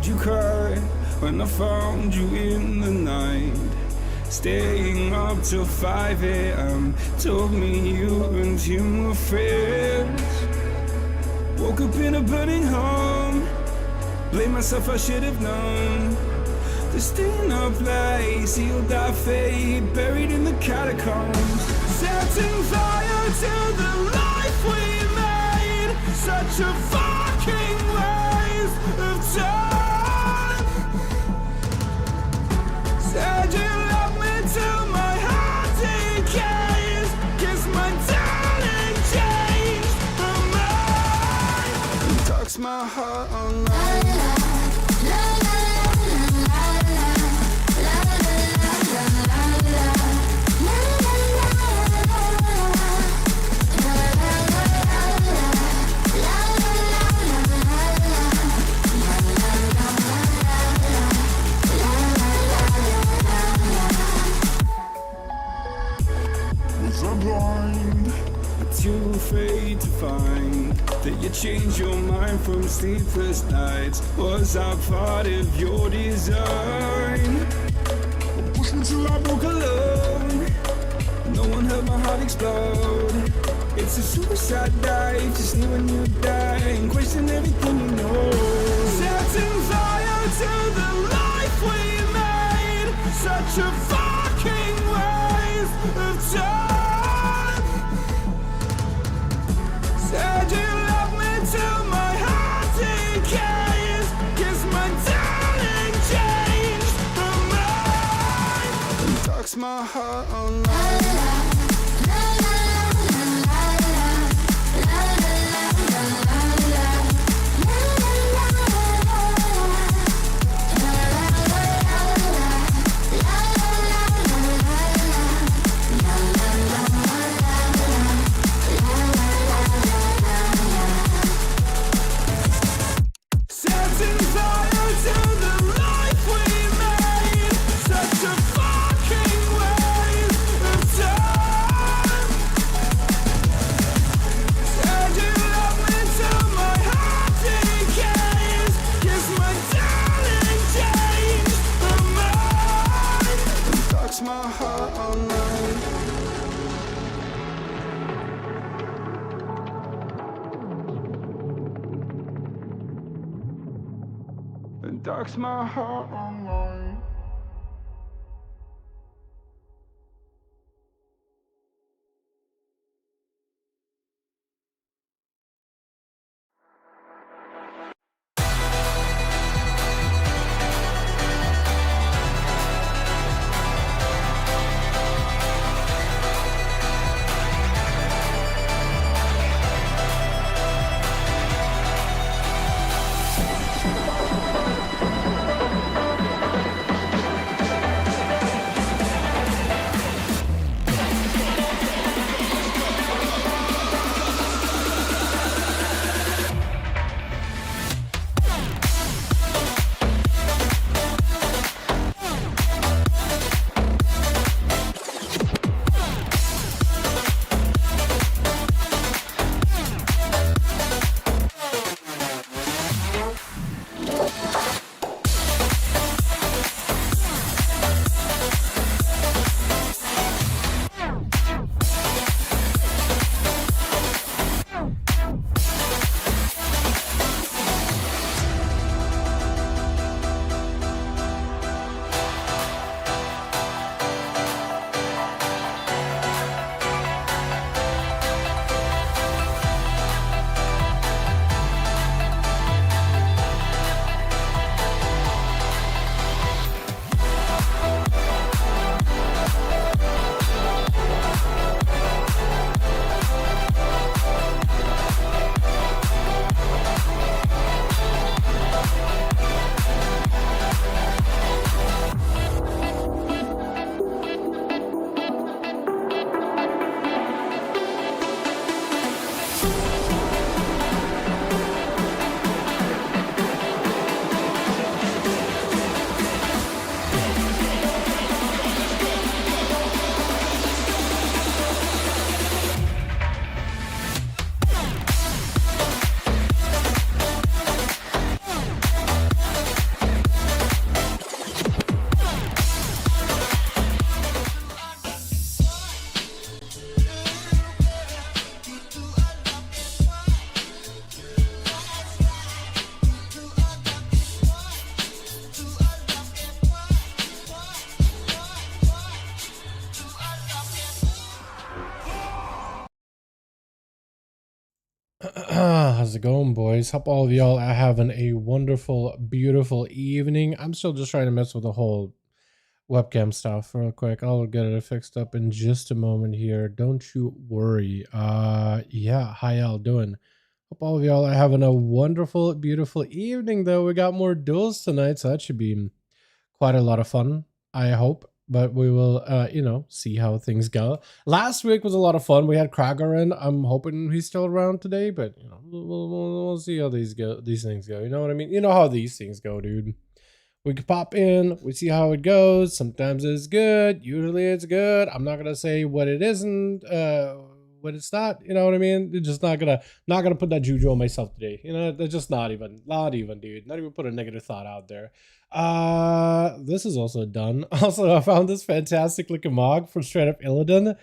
did you cry when I found you in the night? Staying up till 5 a.m. Told me you and him were friends. Woke up in a burning home. Blame myself, I should have known. The staying up late, sealed our fate, buried in the catacombs. Setting fire to the life we made. Such a fucking waste of time. Said you love me till my heart decays. Guess my darling changed her mind. And talks my heart online. Too afraid to find that you changed your mind from sleepless nights. Was I part of your design? Push me till I broke alone. No one heard my heart explode. It's a suicide dive, just knew when you die and question everything you know. Setting fire to the life we made. Such a fucking waste of time. Said you love me till my heart decays. Guess my darling changed her mind. And talks my heart online. Darks my heart online. How's it going, boys? Hope all of y'all are having a wonderful, beautiful evening. I'm still just trying to mess with the whole webcam stuff real quick. I'll get it fixed up in just a moment here. Don't you worry. Yeah, how y'all doing? Hope all of y'all are having a wonderful, beautiful evening, though. We got more duels tonight, so that should be quite a lot of fun, I hope. But we will, you know, see how things go. Last week was a lot of fun. We had Krager in. I'm hoping he's still around today, but you know, we'll see how these things go. You know what I mean? You know how these things go, dude. We could pop in. We see how it goes. Sometimes it's good. Usually it's good. I'm not gonna say what it isn't. What it's not. You know what I mean? It's just not gonna put that juju on myself today. You know, that's just not even, dude. Not even put a negative thought out there. This is also done. Also, I found this fantastic looking mog from straight up Illidan.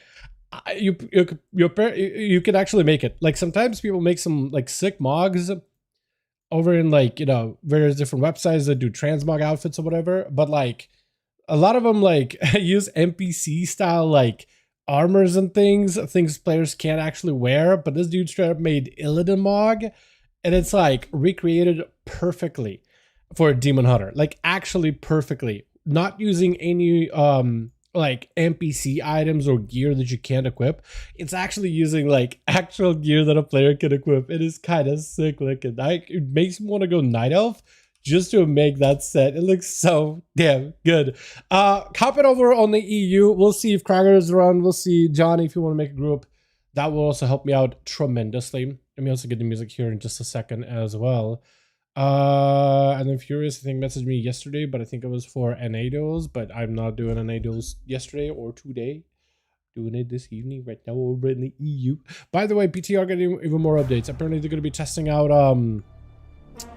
You can actually make it. Like sometimes people make some like sick mogs over in like, you know, various different websites that do transmog outfits or whatever. But like a lot of them like use NPC style like armors and things players can't actually wear. But this dude straight up made Illidan mog, and it's like recreated perfectly for a demon hunter, like actually perfectly, not using any like NPC items or gear that you can't equip. It's actually using like actual gear that a player can equip. It is kind of sick looking. It makes me want to go night elf just to make that set. It looks so damn good. Hop it over on the EU. We'll see if Krager is around. We'll see Johnny if you want to make a group. That will also help me out tremendously. Let me also get the music here in just a second as well. And then Furious, I think, messaged me yesterday, but I think it was for NA duels, but I'm not doing NA duels yesterday or today. Doing it this evening right now over in the EU. By the way, PTR getting even more updates. Apparently they're going to be testing out, I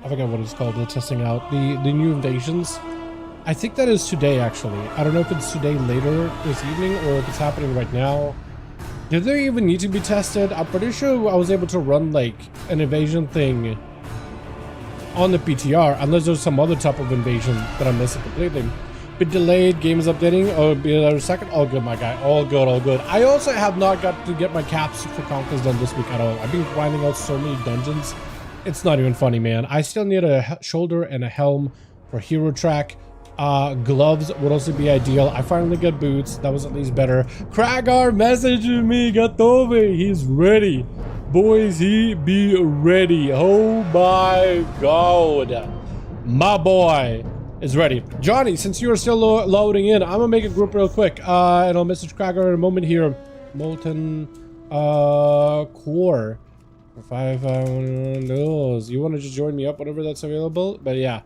forgot what it's called. They're testing out the new invasions. I think that is today, actually. I don't know if it's today later this evening or if it's happening right now. Did they even need to be tested? I'm pretty sure I was able to run like an invasion thing on the PTR, unless there's some other type of invasion that I'm missing completely. Bit delayed, game is updating. Oh, be another second. All good, my guy. All good, all good. I also have not got to get my caps for Conquest done this week at all. I've been grinding out so many dungeons. It's not even funny, man. I still need a shoulder and a helm for hero track. Gloves would also be ideal. I finally got boots. That was at least better. Kragar messaging me. Gatove. He's ready. Boys, he be ready. Oh my god. My boy is ready. Johnny, since you are still loading in, I'm gonna make a group real quick. And I'll message Krager in a moment here. Molten Core. 5V5 1V1 DUELS. You want to just join me up whenever that's available? But yeah.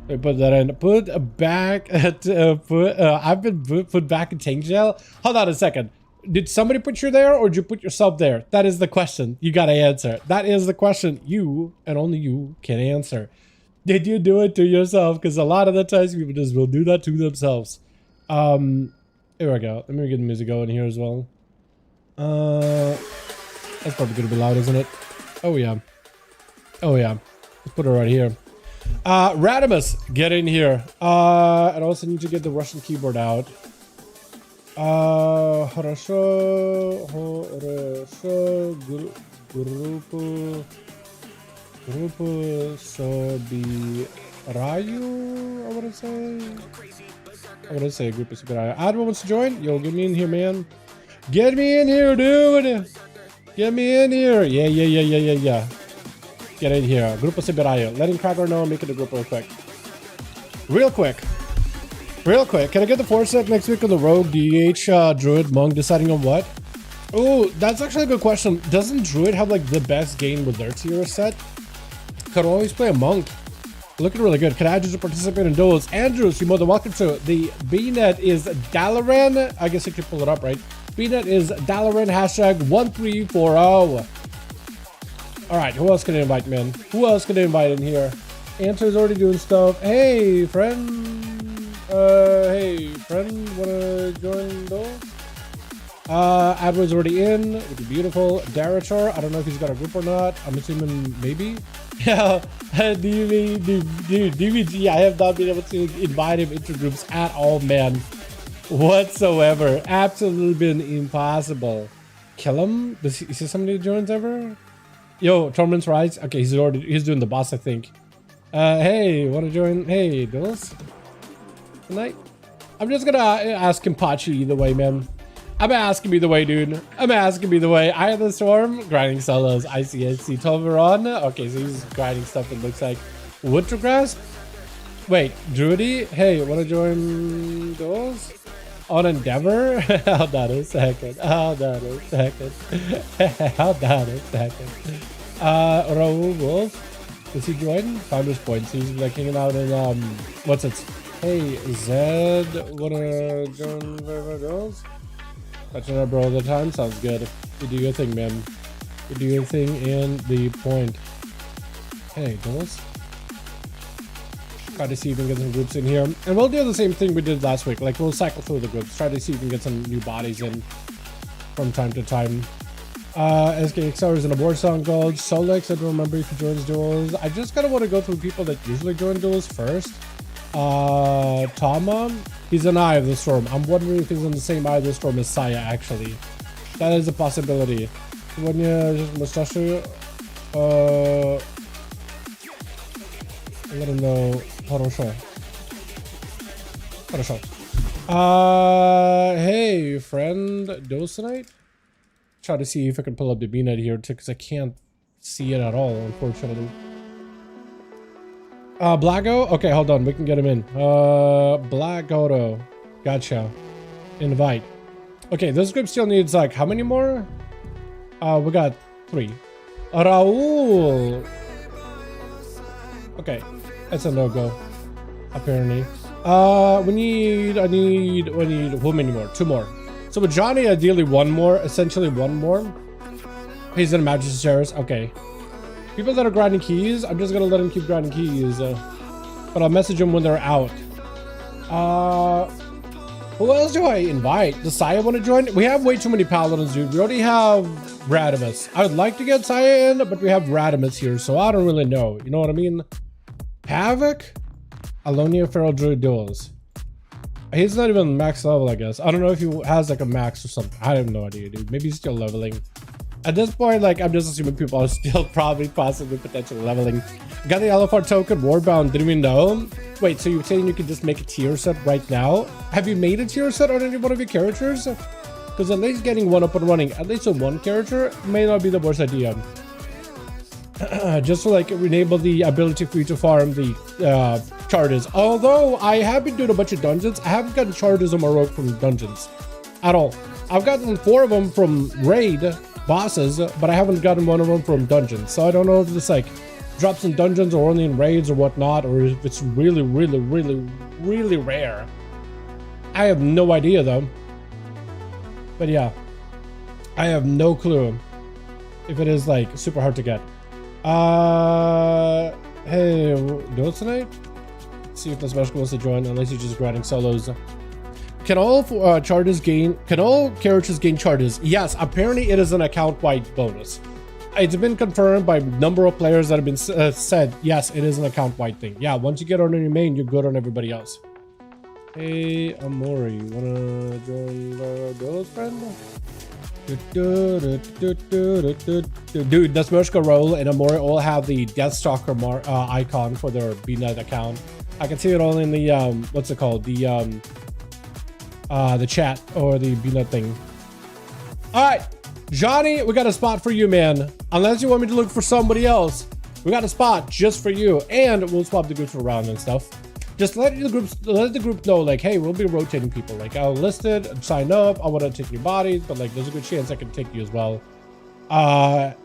Let me put that in. Put back at I've been put back in tank jail. Hold on a second. Did somebody put you there, or did you put yourself there? That is the question you gotta answer. That is the question you and only you can answer. Did you do it to yourself? Because a lot of the times people just will do that to themselves. Here we go. Let me get the music going here as well. That's probably gonna be loud, isn't it? Oh yeah. Oh yeah. Let's put it right here. Radimus, get in here. And I also need to get the Russian keyboard out. Хорошо, группу собираю, I want to say группу собираю. Admin wants to join? Yo, get me in here, man. Get me in here, dude. Get me in here. Yeah. Get in here. Группу собираю. Letting Krager know I'm making a group real quick. Real quick, can I get the 4-set next week on the Rogue, DH, Druid, Monk, deciding on what? Oh, that's actually a good question. Doesn't Druid have like the best game with their tier set? Could always play a Monk. Looking really good. Can I just participate in duels? Andrews, you're more than welcome to. The BNet is Dalaran. I guess I could pull it up, right? BNet is Dalaran, #1340. Alright, who else can I invite, man? Who else can I invite in here? Answer's already doing stuff. Hey, friend. Hey, friend, wanna join those? Adwood's already in, which is beautiful. Daratar, I don't know if he's got a group or not. I'm assuming maybe. Yeah, DVG, I have not been able to invite him into groups at all, man. Whatsoever. Absolutely been impossible. Kill him? Is he somebody who joins ever? Yo, Torment's Rise. Okay, he's doing the boss, I think. Hey, wanna join? Hey, Duels? Tonight? I'm just gonna ask him Pachi either way, man. I'm gonna ask him either way, dude. I'm gonna ask him either way. Eye of the Storm, grinding solos. ICSC Tolveron. Okay, so he's grinding stuff, it looks like. Wintergrass? Wait, Druidy? Hey, wanna join Duels? On Endeavor? Hold on a second. Hold on a second. Hold on a second. Raoul Wolf? Does he join? Founders Point. So he's like hanging out in, what's it? Hey, Zed, wanna join Duels? Touching our bro all the time? Sounds good. You do your thing, man. You do your thing in the point. Hey, Duels? Try to see if we can get some groups in here. And we'll do the same thing we did last week. Like, we'll cycle through the groups. Try to see if we can get some new bodies in from time to time. SKXR is in a board song called Solex. I don't remember if he joins Duels. I just kind of want to go through people that usually join Duels first. Tama, he's an Eye of the Storm. I'm wondering if he's in the same Eye of the Storm as Saya, actually. That is a possibility. When you mustache, let him know. Хорошо. Hey, friend, Dosenite? Try to see if I can pull up the BNet here too, because I can't see it at all, unfortunately. Blago? Okay, hold on, we can get him in. Blagoto. Gotcha. Invite. Okay, this group still needs like how many more? We got 3. Raul. Okay. That's a no-go, apparently. We need how many more? 2 more. So with Johnny, ideally 1 more, essentially 1 more. He's in Majesty Chairs. Okay. People that are grinding keys, I'm just gonna let him keep grinding keys. But I'll message them when they're out. Who else do I invite? Does Saya want to join? We have way too many paladins, dude. We already have Radimus. I would like to get Saya in, but we have Radimus here, so I don't really know. You know what I mean? Havoc? Alonia Feral Druid Duels. He's not even max level, I guess. I don't know if he has like a max or something. I have no idea, dude. Maybe he's still leveling. At this point, like, I'm just assuming people are still probably possibly potentially leveling. Got the LFR token, Warbound, didn't even know. Wait, so you're saying you can just make a tier set right now? Have you made a tier set on any one of your characters? Because at least getting one up and running, at least on one character, may not be the worst idea. Just to like enable the ability for you to farm the charges. Although I have been doing a bunch of dungeons, I haven't gotten charges on my rogue from dungeons at all. I've gotten 4 of them from raid bosses, but I haven't gotten 1 of them from dungeons. So I don't know if it's like drops in dungeons or only in raids or whatnot, or if it's really, really, really, really rare. I have no idea though. But yeah, I have no clue if it is like super hard to get. Hey, do it tonight? Let's see if the special wants to join, unless you're just grinding solos. Can all charges gain? Can all characters gain charges? Yes, apparently it is an account-wide bonus. It's been confirmed by a number of players that have been said. Yes, it is an account-wide thing. Yeah, once you get on your main, you're good on everybody else. Hey, Amori, you wanna join the Duels, friend? Dude, the Smirshka Roll and Amori all have the Deathstalker icon for their BNet account. I can see it all in the what's it called? The chat or the BNet thing. All right, Johnny, we got a spot for you, man. Unless you want me to look for somebody else, we got a spot just for you, and we'll swap the groups around and stuff. Just let the group know, like, hey, we'll be rotating people. Like, I'll list it, sign up. I want to take your bodies, but like, there's a good chance I can take you as well.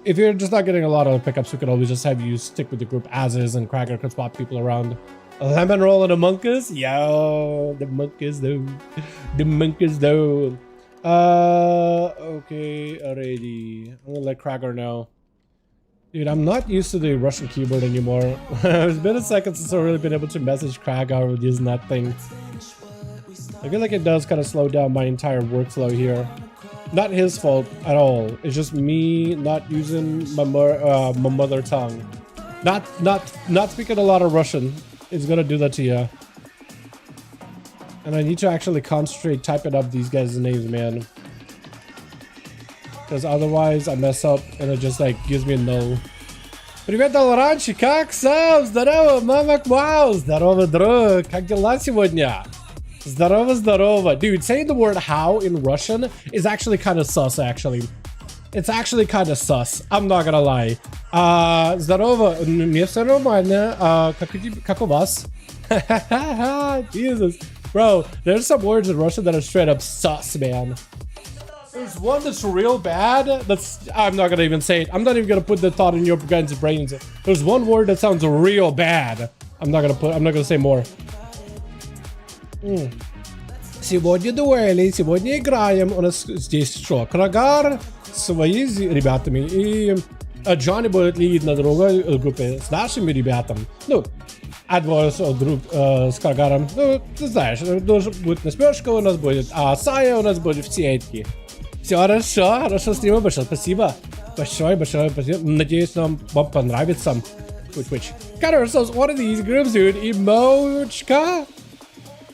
If you're just not getting a lot of pickups, we could always just have you stick with the group as is, and Cracker could swap people around. Lemon roll and a monkus, yo, the monkus though, the monkus though. Okay, alrighty. I'm gonna let Cracker know. Dude, I'm not used to the Russian keyboard anymore. It's been a second since I've really been able to message Kragar with using that thing. I feel like it does kind of slow down my entire workflow here. Not his fault at all. It's just me not using my mother tongue. Not speaking a lot of Russian. It's gonna do that to you. And I need to actually concentrate typing up these guys' names, man. because otherwise I mess up and it just like gives me a no. Привет, Dalaranчик, как сам? Здорово, мама, вау, здорово, друг, как дела сегодня? Здорово, здорово. Dude, saying the word how in Russian is actually kind of sus, actually. It's actually kind of sus. I'm not gonna lie. Здорово, мне все нормально. Как у вас? Jesus. Bro, there's some words in Russian that are straight up sus, man. There's one that's real bad. I'm not gonna even say it. I'm not even gonna put the thought in your guys' brains. There's one word that sounds real bad. I'm not gonna say more. Сегодня дуэли, сегодня играем. У нас здесь что? Крагар свои с ребятами. И Джонни будет лидить на другой группе с нашими ребятами. Ну, Адвос друг с Крагаром. Ну, ты знаешь, будет насмешка у нас будет, а Сая у нас будет в сетке. Все хорошо, хорошо стрима, большое спасибо. Большое спасибо. Надеюсь, вам понравится. Which got ourselves one of these groups, dude. Emochka?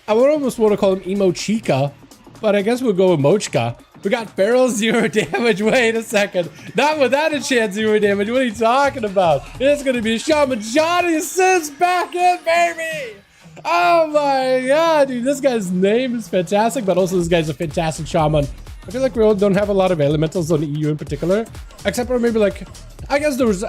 I would almost want to call him Emo Chica, but I guess we'll go with Mochka. We got Feral 0 damage. Wait a second. Not without a chance 0 damage. What are you talking about? It's going to be Shaman Johnny Sims back in, baby. Oh my god, dude. This guy's name is fantastic, but also this guy's a fantastic shaman. I feel like we all don't have a lot of elementals on EU in particular, except for maybe like, I guess there was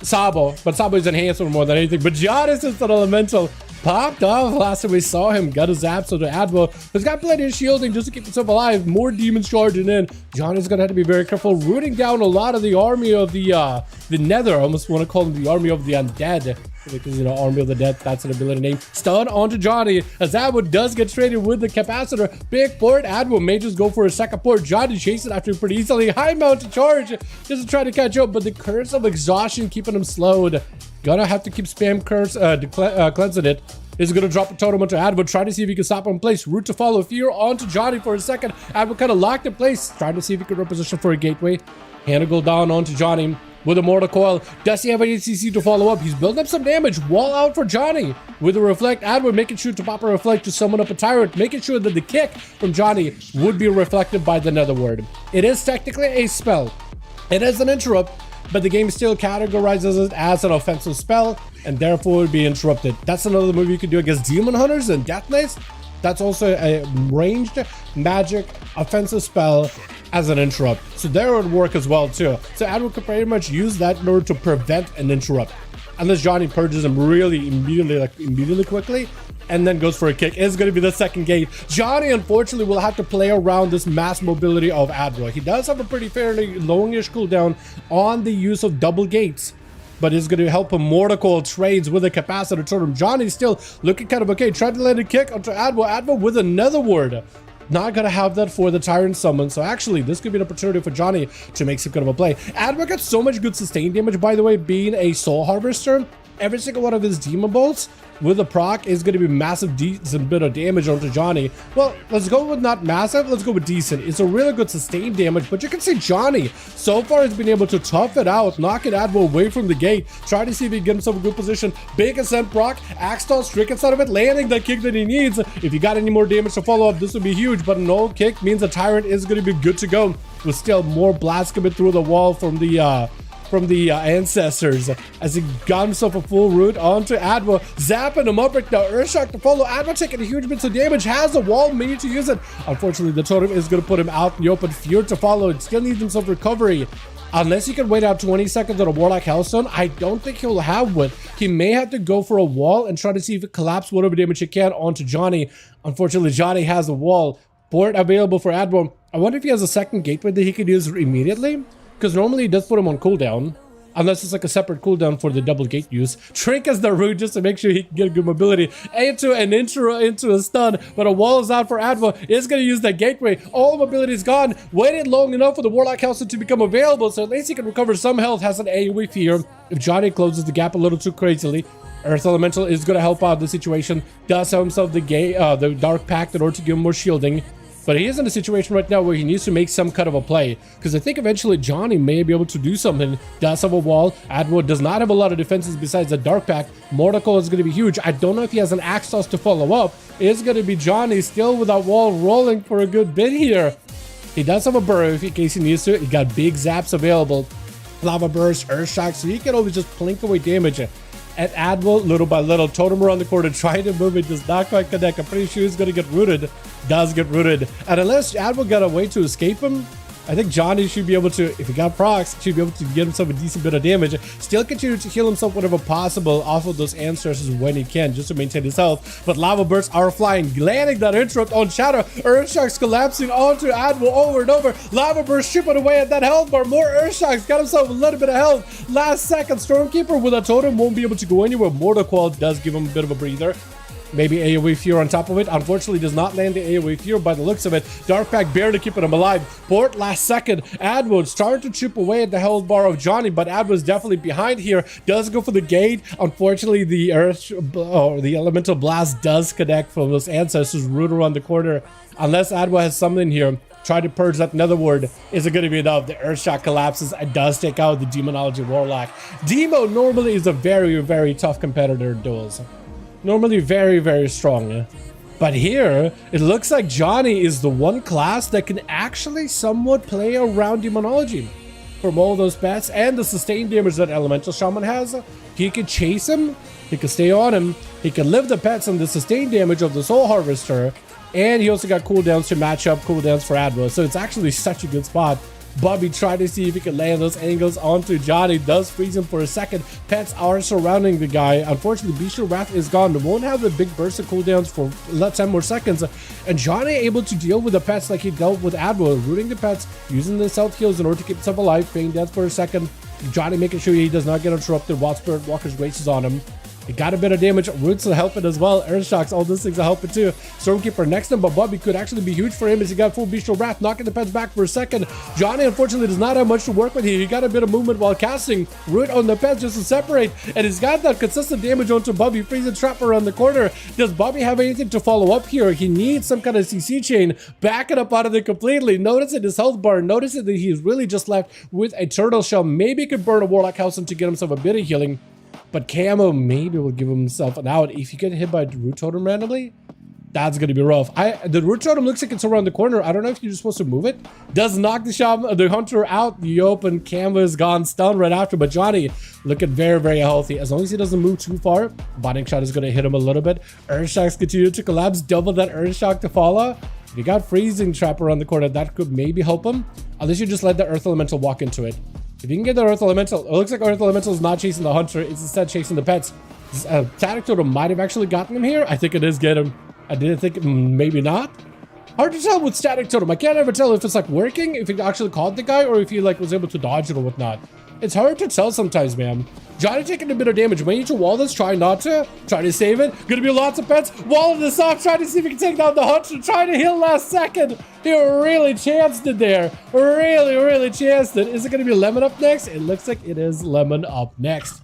Sabo, but Sabo is enhanced more than anything. But John is just an elemental. Popped off last time we saw him. Got his apps to Advo. He's got plenty of shielding just to keep himself alive. More demons charging in. John is gonna have to be very careful, rooting down a lot of the army of the Nether. I almost want to call them the army of the undead, because you know, army of the dead, that's an ability name. Stun onto Johnny as Advo does get traded with the capacitor. Big port. Advo may just go for a second port. Johnny chases after him pretty easily. High mount to charge just to try to catch up, but the curse of exhaustion keeping him slowed. Gonna have to keep spam curse cleansing it. Is gonna drop a totem onto Advo, try to see if he can stop him in place. Root to follow, fear onto Johnny for a second. Advo kind of locked in place, trying to see if he can reposition for a gateway. Handle down onto Johnny with a mortar coil. Does he have any CC to follow up? He's building up some damage. Wall out for Johnny with a reflect. Advo making sure to pop a reflect to summon up a tyrant, making sure that the kick from Johnny would be reflected by the nether word. It is technically a spell. It is an interrupt, but the game still categorizes it as an offensive spell and therefore would be interrupted. That's another move you could do against Demon Hunters and Death Knights. That's also a ranged magic offensive spell as an interrupt. So there would work as well too. So Advo could pretty much use that in order to prevent an interrupt. Unless Johnny purges him really immediately quickly and then goes for a kick. It's going to be the second gate. Johnny, unfortunately, will have to play around this mass mobility of Advo. He does have a pretty fairly longish cooldown on the use of double gates, but it's going to help him mortar coil trades with a capacitor totem. Johnny's still looking kind of okay. Tried to land a kick onto Advo. Advo with another word. Not gonna have that for the Tyrant Summon, so actually this could be an opportunity for Johnny to make some kind of a play. Advo got so much good sustain damage, by the way, being a Soul Harvester. Every single one of his Demon Bolts with a proc is going to be massive, decent bit of damage onto Johnny. Well, let's go with not massive, let's go with decent. It's a really good sustained damage, but you can see Johnny so far has been able to tough it out, knocking Advo away from the gate, try to see if he can get himself a good position. Big Ascent proc, Axe Toss, Stricken side of it, landing the kick that he needs. If you got any more damage to follow up, this would be huge, but no kick means the Tyrant is going to be good to go, with still more blasts coming through the wall from the ancestors as he got himself a full root onto Advo, zapping him up right now. Earthshock to follow. Advo taking a huge bits of damage, has a wall, made to use it. Unfortunately, the totem is going to put him out in the open. Fear to follow. It still needs himself recovery. Unless he can wait out 20 seconds on a Warlock Hellstone, I don't think he'll have one. He may have to go for a wall and try to see if it collapses whatever damage he can onto Johnny. Unfortunately, Johnny has a wall. Port available for Advo. I wonder if he has a second gateway that he could use immediately, because normally it does put him on cooldown, unless it's like a separate cooldown for the double gate use. Trink as the root just to make sure he can get good mobility into an intro into a stun, but a wall is out for Advo. Is going to use that gateway. All mobility is gone. Waited long enough for the Warlock House to become available, so at least he can recover some health. Has an AoE fear. If Johnny closes the gap a little too crazily, Earth Elemental is going to help out the situation. Does have himself the Dark Pact in order to give him more shielding. But he is in a situation right now where he needs to make some kind of a play, because I think eventually Johnny may be able to do something. Does have a wall. Advo does not have a lot of defenses besides the Dark Pact. Mortical is going to be huge. I don't know if he has an Axe Toss to follow up. It's going to be Johnny still without wall rolling for a good bit here. He does have a burrow in case he needs to. He got big zaps available. Lava burst, earth shock, so he can always just plink away damage. And Admiral, little by little, totem around the corner, trying to move it, does not quite connect. I'm pretty sure he's going to get rooted. Does get rooted. And unless Admiral got a way to escape him, I think Johnny should be able to, if he got procs, should be able to get himself a decent bit of damage. Still continue to heal himself whenever possible off of those ancestors when he can, just to maintain his health. But lava bursts are flying, landing that interrupt on Shadow. Earthshocks collapsing onto Admiral over and over. Lava burst chipping away at that health bar. More Earthshocks, got himself a little bit of health. Last second, Stormkeeper with a totem won't be able to go anywhere. Mortal Coil does give him a bit of a breather. Maybe AoE Fear on top of it. Unfortunately, does not land the AoE Fear by the looks of it. Dark Pack barely keeping him alive. Port last second. Adwood's starting to chip away at the health bar of Johnny, but Adwood's definitely behind here. Does go for the gate. Unfortunately, the the Elemental Blast does connect from those ancestors root around the corner. Unless Adwood has something here. Try to purge that Netherward. Is it going to be enough? The Earthshock collapses and does take out the Demonology Warlock. Demo normally is a very, very tough competitor in duels. Normally very, very strong. But here, it looks like Johnny is the one class that can actually somewhat play around Demonology. From all those pets and the sustained damage that Elemental Shaman has, he can chase him, he can stay on him, he can live the pets and the sustained damage of the Soul Harvester, and he also got cooldowns to match up cooldowns for Adwo. So it's actually such a good spot. Bobby tried to see if he could land those angles onto Johnny. Does freeze him for a second. Pets are surrounding the guy. Unfortunately, Bestial Wrath is gone. They won't have the big burst of cooldowns for 10 more seconds. And Johnny able to deal with the pets like he dealt with Adwo, rooting the pets, using the self heals in order to keep himself alive, feigning death for a second. Johnny making sure he does not get interrupted while Spirit Walker's Grace is on him. He got a bit of damage. Roots are helping as well. Earthshocks, all those things are helping too. Stormkeeper next to him, but Bobby could actually be huge for him as he got full Bestial Wrath, knocking the pets back for a second. Johnny, unfortunately, does not have much to work with here. He got a bit of movement while casting. Root on the pets just to separate, and he's got that consistent damage onto Bobby. Freezing trap around the corner. Does Bobby have anything to follow up here? He needs some kind of CC chain. Back it up out of it completely. Noticing his health bar. Noticing that he's really just left with a turtle shell. Maybe he could burn a Warlock House to get himself a bit of healing. But Camo maybe will give himself an out. If you get hit by the Root Totem randomly, that's going to be rough. The Root Totem looks like it's around the corner. I don't know if you're supposed to move it. Does knock the Hunter out. The open Camo is gone, stunned right after. But Johnny looking very, very healthy. As long as he doesn't move too far, Binding Shot is going to hit him a little bit. Earthshocks continue to collapse. Double that Earthshock to follow. If you got Freezing Trap around the corner, that could maybe help him. Unless you just let the Earth Elemental walk into it. If you can get the Earth Elemental, it looks like Earth Elemental is not chasing the Hunter, it's instead chasing the pets. Static Totem might have actually gotten him here. I think it is get him. I didn't think, maybe not. Hard to tell with Static Totem. I can't ever tell if it's like working, if it actually caught the guy, or if he like was able to dodge it or whatnot. It's hard to tell sometimes, man. Johnny taking a bit of damage. We need to wall this, try not to. Try to save it. Gonna be lots of pets. Walling this off, trying to see if he can take down the Hunter. Trying to heal last second. He really chanced it there. Really chanced it. Is it gonna be Lemon up next? It looks like it is Lemon up next.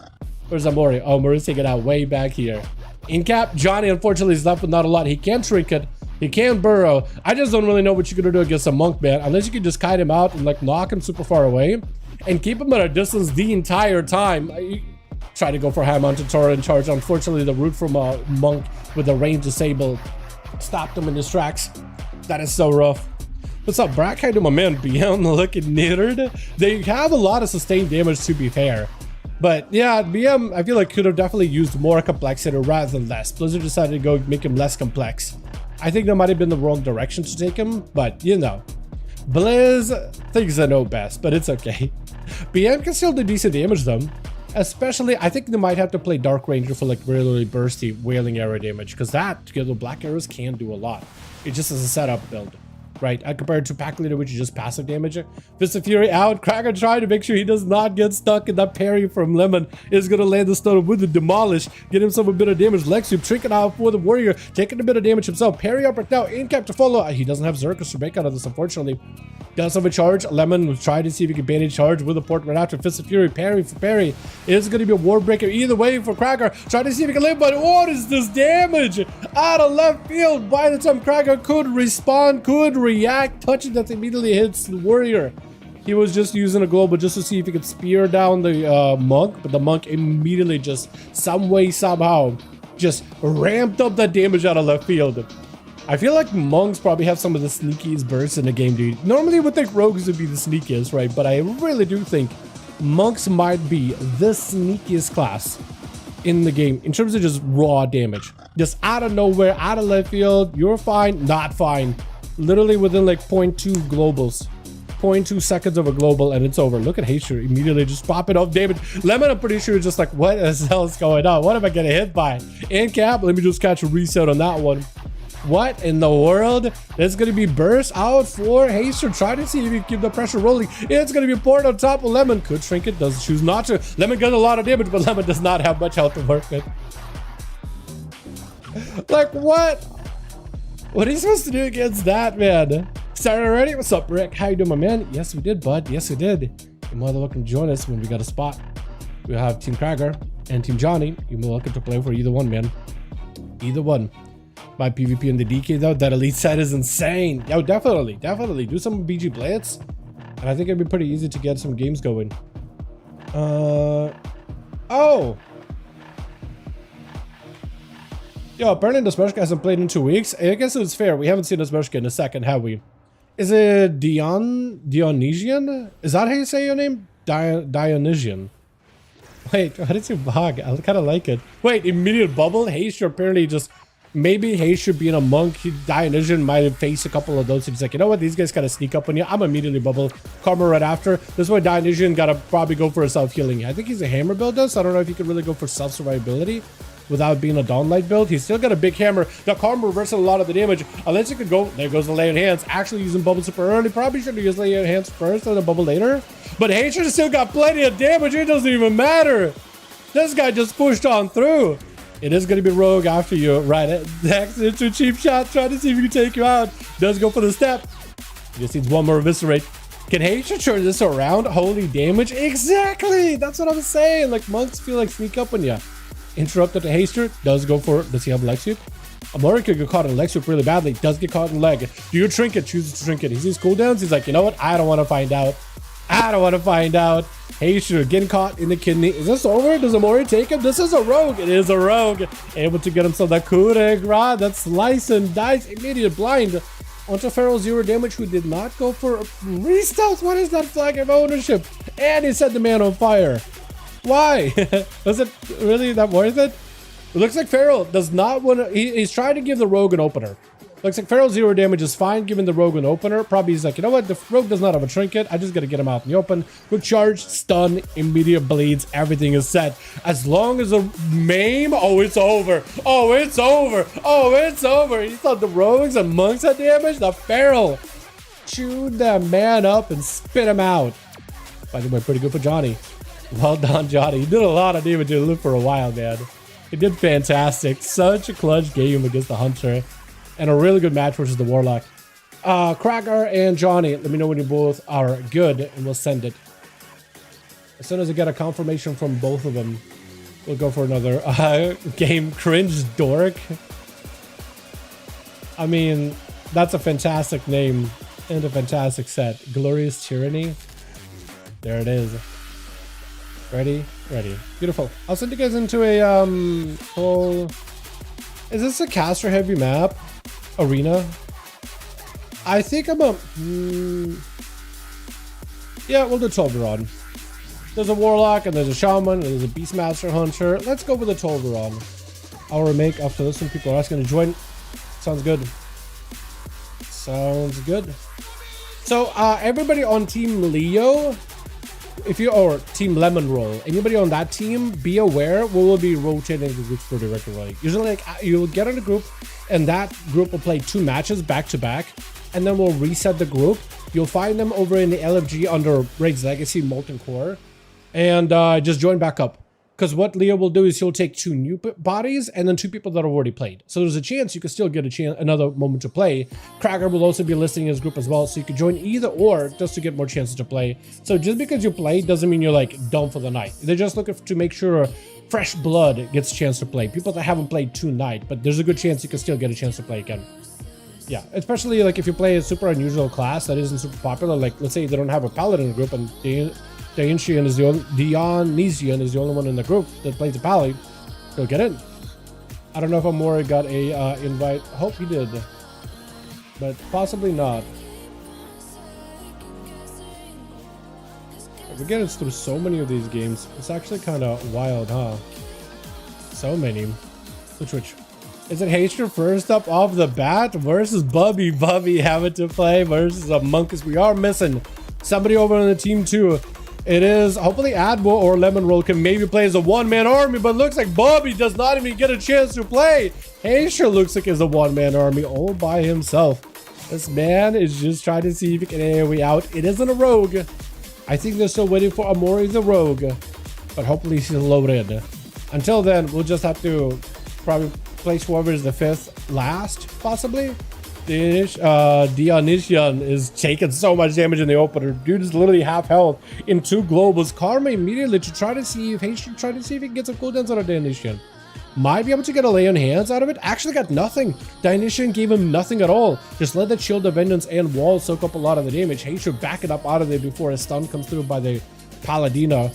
Where's Amori? Oh, Mori's taking it out way back here. In cap, Johnny unfortunately is left with not a lot. He can Trinket. He can burrow. I just don't really know what you're gonna do against a monk, man. Unless you can just kite him out and like knock him super far away. And keep him at a distance the entire time. Try to go for high mounted Torah in charge. Unfortunately, the root from a monk with a range disable stopped him in his tracks. That is so rough. What's up, Brackhead, my man? Beyond looking knittered. They have a lot of sustained damage, to be fair. But yeah, BM, I feel like could have definitely used more complexity rather than less. Blizzard decided to go make him less complex. I think that might have been the wrong direction to take him, but you know. Blizz thinks they know best, but it's okay. BM can still do decent damage though. Especially, I think they might have to play Dark Ranger for like really bursty wailing arrow damage, because that, together with Black Arrows, can do a lot. It just is a setup build, right? Compared to Pack Leader, which is just passive damage. Fist of Fury out. Cracker trying to make sure he does not get stuck in that parry from Lemon. Is going to land the stone with the Demolish. Get himself a bit of damage. Lexu trinket out for the Warrior. Taking a bit of damage himself. Parry up right now. In cap to follow. He doesn't have Zerkus to break out of this, unfortunately. Does have a charge. Lemon will try to see if he can bait a charge with a port right after. Fist of Fury, parry for parry. It is going to be a war breaker either way for Cracker. Try to see if he can live, but what is this damage? Out of left field. By the time Cracker could respond, could react, touching that immediately hits the Warrior. He was just using a global just to see if he could spear down the monk, but the monk immediately just some way, somehow, just ramped up that damage out of left field. I feel like monks probably have some of the sneakiest bursts in the game, dude. Normally, you would think rogues would be the sneakiest, right? But I really do think monks might be the sneakiest class in the game in terms of just raw damage. Just out of nowhere, out of left field, you're fine, not fine. Literally within like 0.2 globals. 0.2 seconds of a global and it's over. Look at Haysher immediately just popping off damage. Lemon, I'm pretty sure, is just like, what the hell is going on? What am I getting hit by? In cap, let me just catch a reset on that one. What in the world? There's going to be burst out for Haysher. Try to see if you keep the pressure rolling. It's going to be poured on top of Lemon. Could shrink it, does choose not to. Lemon gets a lot of damage, but Lemon does not have much health to work with. Like, what? What are you supposed to do against that, man? Started already? What's up, Rick? How you doing, my man? Yes, we did, bud. Yes, we did. You're more than welcome to join us when we got a spot. We have Team Krager and Team Johnny. You're more welcome to play for either one, man. Either one. My PvP in the DK, though, that elite side is insane. Yo, definitely. Do some BG Blitz. And I think it'd be pretty easy to get some games going. Oh. Yo, apparently the Smershka hasn't played in 2 weeks. I guess it was fair. We haven't seen the Smershka in a second, have we? Is it Dionysian? Is that how you say your name? Dionysian. Wait, how did you bug? I kind of like it. Wait, immediate bubble? Haysher apparently just... Maybe Haysher being a monk, Dionysian might have faced a couple of those. He's like, you know what? These guys kind of sneak up on you. I'm immediately bubble. Karma right after. This is why Dionysian got to probably go for a self-healing. I think he's a hammer builder, so I don't know if he could really go for self-survivability without being a Dawnlight build. He's still got a big hammer. The Karma reversing a lot of the damage. Unless he could go, there goes the layered hands. Actually using bubble super early. Probably should have used layered hands first and then bubble later. But Haysher still got plenty of damage. It doesn't even matter. This guy just pushed on through. It is going to be Rogue after you, right? Next into cheap shot, trying to see if he can take you out. Does go for the step. He just needs one more eviscerate. Can Haysher turn this around? Holy damage. Exactly. That's what I'm saying. Like, monks feel like sneak up on you. Interrupted to Haysher. Does go for it. Does he have leg sweep? Amori could get caught in leg sweep really badly. Does get caught in leg. Do you trinket? Chooses to trinket. He sees cooldowns. He's like, you know what? I don't want to find out. Haysher getting caught in the kidney. Is this over? Does Amori take him? This is a rogue. It is a rogue. Able to get himself that coup de grace. That slice and dice. Immediate blind. Onto Feral 0 damage, who did not go for restealth. What is that flag of ownership? And he set the man on fire. Why? Was it really that worth it? It looks like Feral does not want to... He's trying to give the rogue an opener. Looks like Feral 0 damage is fine, giving the rogue an opener. Probably he's like, you know what? The rogue does not have a trinket. I just got to get him out in the open. Quick charge, stun, immediate bleeds. Everything is set. As long as a maim... Oh, it's over. Oh, it's over. Oh, it's over. He thought the rogues and monks had damage. The Feral chewed that man up and spit him out. By the way, pretty good for Johnny. Well done, Johnny. He did a lot of damage in the loop for a while, man. He did fantastic. Such a clutch game against the Hunter. And a really good match versus the Warlock. Krager and Johnny, let me know when you both are good, and we'll send it. As soon as I get a confirmation from both of them, we'll go for another game. Cringe Dork. I mean, that's a fantastic name and a fantastic set. Glorious Tyranny. There it is. Ready? Ready. Beautiful. I'll send you guys into a whole... Is this a caster heavy map? Arena? I think I'm a... Yeah, we'll do Tolveron. There's a Warlock, and there's a Shaman, and there's a Beastmaster Hunter. Let's go with the Tolveron. I'll remake after this one. People are asking to join. Sounds good. Sounds good. So, everybody on Team Leo... or Team Lemon Roll, anybody on that team, be aware we will be rotating the groups pretty regularly. Usually, like, you'll get in a group, and that group will play 2 matches back to back, and then we'll reset the group. You'll find them over in the LFG under Raid's Legacy Molten Core, and just join back up. Because what Leo will do is he'll take 2 new bodies and then 2 people that have already played. So there's a chance you can still get another moment to play. Krager will also be listing his group as well, so you can join either or just to get more chances to play. So just because you play doesn't mean you're like done for the night. They're just looking to make sure fresh blood gets a chance to play. People that haven't played tonight, but there's a good chance you can still get a chance to play again. Yeah, especially like if you play a super unusual class that isn't super popular. Like let's say they don't have a paladin group and Dionysian is the only one in the group that plays the Pally. He'll get in. I don't know if Amori got a invite. I hope he did. but possibly not. We're getting through so many of these games. It's actually kind of wild, huh? So many. Which is it? Haster first up off the bat versus Bubby having to play versus Among Us. We are missing somebody over on the team too. It is hopefully Adbo or Lemon Roll can maybe play as a one-man army, but looks like Bubby does not even get a chance to play. Haster looks like he's a one-man army all by himself. This man is just trying to see if he can AoE out. It isn't a rogue. I think they're still waiting for Amori the rogue, but hopefully she's loaded. Until then, we'll just have to probably place whoever is the 5th last, possibly. Dionysian is taking so much damage in the opener. Dude is literally half health in 2 globals. Karma immediately to try to see if he should try to see if he can get some cooldowns out of Dionysian. Might be able to get a lay on hands out of it. Actually got nothing. Dionysian gave him nothing at all. Just let the Shield of Vengeance and Wall soak up a lot of the damage. He should back it up out of there before a stun comes through by the Paladina.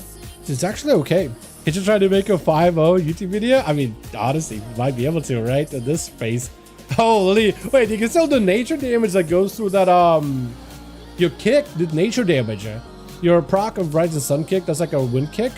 It's actually okay. He should try to make a 5-0 YouTube video. I mean, honestly, might be able to, right? In this space. Holy, wait, you can still do nature damage that goes through that, your kick did nature damage. Your proc of Rising Sun kick, that's like a wind kick.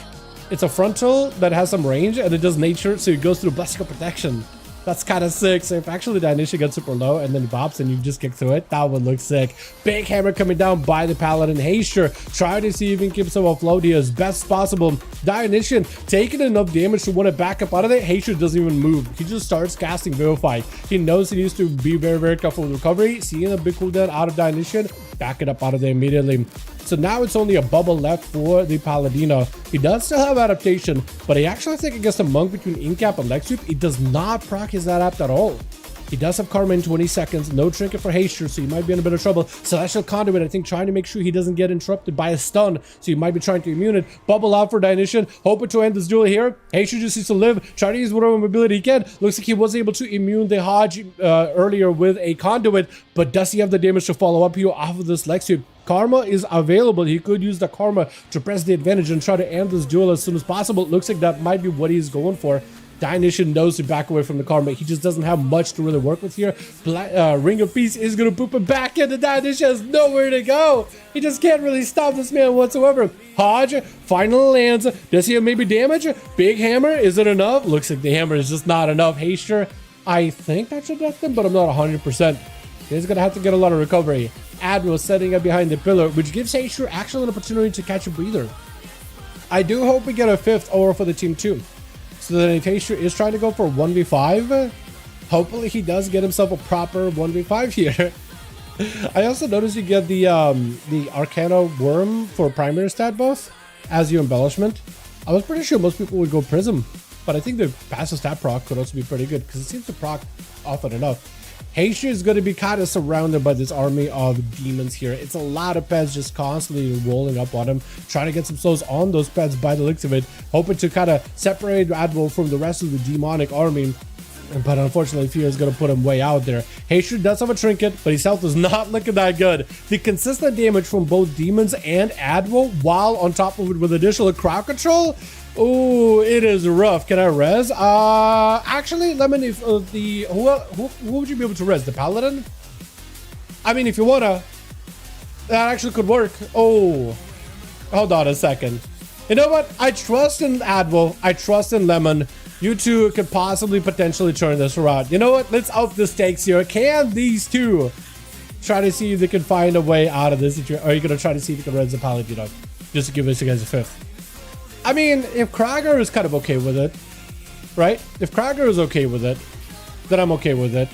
It's a frontal that has some range and it does nature, so it goes through Blessing of Protection. That's kind of sick. So if actually the initial gets super low and then bops and you just kick through it, that would look sick. Big hammer coming down by the Paladin. Haster trying to see if he can keep himself afloat here as best possible. Dionysian taking enough damage to want to back up out of it. Haster doesn't even move. He just starts casting Vivify. He knows he needs to be very, very careful with recovery. Seeing a big cooldown out of Dionysian, back it up out of there immediately. So now it's only a bubble left for the Paladino. He does still have adaptation, but I actually think against a monk between Incap and Leg Sweep, it does not proc his adapt at all. He does have Karma in 20 seconds, no trinket for Haster, so he might be in a bit of trouble. Celestial Conduit, I think, trying to make sure he doesn't get interrupted by a stun, so he might be trying to immune it. Bubble out for Dionysian, hoping to end this duel here. Haster just needs to live, try to use whatever mobility he can. Looks like he was able to immune the Hodge earlier with a Conduit, but does he have the damage to follow up here off of this Leg Sweep? Karma is available. He could use the Karma to press the advantage and try to end this duel as soon as possible. Looks like that might be what he's going for. Dionysian knows to back away from the Karma. He just doesn't have much to really work with here. Ring of Peace is going to poop him back into Dionysian. Has nowhere to go. He just can't really stop this man whatsoever. Hodge finally lands. Does he have maybe damage? Big hammer. Is it enough? Looks like the hammer is just not enough. Haster, I think that should death him, but I'm not 100%. He's going to have to get a lot of recovery. Admiral setting up behind the pillar, which gives Haster actually an opportunity to catch a breather. I do hope we get a 5th over for the team too. So then if Haster is trying to go for 1v5, hopefully he does get himself a proper 1v5 here. I also noticed you get the Arcana Worm for primary stat buff as your embellishment. I was pretty sure most people would go Prism, but I think the passive stat proc could also be pretty good because it seems to proc often enough. Haster is going to be kind of surrounded by this army of demons here. It's a lot of pets just constantly rolling up on him, trying to get some souls on those pets by the looks of it, hoping to kind of separate Admiral from the rest of the demonic army. But unfortunately, Fear is going to put him way out there. Haster does have a trinket, but his health is not looking that good. The consistent damage from both demons and Admiral, while on top of it with additional crowd control, oh, it is rough. Can I res? Actually, Lemon, if who would you be able to res? The Paladin? I mean, if you wanna, that actually could work. Oh, hold on a second. You know what? I trust in Advo. I trust in Lemon. You two could possibly potentially turn this around. You know what? Let's up the stakes here. Can these two try to see if they can find a way out of this situation? Or are you gonna try to see if you can res the Paladin just to give us guys a 5th? I mean, if Krager is kind of okay with it, right? If Krager is okay with it, then I'm okay with it.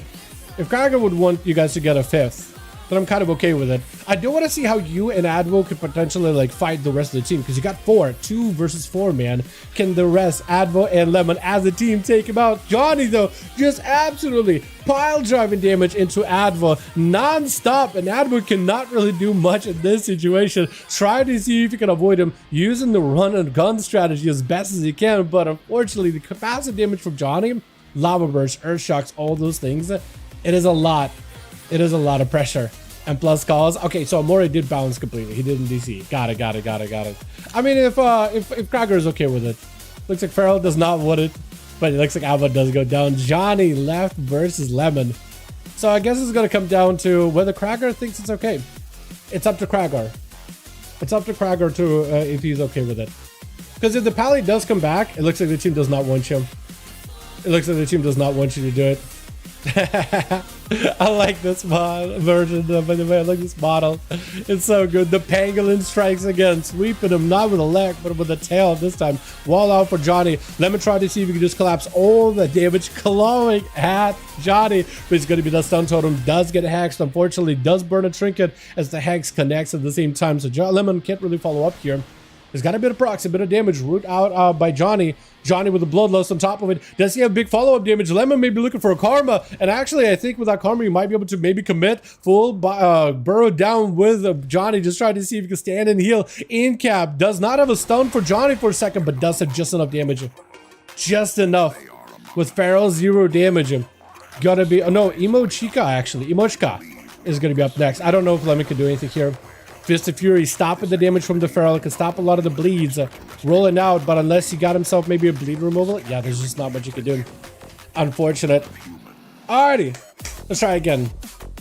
If Krager would want you guys to get a 5th, then I'm kind of okay with it. I do want to see how you and Advo could potentially like fight the rest of the team because you got 2 versus 4, man. Can the rest, Advo and Lemon as a team, take him out? Johnny, though, just absolutely pile driving damage into Advo non-stop, and Advo cannot really do much in this situation. Try to see if you can avoid him using the run and gun strategy as best as you can, but unfortunately, the capacity damage from Johnny, Lava Burst, Earth Shocks, all those things, it is a lot. It is a lot of pressure. And plus calls. Okay, so Amori did bounce completely. He didn't DC. Got it. I mean, if Krager is okay with it. Looks like Feral does not want it. But it looks like Alba does go down. Johnny left versus Lemon. So I guess it's gonna come down to whether Krager thinks it's okay. It's up to Krager. It's up to Krager to if he's okay with it. Because if the Pally does come back, it looks like the team does not want you. It looks like the team does not want you to do it. I like this version, by the way. I like this model. It's so good. The pangolin strikes again, sweeping him not with a leg, but with a tail this time. Wall out for Johnny. Let me try to see if we can just collapse all the damage, clawing at Johnny. But it's going to be the stun totem. Does get hexed, unfortunately. Does burn a trinket as the hex connects at the same time. So Lemon can't really follow up here. There's got a bit of procs, a bit of damage. Root out by Johnny. Johnny with the bloodlust on top of it. Does he have big follow-up damage? Lemon may be looking for a karma. And actually, I think with that karma, you might be able to maybe commit full burrow down with Johnny. Just trying to see if he can stand and heal. In cap does not have a stun for Johnny for a second, but does have just enough damage. Just enough. With Pharaoh, 0 damage. Gotta be... Oh, no, Emo-Chica, actually. Emo-Chica is gonna be up next. I don't know if Lemon can do anything here. Fist of Fury stopping the damage from the Feral, can stop a lot of the bleeds, rolling out, but unless he got himself maybe a bleed removal, yeah, there's just not much you can do. Unfortunate. Alrighty, let's try again.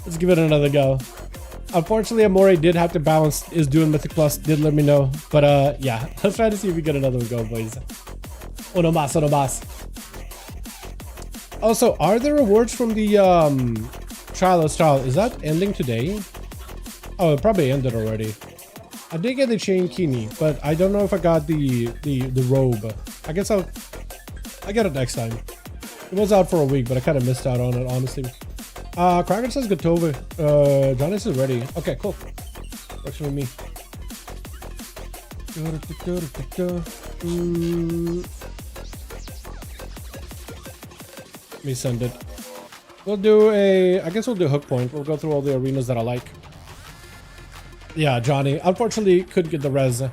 Let's give it another go. Unfortunately, Amore did have to balance his Duel Mythic Plus, did let me know, but yeah, let's try to see if we get another one go, boys. Uno mas, uno mas. Also, are there rewards from the trial? Is that ending today? Oh, it probably ended already. I did get the chain kini, but I don't know if I got the robe. I guess I'll get it next time. It was out for a week, but I kind of missed out on it, honestly. Kraken says good over. Johnny says ready. Okay, cool. Works for me. Let me send it. We'll do I guess we'll do hook point. We'll go through all the arenas that I like. Yeah, Johnny, unfortunately, couldn't get the res.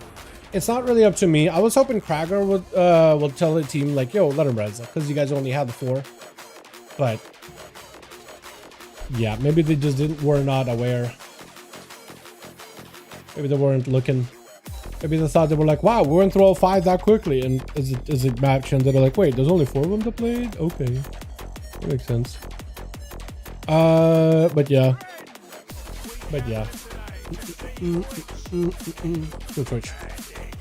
It's not really up to me. I was hoping Krager would tell the team, like, yo, let him res, because you guys only had the 4. But, yeah, maybe they just were not aware. Maybe they weren't looking. Maybe they thought they were like, wow, we went through all 5 that quickly. And as it matched, and they're like, wait, there's only 4 of them to play? Okay. That makes sense. But yeah. Good switch.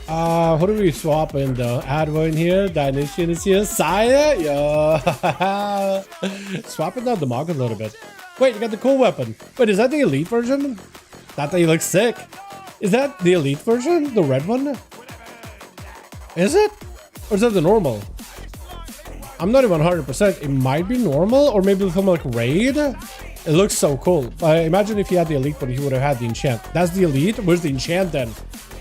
Who do we swap in though? Advo in here, Dynasty is here, Saya, yeah. Swapping down the mark a little bit. Wait, you got the cool weapon. Wait, is that the elite version? That thing looks sick. Is that the elite version? The red one? Is it? Or is that the normal? I'm not even 100%. It might be normal, or maybe from like raid. It looks so cool. Imagine if he had the elite one, he would have had the enchant. That's the elite. Where's the enchant then?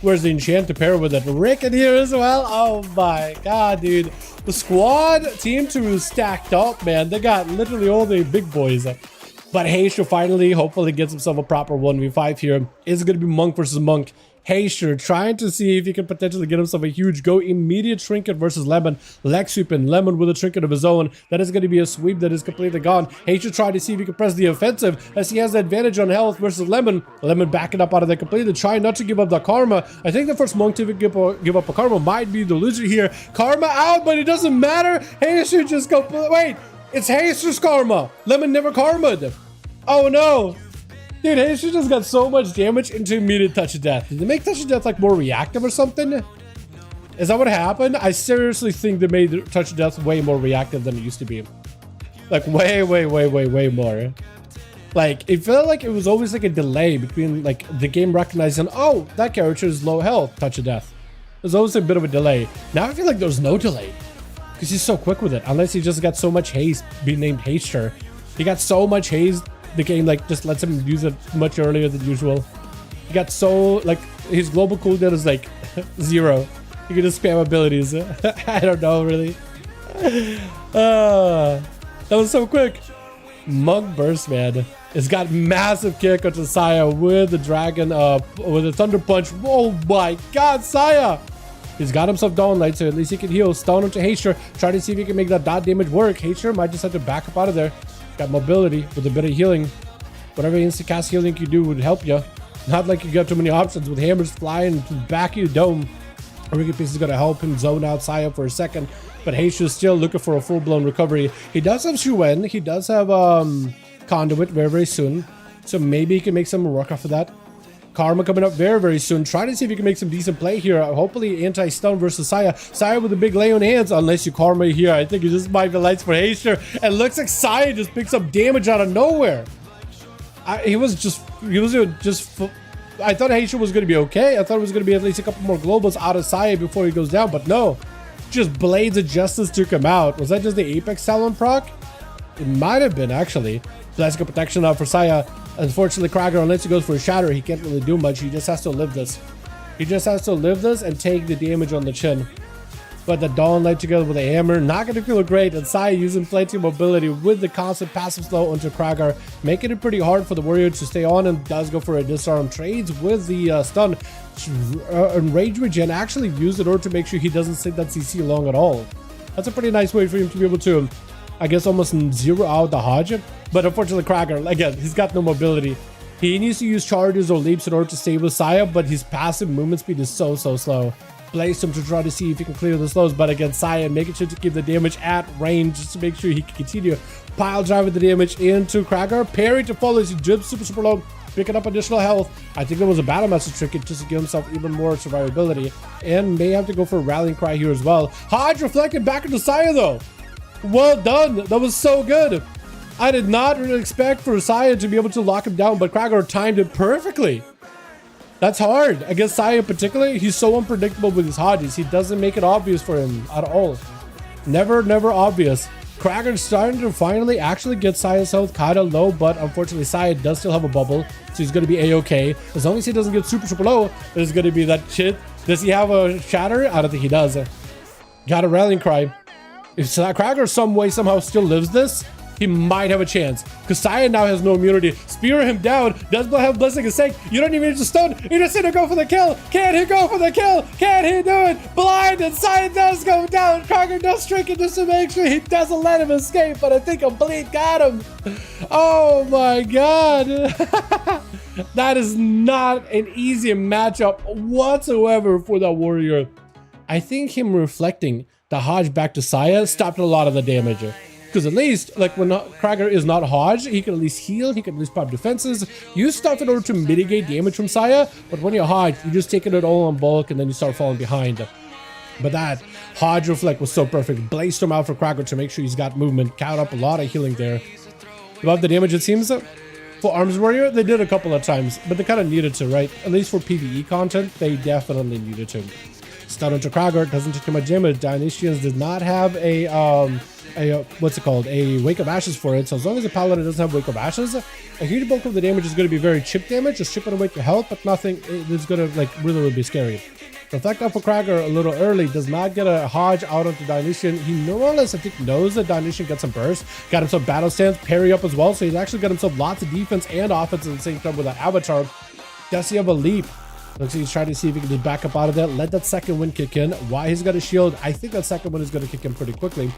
Where's the enchant to pair with it? Rick in here as well. Oh my god, dude. The squad team 2 is stacked up, man. They got literally all the big boys. But Heishu finally, hopefully gets himself a proper 1v5 here. It's going to be Monk versus Monk. Heishu trying to see if he can potentially get himself a huge go. Immediate trinket versus Lemon. Leg sweeping. Lemon with a trinket of his own. That is going to be a sweep that is completely gone. Heishu trying to see if he can press the offensive as he has the advantage on health versus Lemon. Lemon backing up out of there completely. Trying not to give up the karma. I think the first Monk to give up a karma might be the loser here. Karma out, but it doesn't matter. Heishu just go. Wait, it's Heishu's karma. Lemon never karma'd. Oh no. Dude, Heishu just got so much damage into immediate touch of death. Did they make touch of death like more reactive or something? Is that what happened? I seriously think they made touch of death way more reactive than it used to be. Like way more. Like it felt like it was always like a delay between like the game recognizing, oh, that character is low health, touch of death. There's always a bit of a delay. Now I feel like there's no delay because he's so quick with it. Unless he just got so much haste being named Haster. He got so much haste. The game like just lets him use it much earlier than usual. He got so like his global cooldown is like 0. You can just spam abilities. I don't know really. That was so quick. Monk burst, man. It's got massive kick onto Saya with the dragon with a thunder punch. Oh my god, Saya! He's got himself down light, so at least he can heal. Stone onto Haster. Try to see if he can make that dot damage work. Haster might just have to back up out of there. Got mobility with a bit of healing. Whatever instant cast healing you do would help you. Not like you got too many options with hammers flying to the back of your dome. Ricky Piece is going to help him zone out Saya for a second. But Heishu is still looking for a full-blown recovery. He does have Shuen. He does have conduit very, very soon. So maybe he can make some Warcraft for that. Karma coming up very, very soon. Try to see if you can make some decent play here. Hopefully anti-stun versus Saya. Saya with the big lay on hands, unless you Karma here. I think it just might be lights for Haster. And looks like Saya just picks up damage out of nowhere. I thought Haster was going to be okay. I thought it was going to be at least a couple more globals out of Saya before he goes down, but no. Just Blades of Justice took him out. Was that just the Apex Talon proc? It might have been, actually. Classical protection out for Saya. Unfortunately, Krager, unless he goes for a shatter, he can't really do much. He just has to live this. He just has to live this and take the damage on the chin. But the Dawn Light together with a hammer, not going to feel great. And Saya using plenty of mobility with the constant passive slow onto Krager, making it pretty hard for the warrior to stay on, and does go for a disarm. Trades with the stun. Rage Regen actually used in order to make sure he doesn't sit that CC long at all. That's a pretty nice way for him to be able to, I guess, almost zero out the Hodge. But unfortunately, Krager, again, he's got no mobility. He needs to use charges or leaps in order to stay with Saya, but his passive movement speed is so slow. Blaze him to try to see if he can clear the slows, but again, Saya making sure to keep the damage at range just to make sure he can continue pile driving the damage into Krager. Parry to follow as he jumps super low, picking up additional health. I think there was a battle master trick just to give himself even more survivability, and may have to go for a rallying cry here as well. Hodge reflected back into Saya though. Well done. That was so good. I did not really expect for Saya to be able to lock him down, but Krager timed it perfectly. That's hard. Against Saya in particular, he's so unpredictable with his Hodges. He doesn't make it obvious for him at all. Never obvious. Krager's starting to finally actually get Saya's health kind of low, but unfortunately Saya does still have a bubble, so he's going to be a-okay. As long as he doesn't get super low, there's going to be that shit. Does he have a shatter? I don't think he does. Got a rallying cry. If Krager some way somehow still lives this, he might have a chance, because Saya now has no immunity. Spear him down, does have Blessing of Sake. You don't even need to stun, you just need to go for the kill. Can he go for the kill? Can he do it? Blind, and Saya does go down. Krager does trick it just to make sure he doesn't let him escape, but I think a bleed got him. Oh my god. That is not an easy matchup whatsoever for that warrior. I think him reflecting the Hodge back to Saya stopped a lot of the damage. Because at least, like, when Krager is not Hodge, he can at least heal, he can at least pop defenses, use stuff in order to mitigate damage from Saya. But when you're Hodge, you're just taking it all on bulk and then you start falling behind. But that Hodge reflect was so perfect. Blazed him out for Krager to make sure he's got movement, count up a lot of healing there. About the damage, it seems, for Arms Warrior, they did a couple of times, but they kind of needed to, right? At least for PvE content, they definitely needed to. Stun onto Krager, doesn't take too much damage. Dionysians did not have a what's it called, a Wake of Ashes for it, so as long as the Paladin doesn't have Wake of Ashes, a huge bulk of the damage is going to be very chip damage, just chipping away your health, but nothing is going to, like, really be scary. Reflect up for Krager a little early, does not get a Hodge out onto Dionysian. He more or less, I think, knows that Dionysian got some burst, got himself battle stance, parry up as well, so he's actually got himself lots of defense and offense at the same time with that Avatar. Does he have a leap? Looks like he's trying to see if he can just back up out of that. Let that second wind kick in. Why he's got a shield, I think that second wind is going to kick in pretty quickly.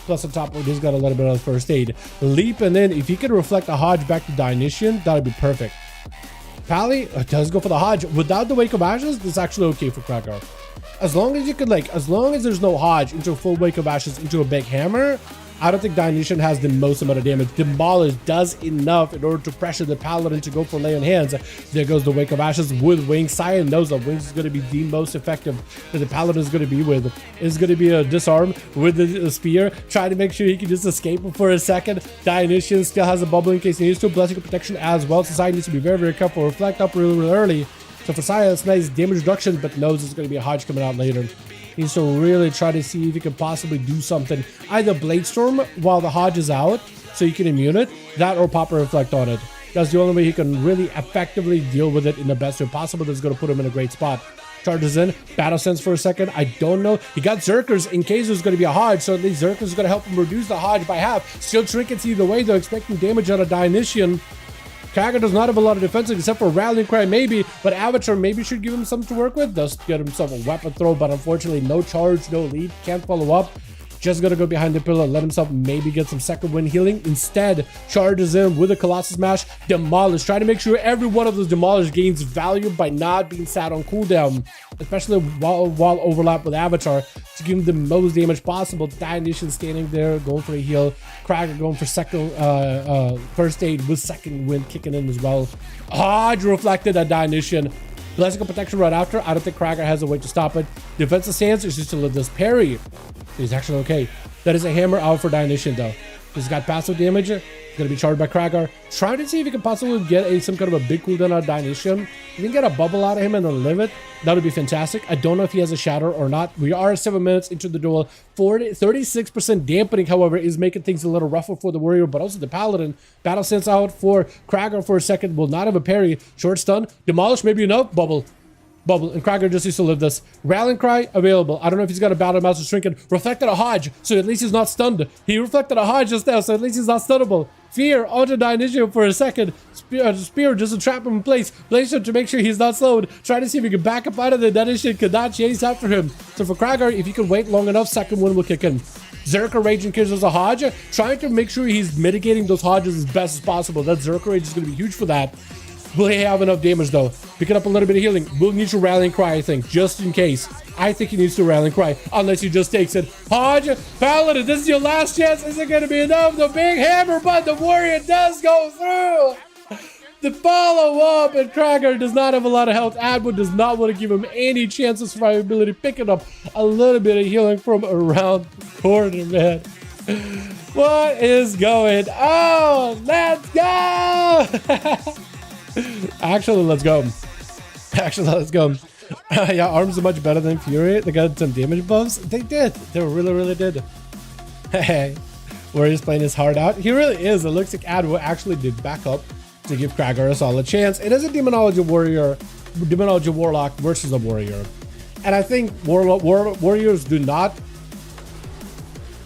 Plus on top of it, he's got a little bit of first aid. Leap, and then if he could reflect a Hodge back to Dionysian, that would be perfect. Pally does go for the Hodge. Without the Wake of Ashes, this is actually okay for Krager. As long as you could, like, as long as there's no Hodge into a full Wake of Ashes into a big hammer, I don't think Dionysian has the most amount of damage. Demolish does enough in order to pressure the Paladin to go for lay on hands. There goes the Wake of Ashes with Wings. Saya knows that Wings is going to be the most effective that the Paladin is going to be with. It's going to be a disarm with the spear. Try to make sure he can just escape for a second. Dionysian still has a bubble in case he needs to. Blessing of protection as well. So Saya needs to be very careful. Reflect up really early. So for Saya, it's nice damage reduction, but knows it's going to be a Hodge coming out later. He needs to really try to see if he can possibly do something. Either Blade Storm while the Hodge is out, so you can immune it, that or pop a Reflect on it. That's the only way he can really effectively deal with it in the best way possible. That's going to put him in a great spot. Charges in, Battle Sense for a second. I don't know. He got Zerkers in case there's going to be a Hodge, so at least Zerkers is going to help him reduce the Hodge by half. Still trinkets either way, though, expecting damage out of Dionysian. Krager does not have a lot of defense except for Rallying Cry maybe, but Avatar maybe should give him something to work with. Does get himself a weapon throw, but unfortunately no charge, no lead, can't follow up. just gonna go behind the pillar, let himself maybe get some second wind healing. Instead, charges in with a Colossus Smash, demolish, try to make sure every one of those demolish gains value by not being sat on cooldown, especially while overlap with Avatar, to give him the most damage possible. Dionysian standing there, going for a heal. Krager going for second first aid with second wind kicking in as well. Reflected at Dionysian. Blessing of protection right after. I don't think Krager has a way to stop it. Defensive stance is just to live this parry. He's actually okay. That is a hammer out for Dionysian though. He's got passive damage. Gonna be charged by Krager. Trying to see if he can possibly get some kind of a big cooldown on Dionysian. If we can get a bubble out of him and then live it, that would be fantastic. I don't know if he has a shatter or not. We are 7 minutes into the duel. 36% dampening, however, is making things a little rougher for the warrior, but also the paladin. Battle sense out for Krager for a second. Will not have a parry. Short stun. Demolish, maybe enough. Bubble. And Krager just used to live this. Rallying Cry available. I don't know if he's got a battle mouse or shrinking. Reflected a Hodge, so at least he's not stunned. He reflected a Hodge just now, so at least he's not stunnable. Fear onto Dionysian for a second. Spear just to trap him in place. Place him to make sure he's not slowed. Try to see if he can back up out of the Dionysian could not chase after him. So for Krager, if he can wait long enough, second wind will kick in. Zerker Raging Kills as a Hodge, trying to make sure he's mitigating those Hodges as best as possible. That Zerker Rage is going to be huge for that. Will he have enough damage though? Picking up a little bit of healing. Will need to Rallying Cry, I think, just in case. I think he needs to Rallying Cry, unless he just takes it. Hodge, Paladin, this is your last chance. Is it going to be enough? The big hammer, but the warrior does go through. The follow-up, and Krager does not have a lot of health. Adwood does not want to give him any chance of survivability. Picking up a little bit of healing from around the corner, man. What is going on? Let's go! Actually, let's go. Yeah, arms are much better than Fury. They got some damage buffs. They did. They really did. Hey, Warrior's playing his heart out. He really is. It looks like Adwo actually did back up to give Krager a solid chance. It is a Demonology Warlock versus a Warrior. And I think Warriors do not...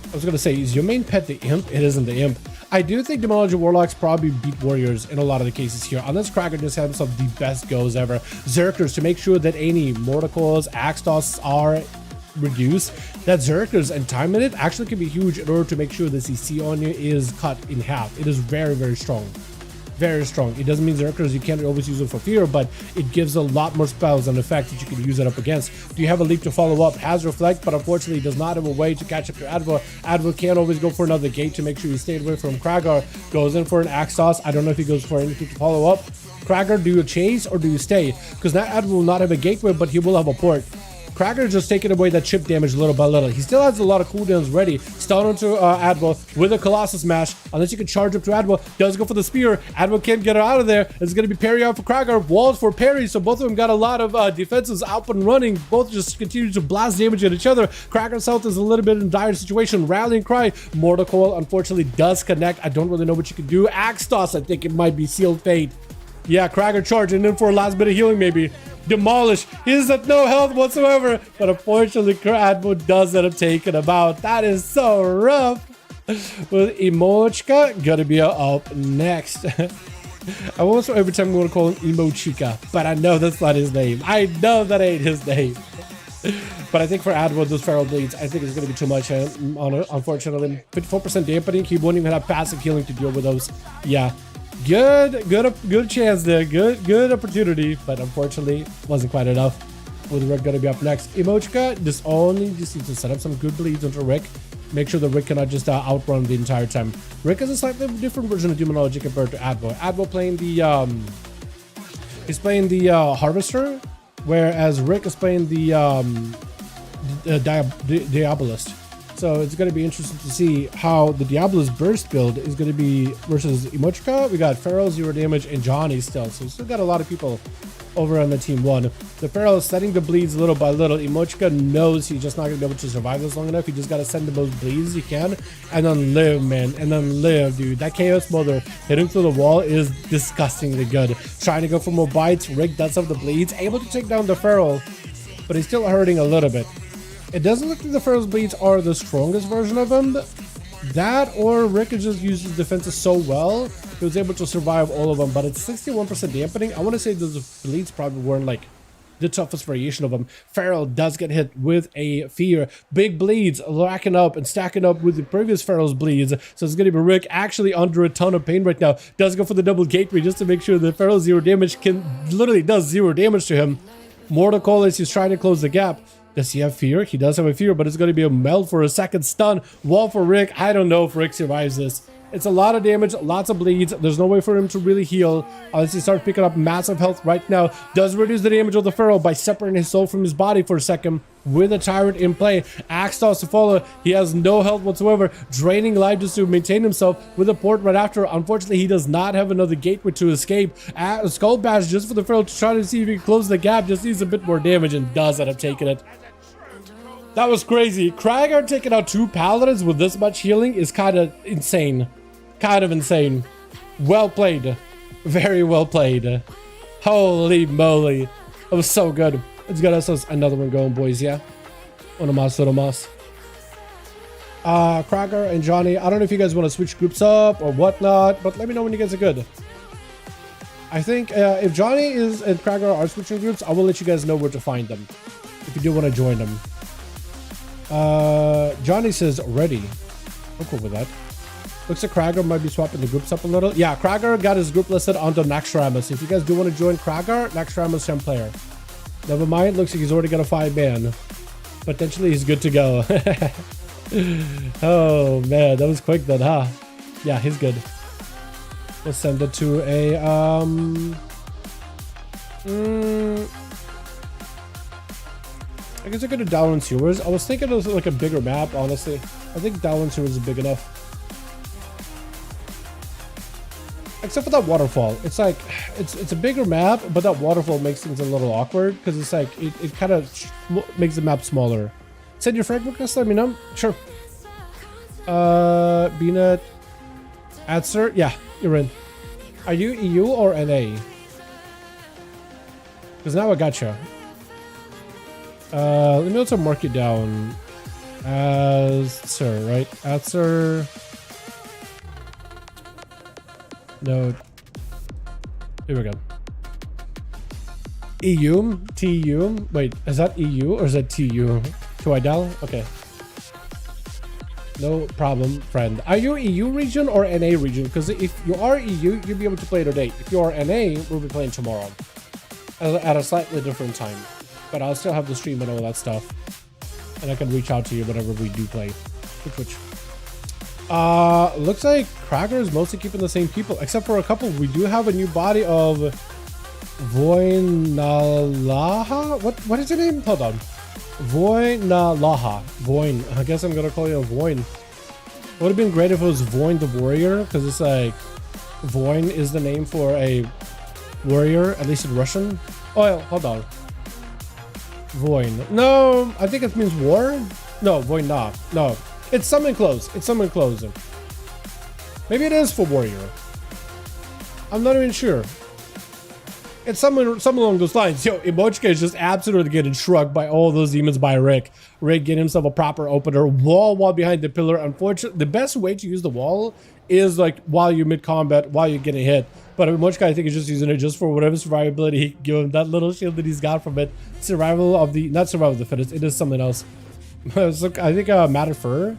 I was going to say, is your main pet the Imp? It isn't the Imp. I do think Demonology Warlocks probably beat Warriors in a lot of the cases here, unless Krager just has himself the best goes ever. Zerkers, to make sure that any Morticals, Axtos are reduced, that Zerkers and time in it actually can be huge in order to make sure the CC on you is cut in half. It is very strong. Very strong. It doesn't mean Zerkers, you can't always use it for fear, but it gives a lot more spells and effects that you can use it up against. Do you have a leap to follow up? Has Reflect, but unfortunately does not have a way to catch up to Advo. Advo can't always go for another gate to make sure he stayed away from Krager. Goes in for an Axos. I don't know if he goes for anything to follow up. Krager, do you chase or do you stay? Because now Advo will not have a gateway, but he will have a port. Krager just taking away that chip damage little by little. He still has a lot of cooldowns ready. Stun onto Advo with a Colossus Smash. Unless you can charge up to Advo. Does go for the spear. Advo can't get her out of there. It's going to be parry out for Krager. Walls for parry. So both of them got a lot of defenses up and running. Both just continue to blast damage at each other. Krager's health is a little bit in a dire situation. Rallying Cry. Mortal Coil unfortunately does connect. I don't really know what you can do. Axtos, I think it might be sealed fate. Yeah, Krager charging in for a last bit of healing maybe. Demolish. He's at no health whatsoever. But unfortunately, Advo does end up taking him out. That is so rough. With Emochika gonna be up next. I also every time I'm gonna call him Emochika, but I know that's not his name. I know that ain't his name. But I think for Adwo, those feral bleeds, I think it's going to be too much on it, unfortunately. 54% dampening, he won't even have passive healing to deal with those. Yeah. Good chance there. Good opportunity, but unfortunately wasn't quite enough. With Rick gonna be up next. Emochika just needs to set up some good bleeds onto Rick. Make sure that Rick cannot just outrun the entire time. Rick is a slightly different version of Demonology compared to Advo. Advo playing the he's playing the Harvester, whereas Rick is playing the Diabolist. So it's going to be interesting to see how the Diabolist burst build is going to be versus Emochika. We got Feral, 0 damage, and Johnny still. So we still got a lot of people over on the team 1. The Feral is setting the bleeds little by little. Emochika knows he's just not going to be able to survive this long enough. He just got to send the most bleeds he can and then live, man. And then live, dude. That Chaos Mother hitting through the wall is disgustingly good. Trying to go for more bites. Rick does have the bleeds. Able to take down the Feral, but he's still hurting a little bit. It doesn't look like the Feral's bleeds are the strongest version of him. That or Rick just uses defenses so well, he was able to survive all of them. But it's 61% dampening. I want to say those bleeds probably weren't like the toughest variation of him. Feral does get hit with a fear. Big bleeds racking up and stacking up with the previous Feral's bleeds. So it's going to be Rick actually under a ton of pain right now. Does go for the double gateway just to make sure that Feral 0 damage literally does 0 damage to him. Mortal Coil as he's trying to close the gap. Does he have fear? He does have a fear, but it's going to be a melt for a second stun. Wall for Rick. I don't know if Rick survives this. It's a lot of damage, lots of bleeds. There's no way for him to really heal unless he starts picking up massive health right now. Does reduce the damage of the Feral by separating his soul from his body for a second with a Tyrant in play. Axe toss to follow. He has no health whatsoever, draining life just to maintain himself with a port right after. Unfortunately, he does not have another gateway to escape. Skull Bash just for the Feral to try to see if he can close the gap. Just needs a bit more damage and does end up taking it. That was crazy. Kragar taking out 2 Paladins with this much healing is kind of insane. Kind of insane. Well played. Very well played. Holy moly. That was so good. Let's get us another one going, boys, yeah? Uno más. Kragar and Johnny, I don't know if you guys want to switch groups up or whatnot, but let me know when you guys are good. I think if Johnny and Kragar are switching groups, I will let you guys know where to find them. If you do want to join them. Johnny says ready. I'm cool with that. Looks like Kragar might be swapping the groups up a little. Yeah, Kragar got his group listed onto Naxxramas. If you guys do want to join Kragar, Naxxramas 10 player. Never mind, looks like he's already got a 5-man. Potentially he's good to go. Oh man, that was quick then, huh? Yeah, he's good. We'll send it to a I guess I could have Dalaran Sewers. I was thinking it was like a bigger map, honestly. I think Dalaran Sewers is big enough. Except for that waterfall. It's like, it's a bigger map, but that waterfall makes things a little awkward because it's like, it kind of makes the map smaller. Send your friend request, let me know. Sure. Beanut. Answer. Yeah, you're in. Are you EU or NA? Because now I gotcha. Let me also mark it down as sir, right? Answer. No. Here we go. EU? TU? Wait, is that EU or is that TU? To Idal? Okay. No problem, friend. Are you EU region or NA region? Because if you are EU, you'll be able to play today. If you are NA, we'll be playing tomorrow. At a slightly different time. But I'll still have the stream and all that stuff. And I can reach out to you whenever we do play. Twitch. Looks like Kragar is mostly keeping the same people, except for a couple. We do have a new body of Voinalaha. What is your name? Hold on. Voinalaha. Voin. I guess I'm gonna call you a Voin. It would have been great if it was Voin the Warrior, because it's like Voin is the name for a warrior, at least in Russian. Oh, yeah, hold on. Voin. No, I think it means war. No, Voina. No. It's something close. It's something close. Maybe it is for warrior. I'm not even sure. It's something along those lines. Yo, Emochka is just absolutely getting shrugged by all those demons by Rick. Rick getting himself a proper opener. Wall behind the pillar. Unfortunately, the best way to use the wall is like while you're mid-combat, while you're getting hit. But Emochka, I think, is just using it just for whatever survivability he can give him. That little shield that he's got from it. Survival of the... Not survival of the fittest. It is something else. I think Matter Fur,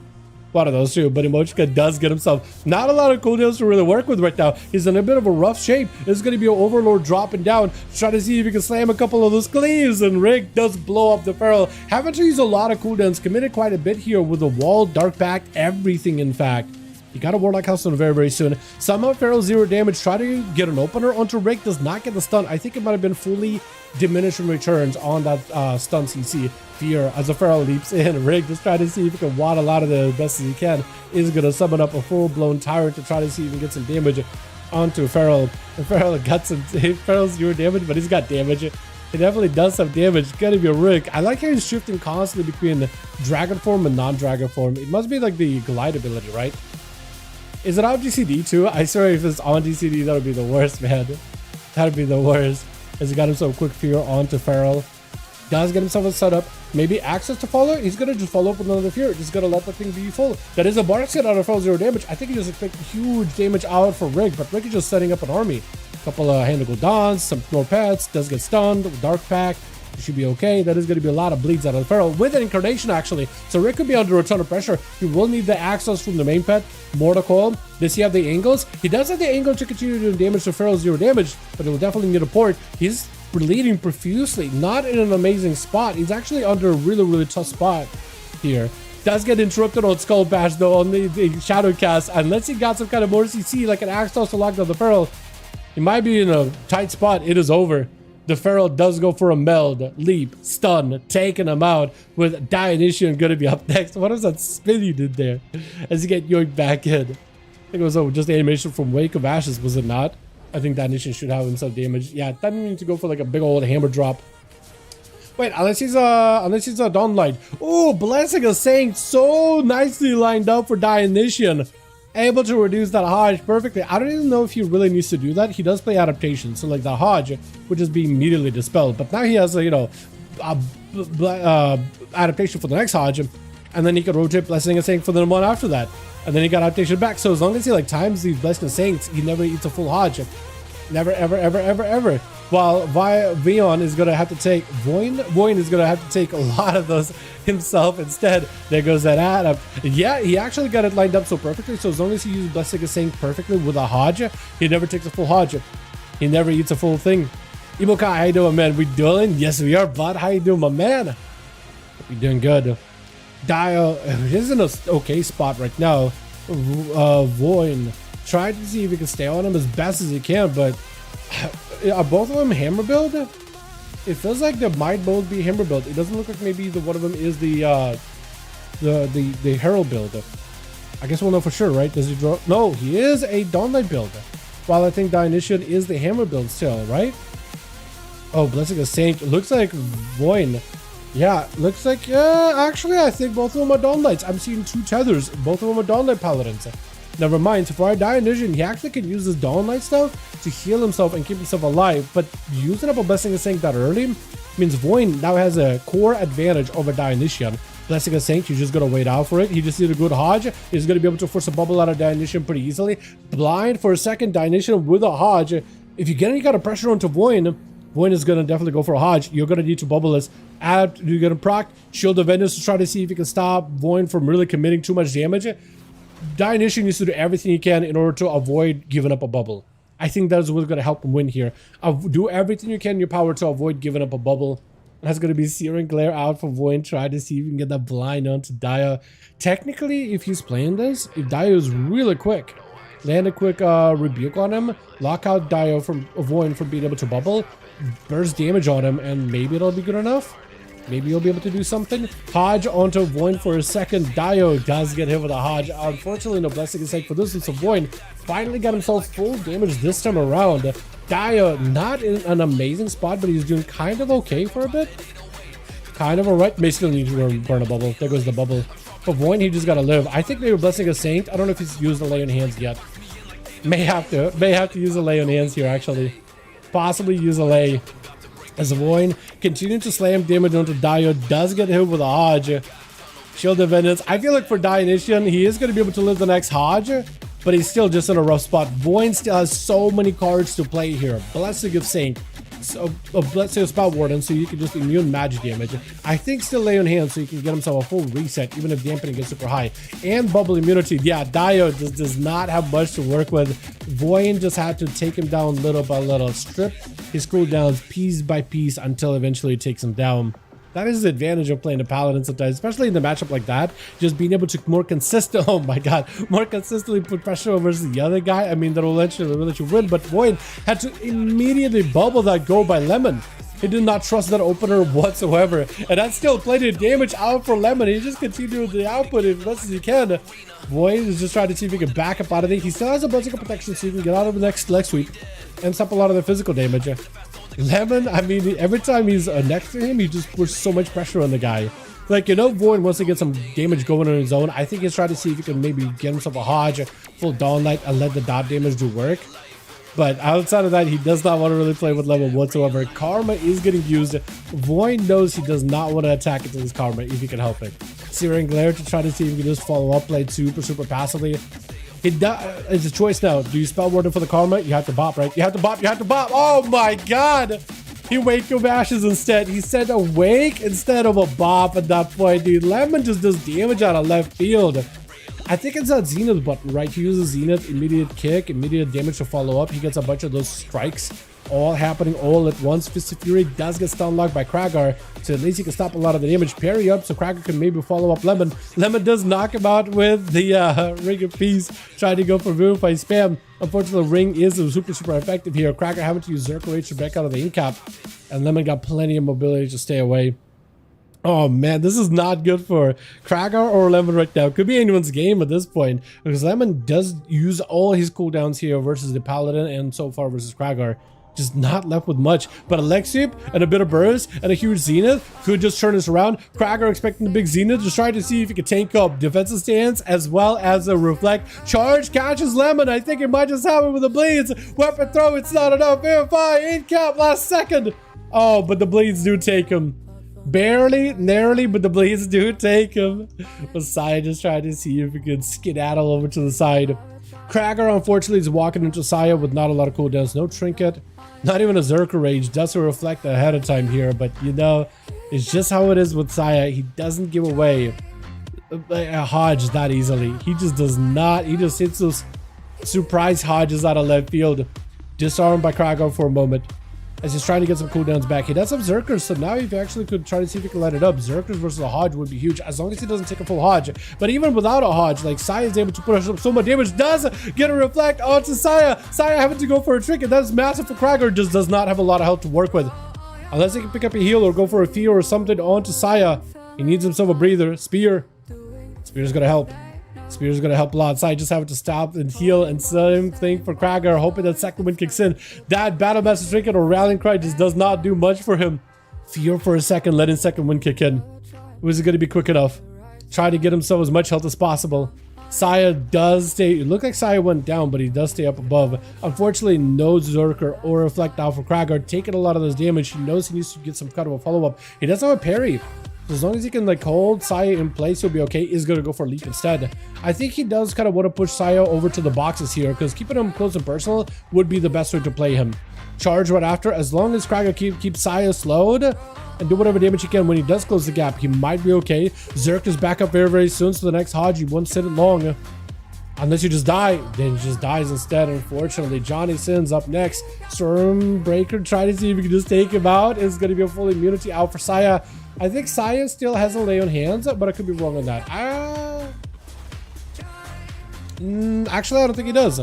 one of those two, but Emochka does get himself not a lot of cooldowns to really work with right now. He's in a bit of a rough shape. There's going to be an Overlord dropping down, trying to see if he can slam a couple of those cleaves, and Rick does blow up the Feral. Having to use a lot of cooldowns, committed quite a bit here with the wall, Dark Pact, everything in fact. You got a Warlock House on very soon. Somehow Feral 0 damage, try to get an opener onto Rick, does not get the stun. I think it might have been fully diminishing returns on that stun CC. Fear as a Feral leaps in. Rick just trying to see if he can waddle out of there as best as he can. Is going to summon up a full-blown Tyrant to try to see if he can get some damage onto Feral. And Feral got some Feral 0 damage, but he's got damage. He definitely does some damage. It's gonna be a Rick. I like how he's shifting constantly between dragon form and non-dragon form. It must be like the glide ability, right? Is it on GCD too? I swear if it's on GCD, that would be the worst, man. That would be the worst. As he got himself quick fear onto Feral. Does get himself a setup. Maybe access to follow. He's gonna just follow up with another fear. Just gonna let the thing be full. That is a bar set out of Feral 0 damage. I think he just expected huge damage out for Rick, but Rick is just setting up an army. A couple of Handle Dons, some more pets, does get stunned, Dark Pack. You should be okay. That is going to be a lot of bleeds out of the Feral with an Incarnation, actually. So Rick could be under a ton of pressure. He will need the Axos from the main pet. Mortal Coil. Does he have the angles? He does have the angle to continue doing damage to Feral 0 damage, but it will definitely need a port. He's bleeding profusely. Not in an amazing spot. He's actually under a really, really tough spot here. Does get interrupted on Skull Bash though on the Shadow Cast. Unless he got some kind of more CC like an Axos to lock down the Feral, he might be in a tight spot. It is over. The Feral does go for a meld, leap, stun, taking him out with Dionysian going to be up next. What is that spin you did there as you get yoinked back in? I think it was just the animation from Wake of Ashes, was it not? I think Dionysian should have himself damage. Yeah, that didn't need to go for like a big old hammer drop. Wait, unless he's a Dawnlight. Oh, Blessing of Saint so nicely lined up for Dionysian. Able to reduce that Hodge perfectly. I don't even know if he really needs to do that. He does play adaptation, so like the Hodge would just be immediately dispelled. But now he has a, you know, adaptation for the next Hodge, and then he could rotate Blessing of Saint for the one after that. And then he got adaptation back. So as long as he like times these Blessing of Saints, he never eats a full Hodge. Never, ever, ever, ever, ever. While Vion is going to have to take, Voin is going to have to take a lot of those himself instead. There goes that add up. Yeah, he actually got it lined up so perfectly. So as long as he uses Blessing of Saint perfectly with a Hodge, he never takes a full Hodge. He never eats a full thing. Ibokai, how you doing, man? We dueling? Yes, we are, bud. How you doing, my man? We doing good. Dio is in an okay spot right now. Voin. Try to see if he can stay on him as best as he can, but are both of them hammer build? It feels like they might both be hammer build. It doesn't look like maybe the one of them is the Herald build. I guess we'll know for sure, right? Does he draw? No, he is a Dawnlight build. While I think Dionysian is the hammer build still, right? Oh, Blessing of Saint. Looks like Voin. Yeah, looks like, actually, I think both of them are Dawnlights. I'm seeing two tethers. Both of them are Dawnlight Paladins. Never mind, so for our Dionysian, he actually can use this Dawnlight stuff to heal himself and keep himself alive, but using up a Blessing of Saint that early means Voin now has a core advantage over Dionysian. Blessing of Saint, he's just gonna wait out for it. He just needs a good Hodge. He's gonna be able to force a bubble out of Dionysian pretty easily. Blind for a second, Dionysian with a Hodge. If you get any kind of pressure onto Voin, Voin is gonna definitely go for a Hodge. You're gonna need to bubble this. You're gonna proc Shield of Venus to try to see if you can stop Voin from really committing too much damage. Dionysian needs to do everything he can in order to avoid giving up a bubble. I think that's what's going to help him win here. Do everything you can in your power to avoid giving up a bubble. That's going to be Searing Glare out for Voin. Try to see if you can get that blind onto Dio. Technically, if he's playing this, if Dio is really quick, land a quick rebuke on him, lock out Dio from Voin from being able to bubble, burst damage on him, and maybe it'll be good enough. Maybe you'll be able to do something. Hodge onto Voin for a second. Dio does get hit with a Hodge. Unfortunately, no Blessing of Saint for this one. So Voin finally got himself full damage this time around. Dio not in an amazing spot, but he's doing kind of okay for a bit. Kind of alright. May still need to burn a bubble. There goes the bubble. For Voin, he just gotta live. I think maybe Blessing of Saint. I don't know if he's used the Lay on Hands yet. May have to use a Lay on Hands here, actually. Possibly use a Lay. As Voin continuing to slam damage onto Dio, does get hit with a Hodge. Shield of Venus. I feel like for Dionysian, he is going to be able to live the next Hodge, but he's still just in a rough spot. Voin still has so many cards to play here. Blessing of Saint. So, Blessing of Spout Warden, so you can just immune magic damage. I think still Lay on Hands, so you can get himself a full reset, even if dampening gets super high. And bubble immunity. Yeah, Dio just does not have much to work with. Voin just had to take him down little by little. Strip his cooldowns piece by piece until eventually it takes him down. That is the advantage of playing a Paladin sometimes, especially in the matchup like that. Just being able to more consistent, oh my god, more consistently put pressure over the other guy. I mean, that'll let you win, but Void had to immediately bubble that go by Lemon. He did not trust that opener whatsoever, and that still plenty of damage out for Lemon. He just continued the output as best as he can. Void is just trying to see if he can back up out of it. He still has a Blessing of Protection, so he can get out of the next leg sweep and stop a lot of the physical damage. Lemon, I mean, every time he's next to him, he just puts so much pressure on the guy. Like, you know, Void wants to get some damage going on his own. I think he's trying to see if he can maybe get himself a Hodge, full Dawnlight, and let the dot damage do work. But outside of that, he does not want to really play with Lemon whatsoever. Karma is getting used. Void knows he does not want to attack into his Karma if he can help it. Searing Glare to try to see if he can just follow up, play super passively. It's a choice now. Do you spell Warden for the Karma? You have to bop, right? You have to bop. Oh my god! He Waco bashes instead. He sent a wake instead of a bop at that point, dude. Lemon just does damage out of left field. I think it's that Zenith button, right? He uses Zenith, immediate kick, immediate damage to follow up. He gets a bunch of those strikes all happening all at once. Fist of Fury does get stun locked by Kragar, so at least he can stop a lot of the damage. Parry up so Kragar can maybe follow up Lemon. Lemon does knock him out with the Ring of Peace, trying to go for Wi-Fi spam. Unfortunately, Ring is super effective here. Kragar having to use Zerker Rage to break out of the incap, and Lemon got plenty of mobility to stay away. Oh man, this is not good for Kragar or Lemon right now. Could be anyone's game at this point, because Lemon does use all his cooldowns here versus the Paladin, and so far versus Kragar. Just not left with much, but Alexiup and a bit of burst and a huge Zenith could just turn this around. Kragar expecting the big Zenith, just trying to see if he can tank up defensive stance as well as a reflect. Charge catches Lemon. I think it might just happen with the Bleeds. Weapon throw, it's not enough. Verify, in cap, last second. Oh, but the Bleeds do take him. Barely, narrowly, but the Bleeds do take him. Messiah just trying to see if he could skedaddle over to the side. Kragar, unfortunately, is walking into Saya with not a lot of cooldowns. No trinket, not even a Zerker Rage. Does reflect ahead of time here, but you know, it's just how it is with Saya. He doesn't give away a Hodge that easily. He just does not. He just hits those surprise Hodges out of left field. Disarmed by Kragar for a moment, as he's trying to get some cooldowns back. He does have Zerkers, so now he actually could try to see if he can light it up. Zerkers versus a Hodge would be huge, as long as he doesn't take a full Hodge. But even without a Hodge, like, Saya is able to push up so much damage, does get a reflect onto Saya. Saya having to go for a trick, and that's massive for Kragar. Just does not have a lot of health to work with. Unless he can pick up a heal or go for a fear or something onto Saya. He needs himself a breather. Spear. Spear's gonna help. Spear's gonna help a lot. Sai just having to stop and heal, and same thing for Kragar, hoping that second wind kicks in. That battle master trinket or rallying cry just does not do much for him. Fear for a second, letting second wind kick in. Was it gonna be quick enough? Try to get himself as much health as possible. Saya does stay. It looked like Saya went down, but he does stay up above. Unfortunately, no Zerker or reflect out for Kragar, taking a lot of this damage. He knows he needs to get some cut of a follow-up. He doesn't have a parry. As long as he can like hold Saya in place, he'll be okay. He's gonna go for a leap instead. I think he does kind of want to push Saya over to the boxes here, because keeping him close and personal would be the best way to play him. Charge right after. As long as Kragar keeps Saya slowed and do whatever damage he can when he does close the gap, he might be okay. Zerk is back up very soon, so the next Hodge, he won't sit it long. Unless you just die, then he just dies instead, unfortunately. Johnny Sins up next. Stormbreaker, try to see if we can just take him out. It's going to be a full immunity out for Saya. I think Saya still has a lay on hands, but I could be wrong on that. Actually, I don't think he does.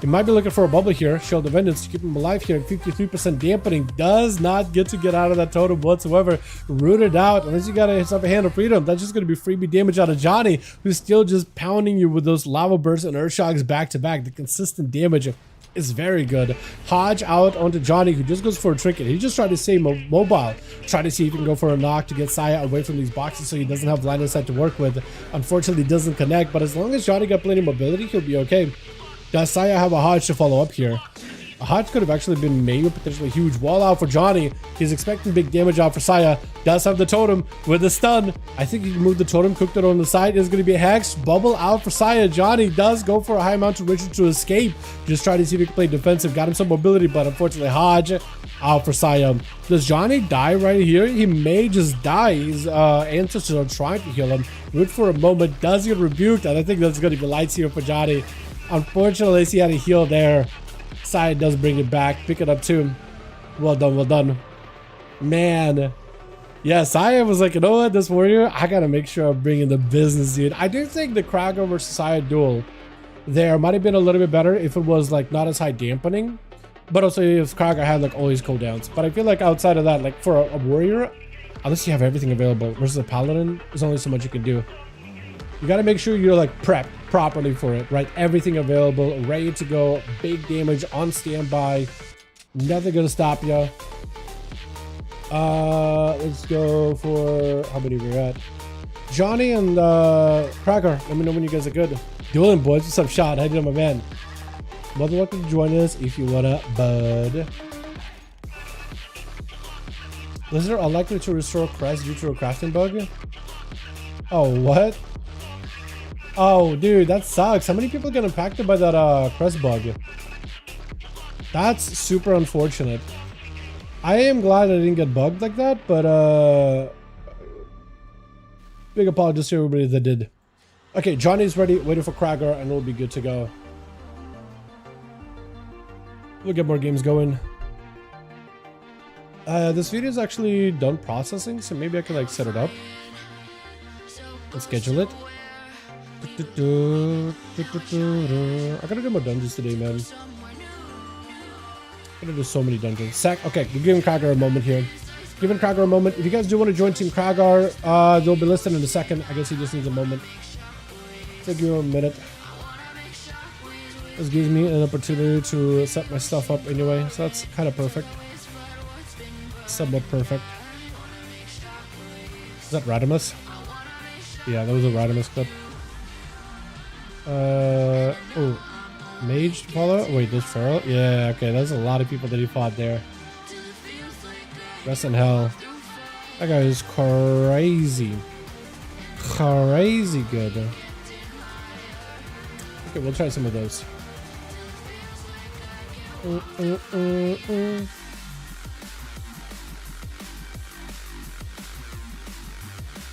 He might be looking for a bubble here. Shield of Vengeance to keep him alive here. 53% dampening. Does not get out of that totem whatsoever. Rooted out. Unless you got yourself a Hand of Freedom. That's just going to be freebie damage out of Johnny, who's still just pounding you with those lava bursts and earth shocks back to back. The consistent damage is very good. Hodge out onto Johnny, who just goes for a trinket. He just tried to stay mobile. Try to see if he can go for a knock to get Saya away from these boxes so he doesn't have line of sight to work with. Unfortunately, doesn't connect, but as long as Johnny got plenty of mobility, he'll be okay. Does Saya have a Hodge to follow up here? A Hodge could have actually been maybe potentially huge. Wall out for Johnny. He's expecting big damage out for Saya. Does have the totem with the stun. I think he can move the totem, cooked it on the side. Is going to be a hex. Bubble out for Saya. Johnny does go for a high mountain ritual to escape. Just try to see if he can play defensive. Got him some mobility, but unfortunately Hodge out for Saya. Does Johnny die right here? He may just die. His ancestors are trying to heal him. Root for a moment. Does get rebuked, and I think that's going to be lights here for Johnny. Unfortunately, he had a heal there. Saya does bring it back. Pick it up too. Well done, well done. Man. Yeah, Saya was like, you know what, this warrior, I gotta make sure I'm bringing the business, dude. I do think the Kragar versus Saya duel there might have been a little bit better if it was like not as high dampening, but also if Kragar had like all his cooldowns. But I feel like outside of that, like for a warrior, unless you have everything available versus a paladin, there's only so much you can do. You gotta make sure you're like prepped properly for it, right? Everything available, ready to go, big damage on standby, nothing gonna stop you. Let's go for how many we're at. Johnny and Kragar, let me know when you guys are good. Dueling, boys, what's up, shot? How you doing, my man? More than welcome to join us if you wanna, bud. Was there unlikely to restore crest due to a crafting bug? Oh, what? Oh, dude, that sucks. How many people get impacted by that crest bug? That's super unfortunate. I am glad I didn't get bugged like that, but big apologies to everybody that did. Okay, Johnny's ready, waiting for Krager, and we'll be good to go. We'll get more games going. This video is actually done processing, so maybe I can like set it up and schedule it. I gotta do more dungeons today, man. I'm gonna do so many dungeons. Okay, we're giving Krager a moment here. Giving Krager a moment. If you guys do want to join Team Krager, they'll be listed in a second. I guess he just needs a moment. Take you a minute. This gives me an opportunity to set my stuff up anyway, so that's kind of perfect. Somewhat perfect. Is that Radimus? Yeah, that was a Radimus clip. Oh, Mage follow? Wait, there's Feral? Yeah, okay, there's a lot of people that he fought there. Rest in hell. That guy is crazy. Crazy good. Okay, we'll try some of those.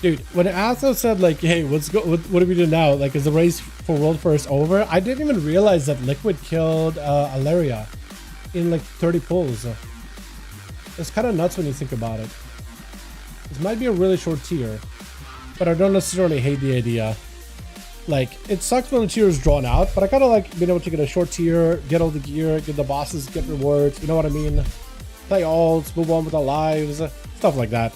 Dude, when ASUS said like, hey, what do we do now? Like, is the race for World First over? I didn't even realize that Liquid killed Alaria in like 30 pulls. It's kind of nuts when you think about it. This might be a really short tier, but I don't necessarily hate the idea. Like, it sucks when the tier is drawn out, but I kind of like being able to get a short tier, get all the gear, get the bosses, get rewards, you know what I mean? Play ults, move on with our lives, stuff like that.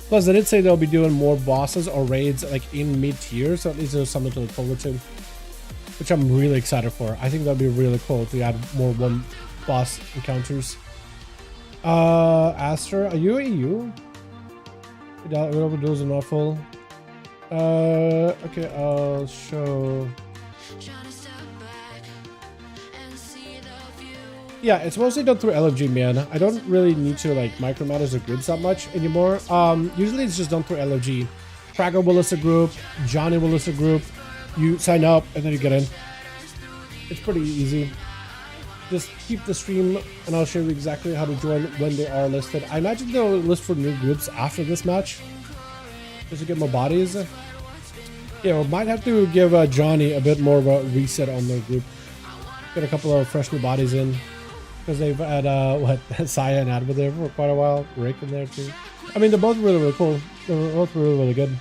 Plus, they did say they'll be doing more bosses or raids like in mid-tier, so at least there's something to look forward to, which I'm really excited for. I think that'd be really cool to add more one boss encounters. Aster, are you EU? Whatever duels are not full. Okay, I'll show. Yeah, it's mostly done through LFG, man. I don't really need to like micromanage the groups that much anymore. Usually it's just done through LFG. Krager will list a group, Johnny will list a group, you sign up, and then you get in. It's pretty easy. Just keep the stream, and I'll show you exactly how to join when they are listed. I imagine they'll list for new groups after this match, just to get more bodies. Yeah, we might have to give Johnny a bit more of a reset on their group. Get a couple of fresh new bodies in. Because they've had, Saya and Adma there for quite a while. Rick in there too. I mean, they're both really, really cool. They're both really, really good.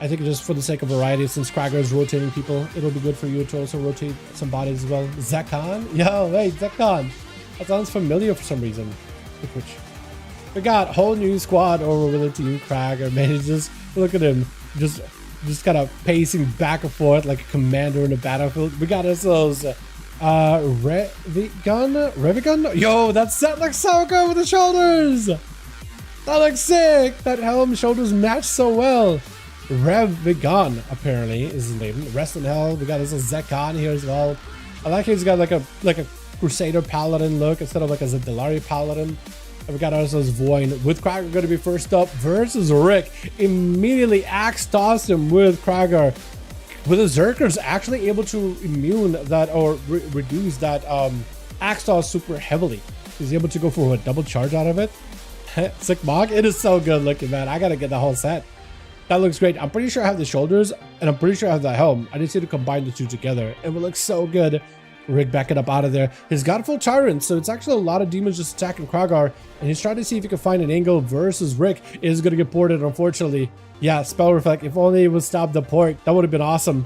I think just for the sake of variety, since Krager is rotating people, it'll be good for you to also rotate some bodies as well. Zekhan? Yo, wait, Zekhan. That sounds familiar for some reason. We got a whole new squad over with the team Krager, man. He's just, look at him. Just kind of pacing back and forth like a commander in a battlefield. We got ourselves... Revigun? Yo, that set looks so good with the shoulders! That looks sick! That helm shoulders match so well. Revigun, apparently, is his name. Rest in hell. We got this Zekhan here as well. I like he's got like a Crusader Paladin look instead of like a Dalaran Paladin. And we got ourselves Void with Krager going to be first up versus Rick. Immediately axe tossed him with Krager. With the Zerkers actually able to immune that or reduce that axe toss super heavily. He's able to go for a double charge out of it. Sick Mog. It is so good looking, man. I gotta get the whole set. That looks great. I'm pretty sure I have the shoulders and I'm pretty sure I have the helm. I just need to combine the two together. It will look so good. Rick backing up out of there. He's got full Tyrant, so it's actually a lot of demons just attacking Krager. And he's trying to see if he can find an angle versus Rick. It is going to get ported, unfortunately. Yeah, Spell Reflect. If only it would stop the port, that would have been awesome.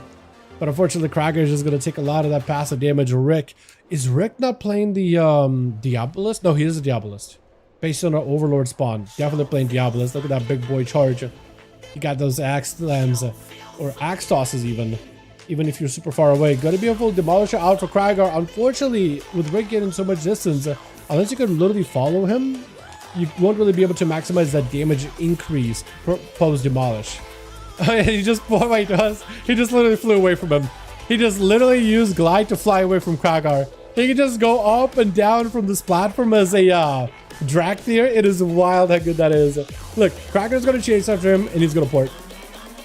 But unfortunately, Krager is just going to take a lot of that passive damage. Rick. Is Rick not playing the Diabolist? No, he is a Diabolist. Based on our Overlord spawn. Definitely playing Diabolist. Look at that big boy charge. You got those axe slams, or axe tosses even if you're super far away. Gonna be a full demolisher out for Krager. Unfortunately, with Rick getting so much distance, unless you can literally follow him, you won't really be able to maximize that damage increase post demolish. He just literally flew away from him. He just literally used glide to fly away from Krager. He can just go up and down from this platform as a Drakthir. It is wild how good that is. Look, Krager's gonna chase after him and he's gonna port.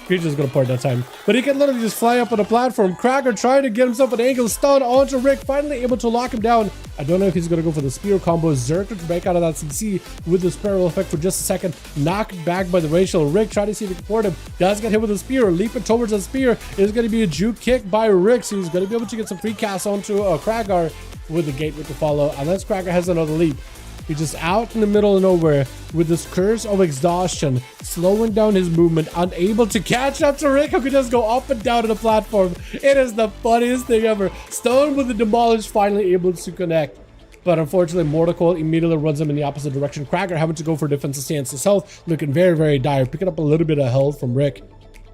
He's just gonna port that time. But he can literally just fly up on the platform. Cracker trying to get himself an angle stun onto Rick, finally able to lock him down. I don't know if he's gonna go for the spear combo. Zerker to break out of that CC with the spiral effect for just a second. Knocked back by the racial. Rick trying to see if he can port him. Does get hit with a spear. Leaping towards the spear is gonna be a juke kick by Rick. So he's gonna be able to get some free cast onto Kragar with the gateway to follow. Unless Kragar has another leap. He's just out in the middle of nowhere with this curse of exhaustion, slowing down his movement, unable to catch up to Rick, who can just go up and down to the platform. It is the funniest thing ever. Stone with the demolish finally able to connect. But unfortunately, Mortal Coil immediately runs him in the opposite direction. Krager having to go for defensive stance. His health looking very, very dire. Picking up a little bit of health from Rick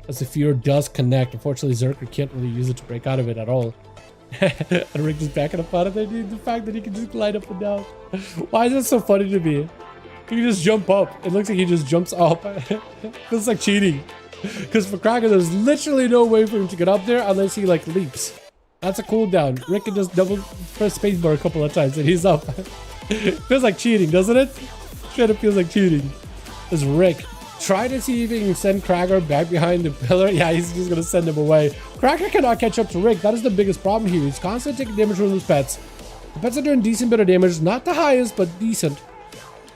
as the fear does connect. Unfortunately, Zerker can't really use it to break out of it at all. And Rick just backing up out of there, dude. The fact that he can just glide up and down. Why is that so funny to me? He can just jump up. It looks like he just jumps up. Feels like cheating. Because for Kraken, there's literally no way for him to get up there unless he like leaps. That's a cooldown. Rick can just double press spacebar a couple of times and he's up. Feels like cheating, doesn't it? Straight up feels like cheating. There's Rick. Try to see if he can send Krager back behind the pillar. Yeah, he's just going to send him away. Krager cannot catch up to Rick. That is the biggest problem here. He's constantly taking damage from his pets. The pets are doing decent bit of damage. Not the highest, but decent.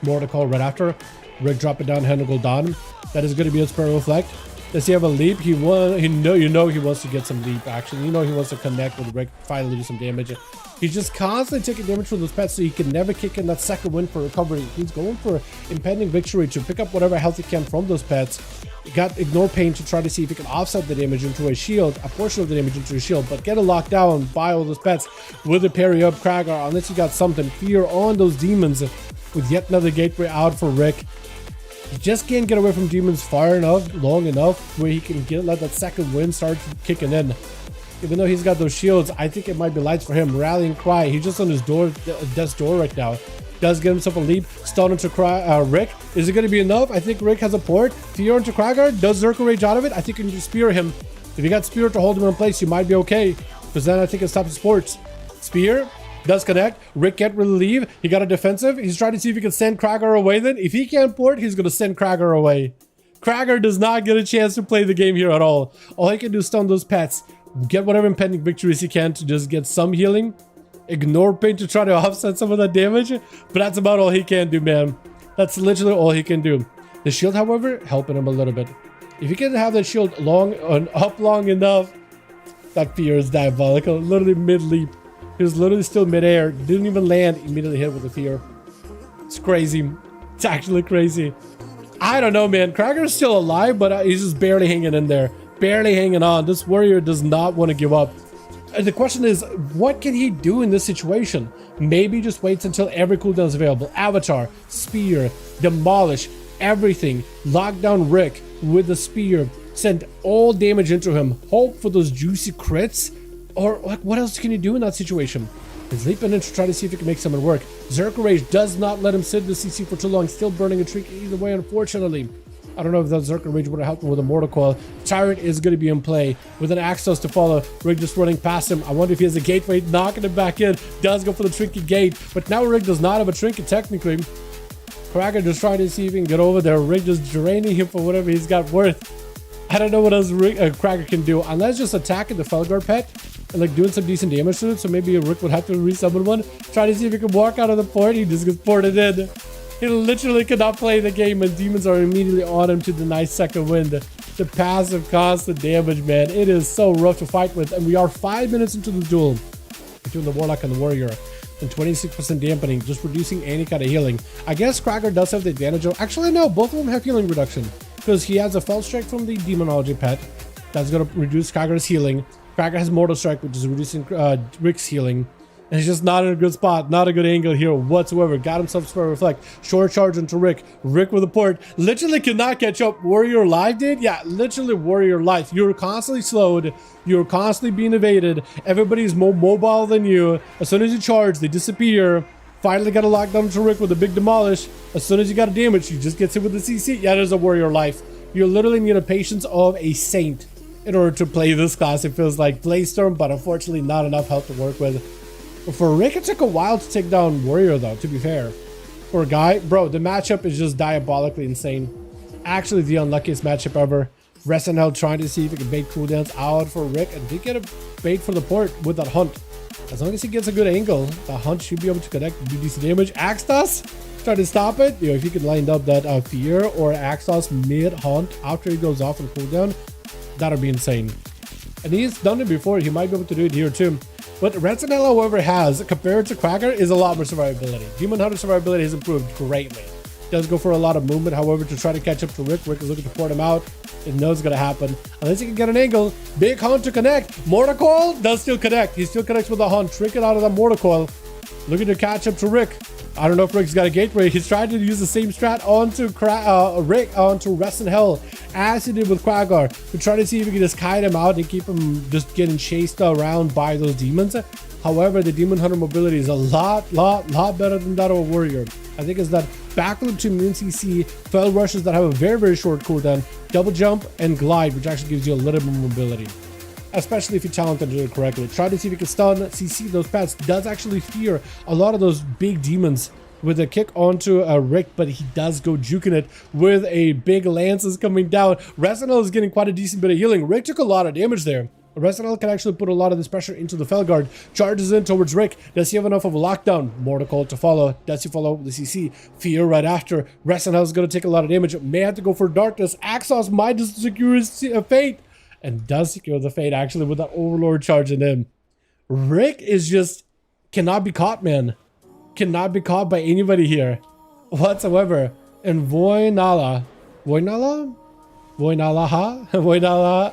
More to call right after. Rick dropping down Hennigal Dawn. That is going to be a Spiral Reflect. Does he have a leap? He wants to get some leap action. You know he wants to connect with Rick, finally do some damage. He's just constantly taking damage from those pets, so he can never kick in that second win for recovery. He's going for impending victory to pick up whatever health he can from those pets. He got Ignore Pain to try to see if he can offset the damage into a shield, a portion of the damage into a shield, but get it locked down by all those pets with the parry up Kragar, unless you got something. Fear on those demons with yet another gateway out for Rick. He just can't get away from demons far enough, long enough, where he can let that second wind start kicking in. Even though he's got those shields, I think it might be lights for him. Rallying Cry. He's just on his death's door right now. Does get himself a leap. Stun into Rick. Is it going to be enough? I think Rick has a port. Fear into Kragar. Does Zerker rage out of it? I think you can just spear him. If you got spear to hold him in place, you might be okay. Because then I think it stops sports. Spear. Does connect. Rick can't really leave. He got a defensive. He's trying to see if he can send Kragar away then. If he can't port, he's going to send Kragar away. Kragar does not get a chance to play the game here at all. All he can do is stun those pets. Get whatever impending victories he can to just get some healing. Ignore Pain to try to offset some of that damage. But that's about all he can do, man. That's literally all he can do. The shield, however, helping him a little bit. If he can have that shield up long enough, that fear is diabolical. Literally mid-leap. He was literally still mid-air. Didn't even land. Immediately hit with the fear. It's crazy. It's actually crazy. I don't know, man. Krager's still alive, but he's just barely hanging in there. Barely hanging on. This warrior does not want to give up. And the question is, what can he do in this situation? Maybe just waits until every cooldown is available. Avatar, Spear, Demolish, everything. Lock down Rick with the Spear. Send all damage into him. Hope for those juicy crits. Or like, what else can he do in that situation? He's leaping in to try to see if he can make something work. Zerker Rage does not let him sit in the CC for too long. Still burning a trick either way, unfortunately. I don't know if that Zerker Rage would have helped him with a Mortal Coil. Tyrant is going to be in play with an Axos to follow. Rig just running past him. I wonder if he has a gateway, knocking him back in. Does go for the trinket gate, but now Rig does not have a trinket technically. Kraken just trying to see if he can get over there. Rig just draining him for whatever he's got worth. I don't know what else Kraken can do unless just attacking the Felguard pet and like doing some decent damage to it. So maybe Rick would have to resummon one. Try to see if he can walk out of the port. He just gets ported in. He literally cannot play the game and demons are immediately on him to deny second wind. The passive constant damage, man. It is so rough to fight with. And we are 5 minutes into the duel between the Warlock and the Warrior. And 26% dampening, just reducing any kind of healing. I guess Krager does have the advantage of... Actually, no, both of them have healing reduction. Because he has a Fell Strike from the Demonology pet. That's going to reduce Krager's healing. Krager has Mortal Strike, which is reducing Rick's healing. And he's just not in a good spot. Not a good angle here whatsoever. Got himself Spiral Reflect. Short charge into Rick. Rick with a port. Literally cannot catch up. Warrior Life did? Yeah, literally Warrior Life. You're constantly slowed. You're constantly being evaded. Everybody's more mobile than you. As soon as you charge, they disappear. Finally got a lockdown to Rick with a big Demolish. As soon as you got a damage, he just gets hit with the CC. Yeah, there's a Warrior Life. You literally need a patience of a saint in order to play this class. It feels like Blaze-Storm, but unfortunately not enough health to work with. For Rick, it took a while to take down Warrior, though, to be fair. For a guy, bro, the matchup is just diabolically insane. Actually, the unluckiest matchup ever. Resinel trying to see if he can bait cooldowns out for Rick, and did get a bait for the port with that hunt. As long as he gets a good angle, the hunt should be able to connect, do decent damage. Axtos try to stop it. You know, if you could line up that fear or Axtos mid hunt after he goes off and cooldown, that would be insane. And he's done it before. He might be able to do it here too. What Resinel, however, has compared to Quagga is a lot more survivability. Demon Hunter survivability has improved greatly. Does go for a lot of movement, however, to try to catch up to Rick. Rick is looking to port him out. It knows it's going to happen. Unless he can get an angle. Big hunt to connect. Mortar Coil does still connect. He still connects with the hunt. Trick it out of that Mortar Coil. Looking to catch up to Rick. I don't know if Rick's got a gateway. He's trying to use the same strat onto Rick, onto Rest in Hell, as he did with Quagga, to try to see if he can just kite him out and keep him just getting chased around by those demons. However, the Demon Hunter mobility is a lot better than that of a Warrior. I think it's that backloop to immune CC, fell rushes that have a very short cooldown, double jump, and glide, which actually gives you a little bit more mobility. Especially if you talent and do it correctly. Try to see if you can stun, CC those pets. Does actually fear a lot of those big demons with a kick onto Rick, but he does go juking it with a big lances coming down. Resinel is getting quite a decent bit of healing. Rick took a lot of damage there. Resinel can actually put a lot of this pressure into the Felguard. Charges in towards Rick. Does he have enough of a lockdown? Mortar Coil to follow. Does he follow with the CC? Fear right after. Resinel is going to take a lot of damage. May have to go for Darkness. Axos might just secure his fate. And does secure the fate actually with that Overlord charging in. Rick is just cannot be caught, man. Cannot be caught by anybody here whatsoever. And Voynala,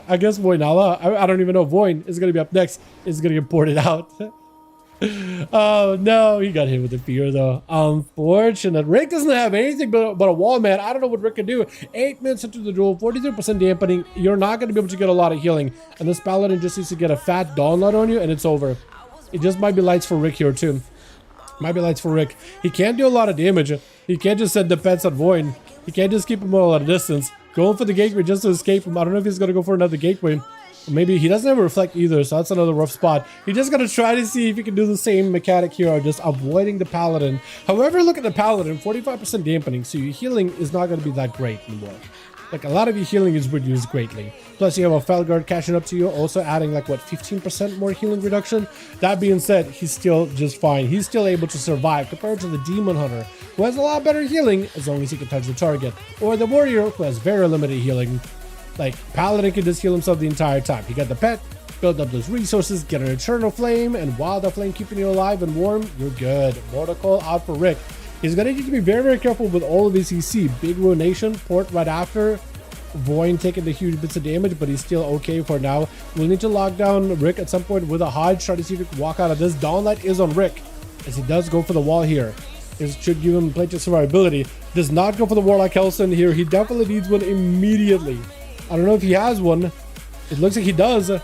I guess Voynala. I don't even know. Voyn is going to be up next. Is going to get ported out. Oh no, he got hit with the fear though. Unfortunate. Rick doesn't have anything but a wall, man. I don't know what Rick can do. 8 minutes into the duel, 43% dampening. You're not going to be able to get a lot of healing. And this Paladin just needs to get a fat Dawnlight on you and it's over. It just might be lights for Rick here too. Might be lights for Rick. He can't do a lot of damage. He can't just send the pets on Void. He can't just keep him all at a distance. Going for the gateway just to escape him. I don't know if he's going to go for another gateway. Maybe he doesn't have a reflect either, so that's another rough spot. He just got to try to see if he can do the same mechanic here of just avoiding the Paladin. However, look at the Paladin, 45% dampening, so your healing is not going to be that great anymore. Like, a lot of your healing is reduced greatly. Plus, you have a Felguard catching up to you, also adding, like, what, 15% more healing reduction? That being said, he's still just fine. He's still able to survive compared to the Demon Hunter, who has a lot better healing as long as he can touch the target. Or the Warrior, who has very limited healing. Like, Paladin can just heal himself the entire time. He got the pet, build up those resources, get an Eternal Flame, and while the flame keeping you alive and warm, you're good. Mortar Coil out for Rick. He's going to need to be very careful with all of his CC. Big Ruination, port right after. Void taking the huge bits of damage, but he's still okay for now. We'll need to lock down Rick at some point with a Hodge. Try to see if he can walk out of this. Dawnlight is on Rick, as he does go for the wall here. This should give him plenty of survivability. Does not go for the Warlock Hellstone here. He definitely needs one immediately. I don't know if he has one. It looks like he does. I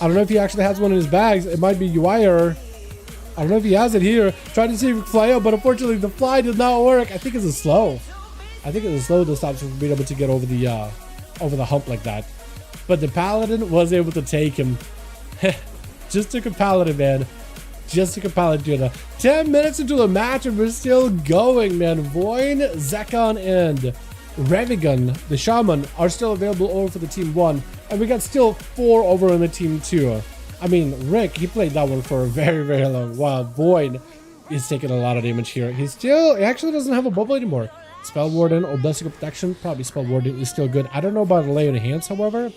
don't know if he actually has one in his bags. It might be UI error. I don't know if he has it here. Trying to see if he can fly out, but unfortunately the fly did not work. I think it's a slow. I think it's a slow that stops him from being able to get over the hump like that. But the Paladin was able to take him. Just took a Paladin, man. Just took a Paladin. 10 minutes into the match and we're still going, man. Void, Zekon, and Revigun, the Shaman, are still available over for the Team 1. And we got still 4 over on the Team 2. I mean, Rick, he played that one for a very long while. Void is taking a lot of damage here. He actually doesn't have a bubble anymore. Spell Warden or Blessing of Protection, probably Spell Warden is still good. I don't know about a Lay on Hands, however.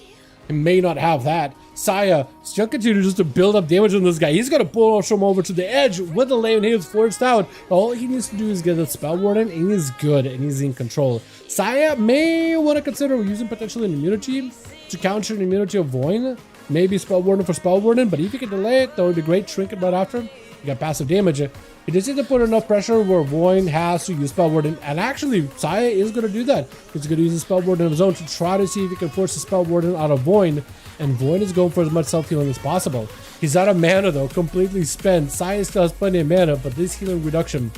He may not have that. Saya still continue just to build up damage on this guy. He's going to push him over to the edge with the Lay on Hands forced out. All he needs to do is get a Spell Warden, and he's good, and he's in control. Saya may want to consider using potentially an immunity to counter an immunity of Void. Maybe Spell Warden for Spell Warden, but if you can delay it, that would be great. Trinket right after. You got passive damage. He just needs to put enough pressure where Void has to use Spell Warden. And actually, Saya is going to do that. He's going to use the Spell Warden of his own to try to see if he can force the Spell Warden out of Void. And Void is going for as much self-healing as possible. He's out of mana though, completely spent. Saya still has plenty of mana, but this healing reduction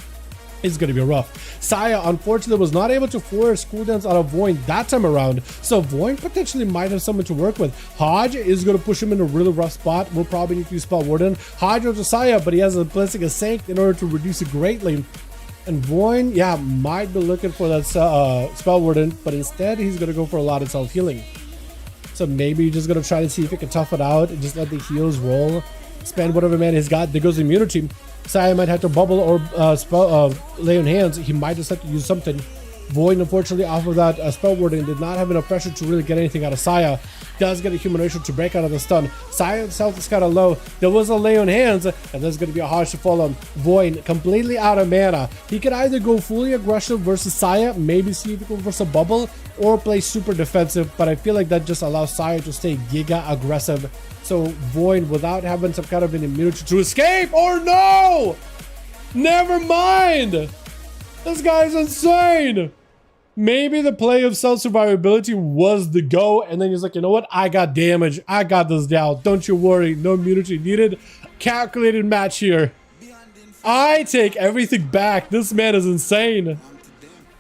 is going to be rough. Saya, unfortunately, was not able to force cooldowns out of Void that time around, so Void potentially might have someone to work with. Hodge is going to push him in a really rough spot. We'll probably need to use Spell Warden. Hodge goes to Saya, but he has a Blessing of Sanct in order to reduce it greatly. And Void, yeah, might be looking for that Spell Warden, but instead he's going to go for a lot of self-healing. So maybe you're just gonna try to see if you can tough it out and just let the heals roll. Spend whatever man he's got. There goes immunity. Saya might have to bubble or lay on hands. He might just have to use something. Void, unfortunately, off of that spell warding, did not have enough pressure to really get anything out of Saya. Does get a human racial to break out of the stun. Saya itself is kind of low. There was a lay on hands, and there's going to be a harsh to follow. Void, completely out of mana. He could either go fully aggressive versus Saya, maybe see if he can versus a bubble, or play super defensive, but I feel like that just allows Saya to stay giga aggressive. So Void, without having some kind of an immunity to escape, or no! Never mind! This guy's insane! Maybe the play of self-survivability was the go, and then he's like, you know what? I got damage. I got this down. Don't you worry. No immunity needed. Calculated match here. I take everything back. This man is insane.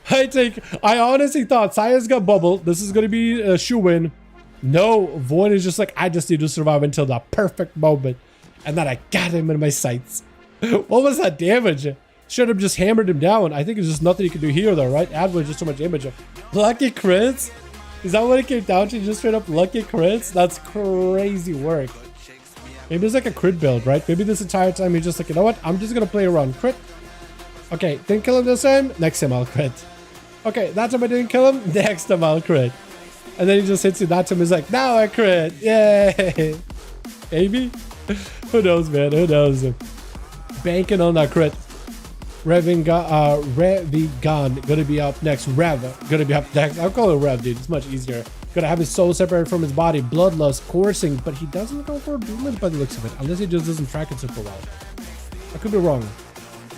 I honestly thought Saya's got bubble. This is going to be a shoe-in. No, Void is just like, I just need to survive until the perfect moment. And then I got him in my sights. What was that damage? Should have just hammered him down. I think it's just nothing you can do here though, right? Ad was just so much damage. Lucky crits? Is that what it came down to? Just straight up lucky crits? That's crazy work. Maybe it's like a crit build, right? Maybe this entire time he's just like, you know what? I'm just gonna play around. Crit. Okay, didn't kill him this time. Next time I'll crit. Okay, that time I didn't kill him. Next time I'll crit. And then he just hits you. That time he's like, now I crit. Yay. Maybe? Who knows, man? Who knows? Banking on that crit. Revigan gonna be up next. Rev gonna be up next. I'll call it Rev, dude. It's much easier. Gonna have his soul separated from his body. Bloodlust, coursing, but he doesn't go for a dueling by the looks of it, unless he just doesn't track it super well. I could be wrong.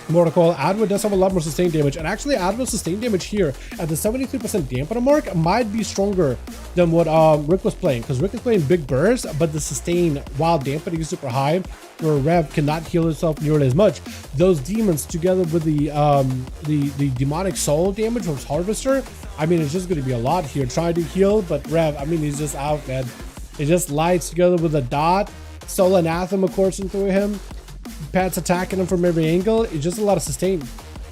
Mortal Coil, Adwood does have a lot more sustained damage, and actually Adwood's sustained damage here at the 73% dampener mark might be stronger than what Rick was playing, because Rick is playing big bursts, but the sustain while dampening is super high, where Rev cannot heal himself nearly as much. Those demons together with the demonic soul damage from Harvester, I mean, it's just going to be a lot here trying to heal, but Rev, I mean, he's just out, man. It just lights together with a dot, Soul Anathema coursing through him. Pat's attacking him from every angle. It's just a lot of sustain.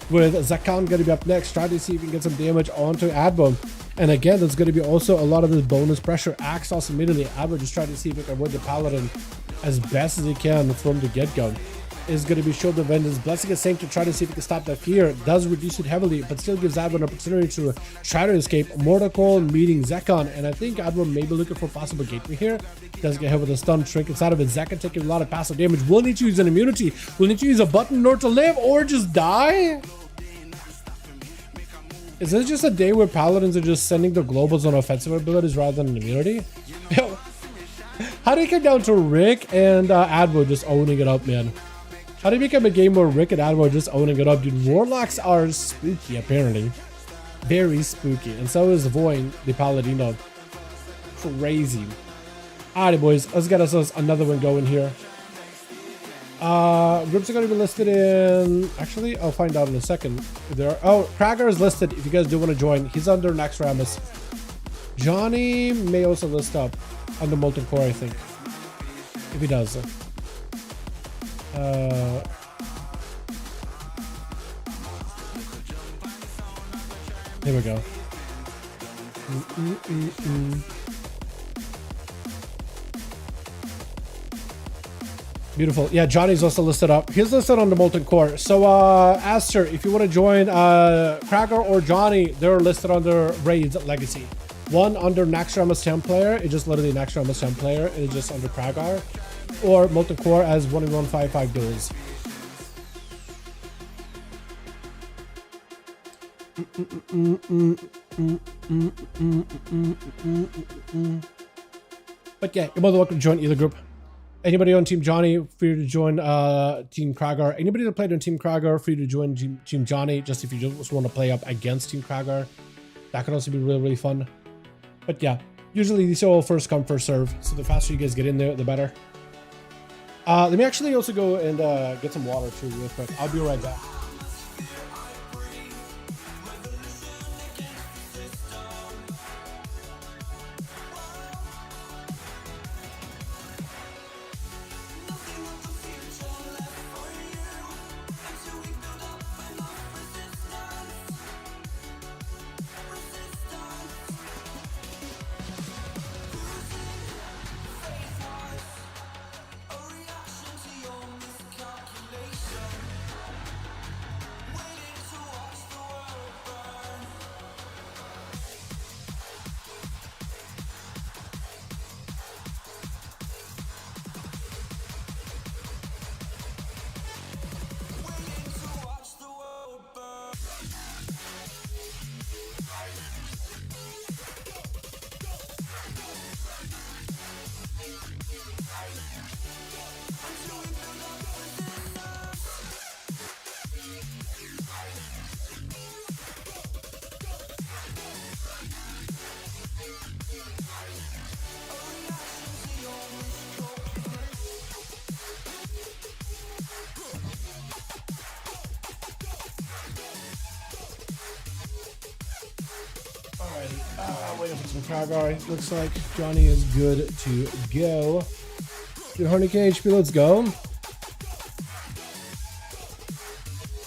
With Zakan going to be up next, trying to see if he can get some damage onto Adbo. And again, there's going to be also a lot of this bonus pressure. Axos immediately. Adbo just trying to see if he can avoid the Paladin as best as he can from the get-go. Is going to be Shield of Vengeance. Blessing is saying to try to see if he can stop that fear. Does reduce it heavily, but still gives Adbo an opportunity to try to escape. Mortal Coil meeting Zekon, and I think Adbo may be looking for a possible gateway here. Does get hit with a stun shrink inside of it. Zekon taking a lot of passive damage. Will need to use an immunity. Will need to use a button in order to live or just die. Is this just a day where Paladins are just sending their globals on offensive abilities rather than an immunity? How do you come down to Rick and Adbo just owning it up, man? How do you become a game where Rick and Admo are just owning it up? Dude, Warlocks are spooky, apparently. Very spooky. And so is Void, the Paladino. Crazy. Alrighty, boys. Let's get ourselves another one going here. Groups are going to be listed in... Actually, I'll find out in a second. If there are... Oh, Krager is listed if you guys do want to join. He's under Naxxramas. Johnny may also list up under Molten Core, I think. If he does. Here we go. Beautiful. Yeah, Johnny's also listed up. He's listed on the Molten Core. So, Aster, if you want to join Krager or Johnny, they're listed under Raids Legacy. One under Naxxramas 10 player. It's just literally Naxxramas 10 player. And it's just under Kragar. Or Molten Core as 1v1 5v5 duels. But yeah, you're more than welcome to join either group. Anybody on Team Johnny, free to join Team Kragar. Anybody that played on Team Kragar, free to join Team Johnny, just if you just want to play up against Team Kragar. That could also be really, really fun. But yeah, usually these are all first come, first serve. So the faster you guys get in there, the better. Let me actually also go and get some water too real quick. I'll be right back. Waiting for some crowd guard. Looks like Johnny is good to go. Good 100k HP, let's go.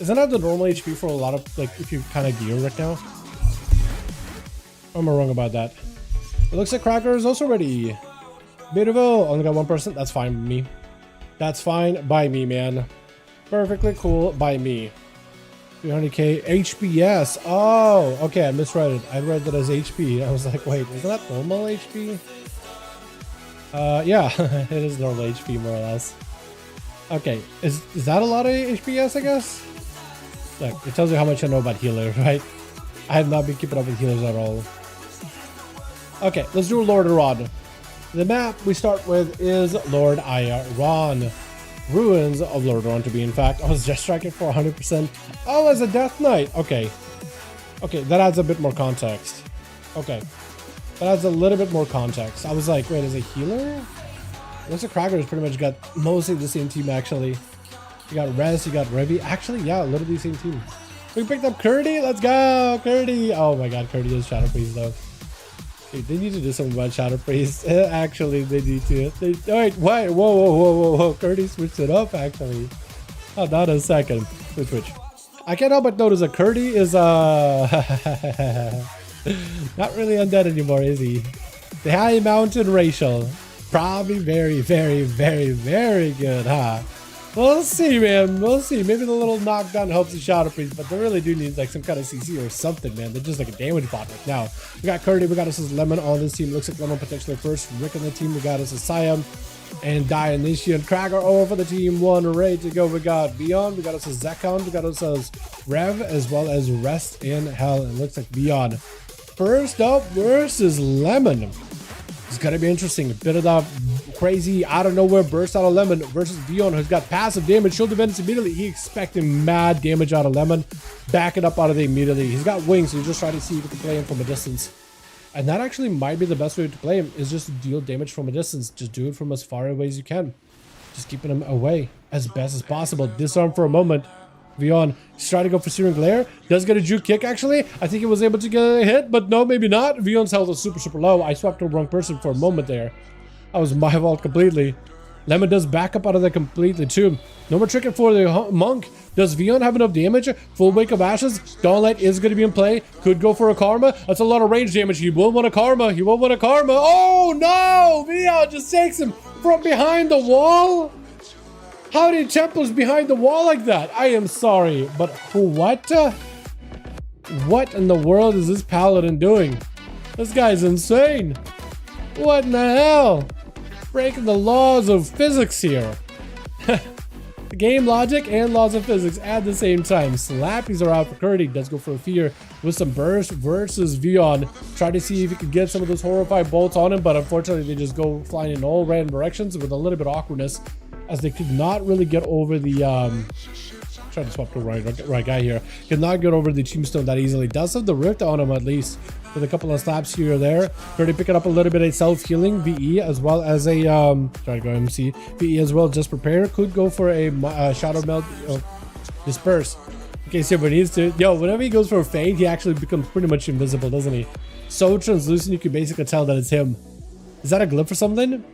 Isn't that the normal HP for a lot of, like, if you kind of gear right now? Or am I wrong about that? It looks like Cracker is also ready. Beautiful. Only got one person. That's fine by me. That's fine by me, man. Perfectly cool by me. 300k HPS. Oh, okay. I misread it. I read that as HP. I was like, wait, isn't that normal HP? Yeah, it is normal HP more or less. Okay, is that a lot of HPS? I guess. Look, it tells you how much I know about healers, right? I have not been keeping up with healers at all. Okay, let's do Lord Iran. The map we start with is Lord Iran. Ruins of Lord Iran, to be in fact. I was just striking for 100%. Oh, as a Death Knight. Okay. Okay, that adds a bit more context. Okay. That adds a little bit more context. I was like, wait, is a healer? Looks like Cracker's pretty much got mostly the same team, actually. You got Rez, you got Revi. Actually, yeah, literally the same team. We picked up Curdy. Let's go, Curdy. Oh my god, Curdy is Shadow Priest, though. Dude, they need to do something about Shadow Priest. Actually, they need to. Wait, whoa, whoa, whoa. Curdy switched it up, actually. Oh, not a second. Switch. I can't help but notice that Curdy is, not really undead anymore, is he? The High Mountain Racial. Probably very, very, very, very good, huh? We'll see, man. We'll see. Maybe the little knockdown helps the Shadow Priest, but they really do need like some kind of CC or something, man. They're just like a damage bot right now. We got Curdy. We got us as Lemon on this team. Looks like Lemon potentially first. Rick on the team. We got us as Siam and Dionysian. Cracker over for the team. One ready to go. We got Beyond. We got us as Zekon. We got us as Rev as well as Rest in Hell. It looks like Beyond. First up versus Lemon. It's gonna be interesting. A bit of the crazy out of nowhere burst out of Lemon versus Dion, who's got passive damage. Shield defense immediately. He expecting mad damage out of Lemon. Back it up out of the immediately. He's got wings, so he's just trying to see if he can play him from a distance. And that actually might be the best way to play him, is just to deal damage from a distance. Just do it from as far away as you can. Just keeping him away as best as possible. Disarm for a moment. Vion trying to go for Searing Glare. Does get a juke kick, actually. I think he was able to get a hit, but no, maybe not. Vion's health is super, super low. I swapped to the wrong person for a moment there. That was my fault completely. Lemon does back up out of that completely, too. No more tricking for the Monk. Does Vion have enough damage? Full Wake of Ashes. Dawnlight is going to be in play. Could go for a Karma. That's a lot of range damage. He will want a Karma. He will want a Karma. Oh, no! Vion just takes him from behind the wall. How did Templar's behind the wall like that? I am sorry, but what? What in the world is this Paladin doing? This guy's insane. What in the hell? Breaking the laws of physics here. The game logic and laws of physics at the same time. Slappies are out for Curdy. Does go for a fear with some burst versus Vion. Try to see if he could get some of those horrified bolts on him, but unfortunately they just go flying in all random directions with a little bit of awkwardness, as they could not really get over the trying to swap to the right guy here. Could not get over the tombstone that easily. Does have the rift on him, at least, with a couple of slaps here or there. Pretty picking up a little bit of self-healing VE, as well as a try to go MC VE as well. Just prepare. Could go for a shadow melt. Disperse. Okay, so he needs to. Yo, whenever he goes for a fade, he actually becomes pretty much invisible, doesn't he? So translucent, you can basically tell that it's him. Is that a glyph or something? You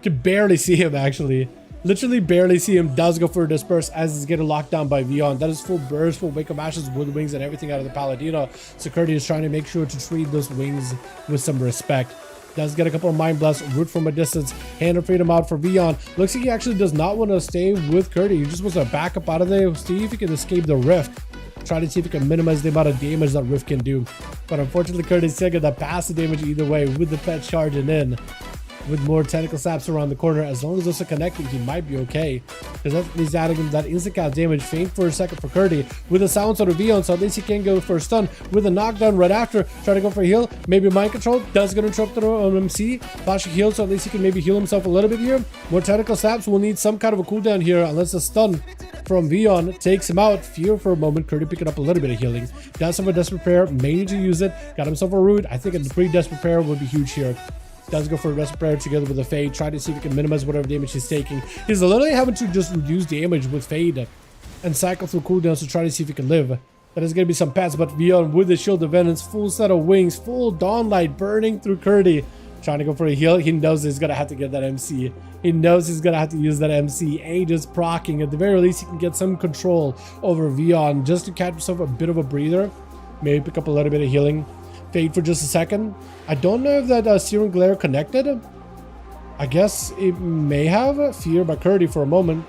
can barely see him, actually. Literally barely see him. Does go for a disperse as he's getting locked down by Vion. That is full burst, full Wake of Ashes, wood wings, and everything out of the Paladino. Security is trying to make sure to treat those wings with some respect. Does get a couple of Mind Blast, root from a distance, Hand of Freedom out for Vion. Looks like he actually does not want to stay with Curdy. He just wants to back up out of there, see if he can escape the rift. Try to see if he can minimize the amount of damage that rift can do. But unfortunately, Curdy's still got that passive damage either way, with the pet charging in. With more tentacle slaps around the corner, as long as those are connected, he might be okay. Because he's adding him that instant cast damage. Faint for a second for Curdy with a silence on the Vion, so at least he can go for a stun with a knockdown right after. Try to go for a heal, maybe mind control. Does get interrupted on MC. Flash a heal, so at least he can maybe heal himself a little bit here. More tentacle slaps will need some kind of a cooldown here, unless a stun from Vion, takes him out. Fear for a moment. Curdy picking up a little bit of healing. Does have a Desperate Prayer, may need to use it. Got himself a root. I think a pre-Desperate Prayer would be huge here. Does go for a Desperate Prayer together with a Fade. Try to see if he can minimize whatever damage he's taking. He's literally having to just reduce damage with Fade and cycle through cooldowns to try to see if he can live. That is going to be some pass, but Vion with the Shield of Vengeance, full set of wings, full Dawnlight burning through Curdy. Trying to go for a heal. He knows he's going to have to get that MC. He knows he's going to have to use that MC. A just proccing. At the very least, he can get some control over Vion just to catch himself a bit of a breather. Maybe pick up a little bit of healing. Fade for just a second. I don't know if that Searing Glare connected. I guess it may have. Fear by Curdy for a moment.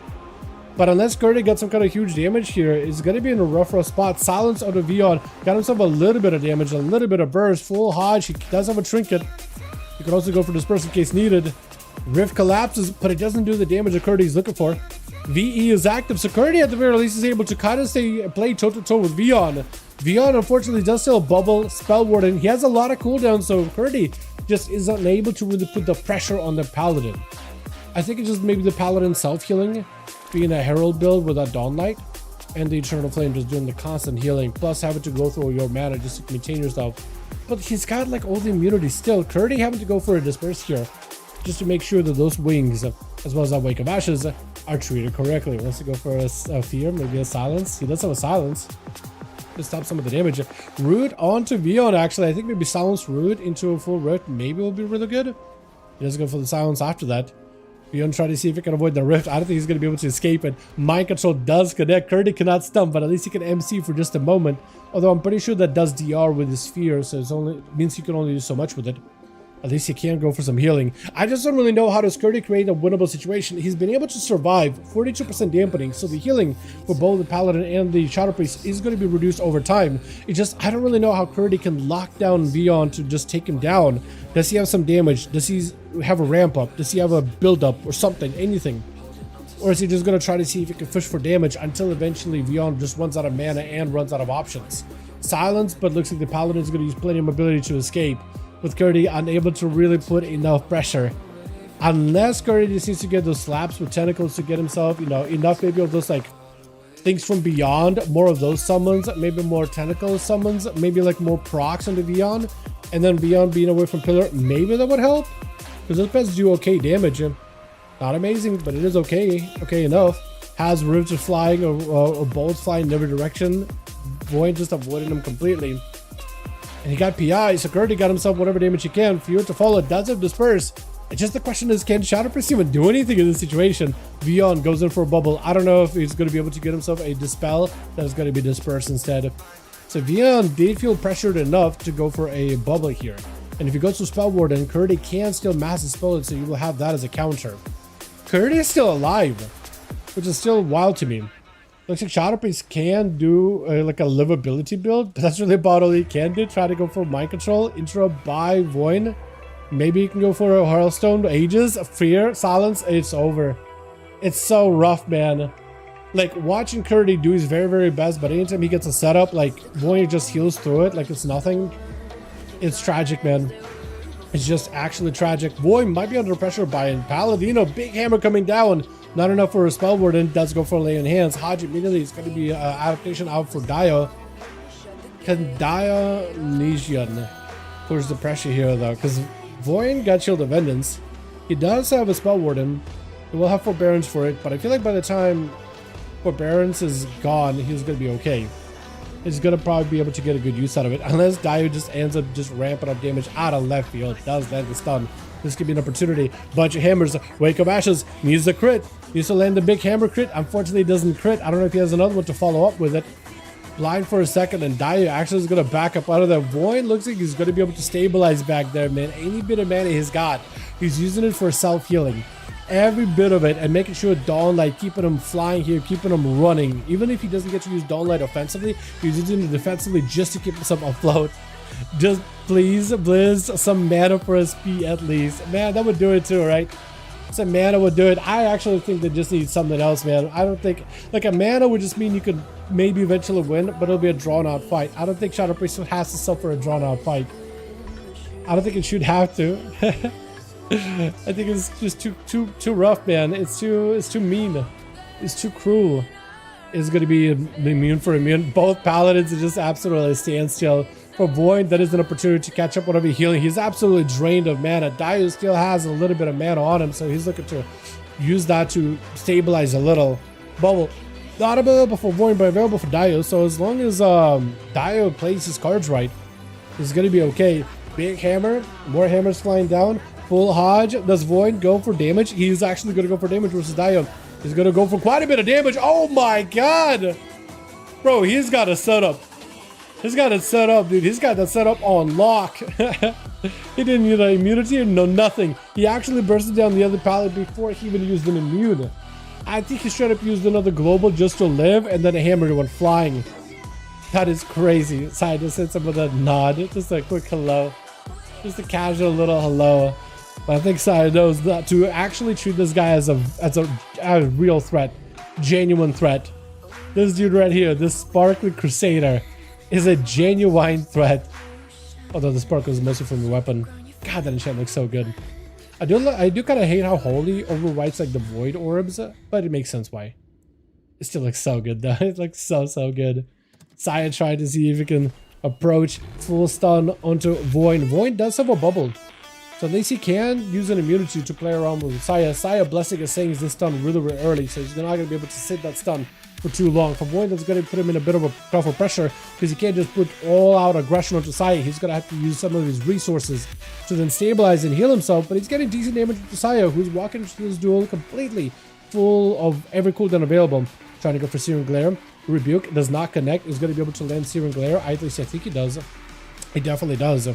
But unless Curdy gets some kind of huge damage here, it's going to be in a rough spot. Silence out of Vion. Got himself a little bit of damage, a little bit of burst. Full Hodge. He does have a trinket. You can also go for Disperse in case needed. Rift collapses, but it doesn't do the damage that Curdy is looking for. VE is active, so Curdy at the very least is able to kind of play toe-to-toe with Vion. Vion unfortunately does still bubble Spell Warden. He has a lot of cooldowns, so Curdy just is unable to really put the pressure on the Paladin. I think it's just maybe the Paladin self-healing, being a Herald build with a Dawnlight, and the Eternal Flame just doing the constant healing, plus having to go through your mana just to maintain yourself. But he's got like all the immunity still. Curdy having to go for a Disperse here, just to make sure that those wings, as well as that Wake of Ashes, are treated correctly. He wants to go for a Fear, maybe a Silence. He does have a Silence to stop some of the damage. Root onto Vion, actually. I think maybe Silence Root into a full Rift maybe will be really good. He does go for the Silence after that. Vion try to see if he can avoid the Rift. I don't think he's going to be able to escape it. Mind Control does connect. Curdy cannot stun, but at least he can MC for just a moment. Although I'm pretty sure that does DR with his Fear, so it means he can only do so much with it. At least he can go for some healing. I just don't really know how does Curdy create a winnable situation. He's been able to survive 42% dampening, so the healing for both the Paladin and the Shadow Priest is going to be reduced over time. It's just, I don't really know how Curdy can lock down Vion to just take him down. Does he have some damage? Does he have a ramp up? Does he have a build up or something? Anything? Or is he just going to try to see if he can push for damage until eventually Vion just runs out of mana and runs out of options? Silence, but looks like the Paladin is going to use plenty of mobility to escape, with Curdy unable to really put enough pressure. Unless Curdy just needs to get those slaps with tentacles to get himself, enough maybe of those like things from beyond, more of those summons, maybe more tentacle summons, maybe like more procs into Vion, and then Vion being away from Pillar, maybe that would help. Because those pets do okay damage. Not amazing, but it is okay enough. Has rifts flying or bolts flying in every direction. Void just avoiding them completely. And he got PI, so Curdy got himself whatever damage he can. Fear to follow, does have Disperse. It's just the question is, can Shadow Priest even do anything in this situation? Vion goes in for a bubble. I don't know if he's going to be able to get himself a Dispel. That is going to be Disperse instead. So Vion did feel pressured enough to go for a bubble here. And if he goes to Spell Warden, Curdy can still mass dispel it, so you will have that as a counter. Curdy is still alive, which is still wild to me. Looks like Shadow Priest can do like a livability build, but that's really about all he can do. Try to go for Mind Control, Interrupt by Void. Maybe he can go for a Hurlstone, Ages, Fear, Silence. It's over. It's so rough, man. Like, watching Curdy do his very, very best, but anytime he gets a setup, like, Void just heals through it like it's nothing. It's tragic, man. It's just actually tragic. Void might be under pressure by Paladino. Big hammer coming down. Not enough for a Spell Warden. Does go for Lay on Hands. Hodge immediately is going to be adaptation out for Dio. Can Dionysian push the pressure here, though? Because Void got Shield of Vengeance. He does have a Spell Warden. He will have Forbearance for it, but I feel like by the time Forbearance is gone, he's going to be okay. He's going to probably be able to get a good use out of it, unless Dio just ends up just ramping up damage out of left field. Does land the stun. This could be an opportunity. Bunch of hammers. Wake of Ashes needs a crit. Needs to land the big hammer crit. Unfortunately, doesn't crit. I don't know if he has another one to follow up with it. Blind for a second, and Dio actually is going to back up out of there. Void looks like he's going to be able to stabilize back there, man. Any bit of mana he's got, he's using it for self-healing. Every bit of it, and making sure Dawnlight, keeping him flying here, keeping him running. Even if he doesn't get to use Dawnlight offensively, he's using it defensively just to keep himself afloat. Just please, Blizz, some mana for SP at least. Man, that would do it too, right? Some mana would do it. I actually think they just need something else, man. I don't think, like, a mana would just mean you could maybe eventually win, but it'll be a drawn-out fight. I don't think Shadow Priest has to suffer a drawn-out fight. I don't think it should have to. I think it's just too rough, man. It's too mean. It's too cruel. is going to be immune for immune. Both paladins are just absolutely standstill. For Void, that is an opportunity to catch up whatever healing. He's absolutely drained of mana. Dio still has a little bit of mana on him, so he's looking to use that to stabilize a little. Bubble, not available for Void, but available for Dio. So as long as Dio plays his cards right, he's going to be okay. Big hammer, more hammers flying down. Full Hodge. Does Void go for damage? He's actually going to go for damage versus Dio. He's going to go for quite a bit of damage. Oh my god! Bro, he's got a setup. He's got it set up, dude. He's got that set up on lock. He didn't need an immunity, no nothing. He actually bursted down the other pallet before he even used an immune. I think he straight up used another global just to live, and then a hammer went flying. That is crazy. So I just hit some with a nod. Just a quick hello. Just a casual little hello. But I think Sai knows that to actually treat this guy as a real threat. Genuine threat. This dude right here, this Sparkly Crusader, is a genuine threat. Although the sparkle is mostly from the weapon. God, that enchant looks so good. I do kind of hate how Holy overwrites like the void orbs, but it makes sense why. It still looks so good though. It looks so good. Saya tried to see if he can approach full stun onto Void. Void does have a bubble, so at least he can use an immunity to play around with Saya. Saya Blessing is saying this stun really early, so he's not going to be able to sit that stun for too long. For Void, that's going to put him in a bit of a tougher pressure because he can't just put all out aggression onto Saya. He's going to have to use some of his resources to then stabilize and heal himself, but he's getting decent damage to Saya, who's walking into this duel completely full of every cooldown available. Trying to go for Searing Glare. Rebuke does not connect. He's going to be able to land Searing Glare. At least I think he does. He definitely does.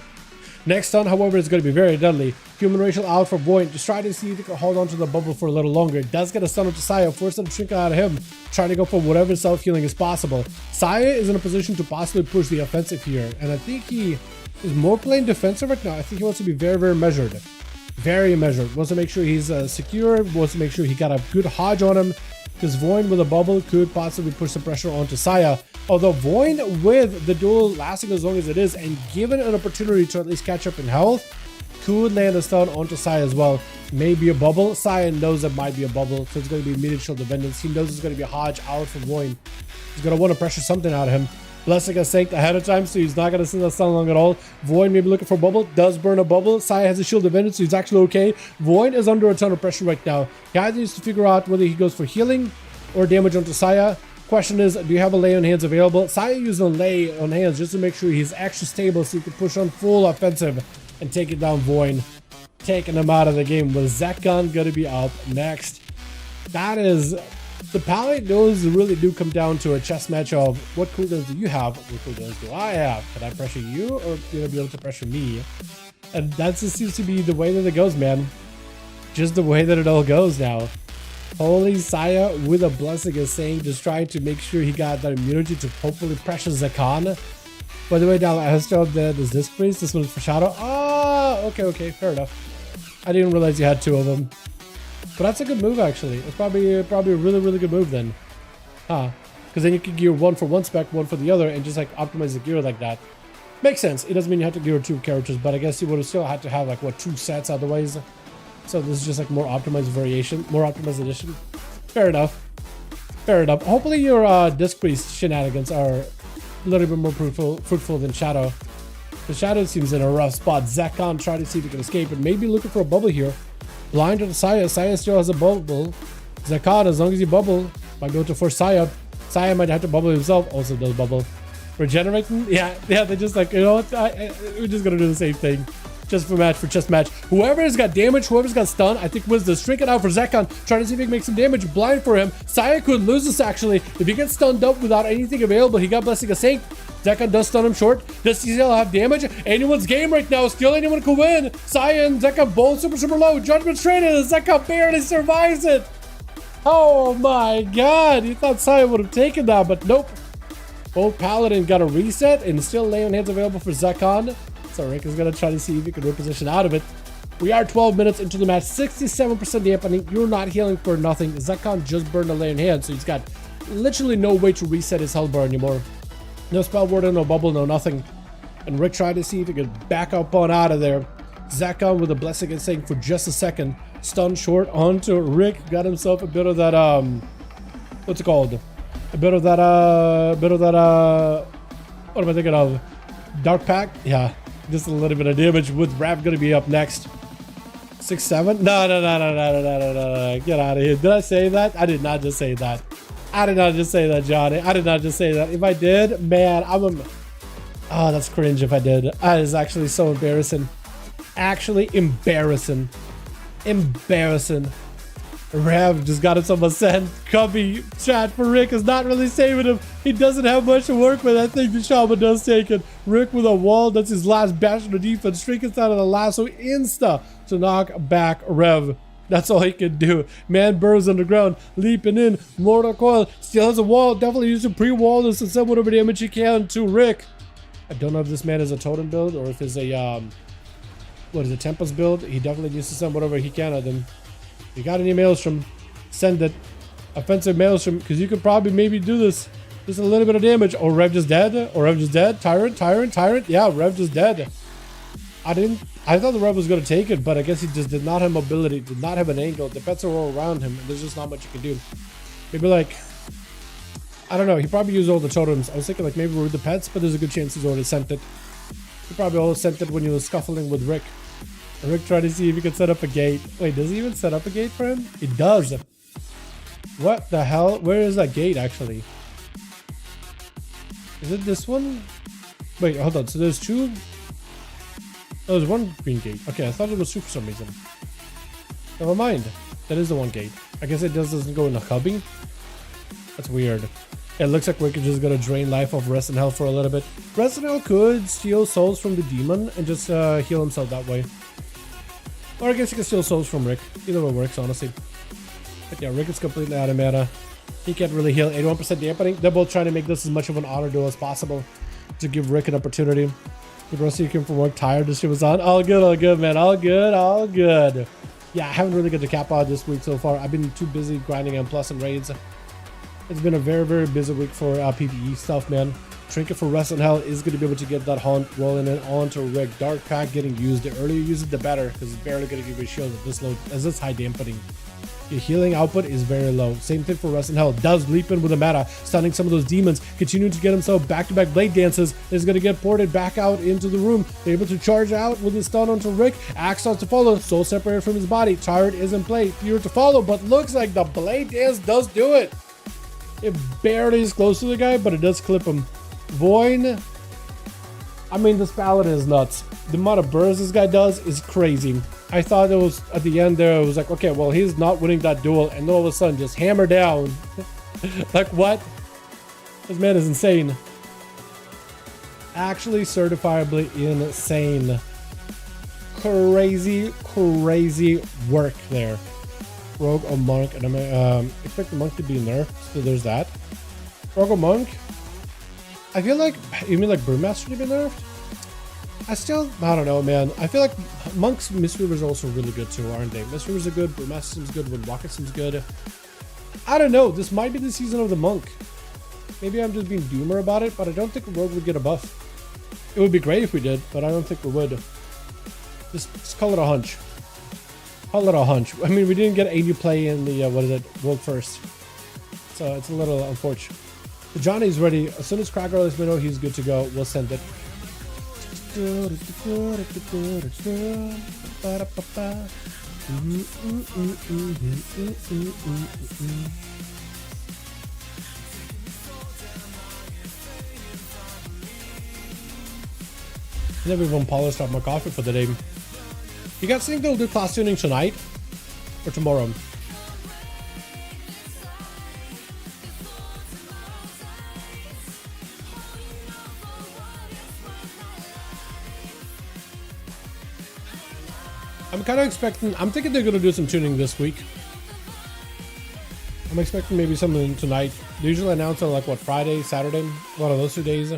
Next stun, however, is going to be very deadly. Human Racial out for Void. Just try to see if he can hold on to the bubble for a little longer. It does get a stun onto Saya, force him to shrink out of him. Trying to go for whatever self-healing is possible. Saya is in a position to possibly push the offensive here. And I think he is more playing defensive right now. I think he wants to be very measured. Very measured. Wants to make sure he's secure. Wants to make sure he got a good Hodge on him. Because Void with a bubble could possibly push some pressure onto Saya. Although Void with the duel lasting as long as it is and given an opportunity to at least catch up in health, could land a stun onto Saya as well. Maybe a bubble. Saya knows it might be a bubble, so it's going to be immediate shield dependence. He knows it's going to be a Hodge out for Void. He's going to want to pressure something out of him. Blessing is synced ahead of time, so he's not going to send that stun long at all. Void maybe looking for a bubble. Does burn a bubble. Saya has a shield advantage, so he's actually okay. Void is under a ton of pressure right now. He either needs to figure out whether he goes for healing or damage onto Saya. Question is, do you have a lay on hands available? Saya used a lay on hands just to make sure he's extra stable so he can push on full offensive and take it down Void. Taking him out of the game with Zekon going to be up next. That is... The palette those really do come down to a chess match of what cooldowns do you have, what cooldowns do I have? Can I pressure you or you be able to pressure me? And that just seems to be the way that it goes, man. Just the way that it all goes now. Holy Saya with a Blessing is saying, just trying to make sure he got that immunity to hopefully pressure Zekon. By the way, now I still have this Disc Priest. This one's for Shadow. Oh, okay, fair enough. I didn't realize you had two of them. But that's a good move, actually. It's probably a really good move then. Because then you can gear one for one spec, one for the other, and just like optimize the gear like that. Makes sense. It doesn't mean you have to gear two characters, but I guess you would have still had to have like, what, two sets otherwise. So this is just like more optimized variation, more optimized edition. Fair enough. Hopefully your Disc Priest shenanigans are a little bit more fruitful than Shadow. The Shadow seems in a rough spot. Zekon trying to see if he can escape and maybe looking for a bubble here. Blind to Saya. Saya still has a bubble. Zekon, as long as you bubble, might be able to force Saya. Saya might have to bubble himself. Also does bubble. Regenerating? Yeah, they're just like, you know what? We're just gonna do the same thing. Just for chess match. Whoever has got damage, whoever's got stun, I think wins this. Shrink it out for Zekon. Trying to see if he can make some damage. Blind for him. Saya could lose this actually. If he gets stunned up without anything available, he got Blessing a Sync. Zekon does stun him short. Does he still have damage? Anyone's game right now. Still anyone could win. Saya and Zekon both super low. Judgment's traded. Zekon barely survives it. Oh my god. You thought Saya would have taken that, but nope. Both Paladin got a reset and still lay on hands available for Zekon. So Rick is going to try to see if he can reposition out of it. We are 12 minutes into the match. 67% dampening. You're not healing for nothing. Zekon just burned a lay on hand, so he's got literally no way to reset his health bar anymore. No spell warder, no bubble, no nothing. And Rick tried to see if he could back up on out of there. Zekon with a Blessing and saying for just a second. Stun short onto Rick. Got himself a bit of that, what's it called? A bit of that, what am I thinking of? Dark Pack? Yeah, just a little bit of damage with Rev gonna be up next. 6-7? No. Get out of here. Did I say that? I did not just say that. I did not just say that, Johnny. I did not just say that. If I did, man, oh, that's cringe if I did. That is actually so embarrassing. Actually embarrassing. Embarrassing. Rev just got himself a send. Cubby chat for Rick is not really saving him. He doesn't have much to work with. I think the Shaman does take it. Rick with a wall. That's his last bastion of defense. Shrinkins out of the lasso. Insta to knock back Rev. That's all he can do. Man burrows underground. Leaping in. Mortal coil. Still has a wall. Definitely using pre-wall to send whatever damage he can to Rick. I don't know if this man is a totem build or if it's a, what is it, Tempest build. He definitely needs to send whatever he can at them. You got any Maelstrom? Send it. Offensive Maelstrom, because you could probably maybe do this. Just a little bit of damage. Or Rev just dead. Or Rev just dead. Tyrant. Yeah, Rev just dead. I thought the Rev was going to take it, but I guess he just did not have mobility, did not have an angle. The pets are all around him, and there's just not much you can do. Maybe like, I don't know. He probably used all the totems. I was thinking like maybe with the pets, but there's a good chance he's already sent it. He probably all sent it when he was scuffling with Rick. Rick tried to see if he could set up a gate. Wait, does he even set up a gate for him? He does. What the hell? Where is that gate actually? Is it this one? Wait, hold on. So there's two. Oh, there's one green gate. Okay, I thought it was two for some reason. Never mind. That is the one gate. I guess it doesn't go in the cubbing. That's weird. It looks like Rick is just gonna drain life off Rest in Hell for a little bit. Rest in Hell could steal souls from the demon and just heal himself that way. Or I guess you can steal souls from Rick. Either way works, honestly. But yeah, Rick is completely out of mana. He can't really heal. 81% dampening. They're both trying to make this as much of an honor duel as possible to give Rick an opportunity. The rest of you came from work tired. This shit was on. All good, man. All good. Yeah, I haven't really got the cap on this week so far. I've been too busy grinding M+ and raids. It's been a very, very busy week for PvE stuff, man. Trinket for Rest in Hell is going to be able to get that hunt rolling in onto Rick. Dark Pack getting used. The earlier you use it, the better, because it's barely going to give you a shield at this low, as this high dampening. Your healing output is very low. Same thing for Rest in Hell. Does leap in with a meta, stunning some of those demons. Continuing to get himself back-to-back blade dances. Is going to get ported back out into the room. They're able to charge out with his stun onto Rick. Axe starts to follow. Soul separated from his body. Tyrant is in play. Fear to follow, but looks like the blade dance does do it. It barely is close to the guy, but it does clip him. Voin. I mean, this paladin is nuts. The amount of bursts this guy does is crazy. I thought it was at the end there, it was like, okay, well, he's not winning that duel, and all of a sudden just hammer down. Like, what? This man is insane. Actually certifiably insane. Crazy work there. Rogue or Monk, and I expect the Monk to be nerfed, so there's that. Rogue or Monk, I feel like, you mean like Brewmaster to be nerfed? I don't know, man. I feel like Monk's Mistweavers are also really good too, aren't they? Mistweavers are good, Brewmaster seems good, Windwalker seems good. I don't know, this might be the season of the Monk. Maybe I'm just being doomer about it, but I don't think Rogue would get a buff. It would be great if we did, but I don't think we would. Just call it a hunch. Call it a hunch. I mean, we didn't get AD play in the, World First. So it's a little unfortunate. So Johnny's ready. As soon as Cracker lets me know he's good to go, we'll send it. Never even polished up my coffee for the day. You guys think they'll do class tuning tonight or tomorrow? I'm kind of expecting, I'm thinking they're going to do some tuning this week. I'm expecting maybe something tonight. They usually announce on like what, Friday, Saturday, one of those 2 days.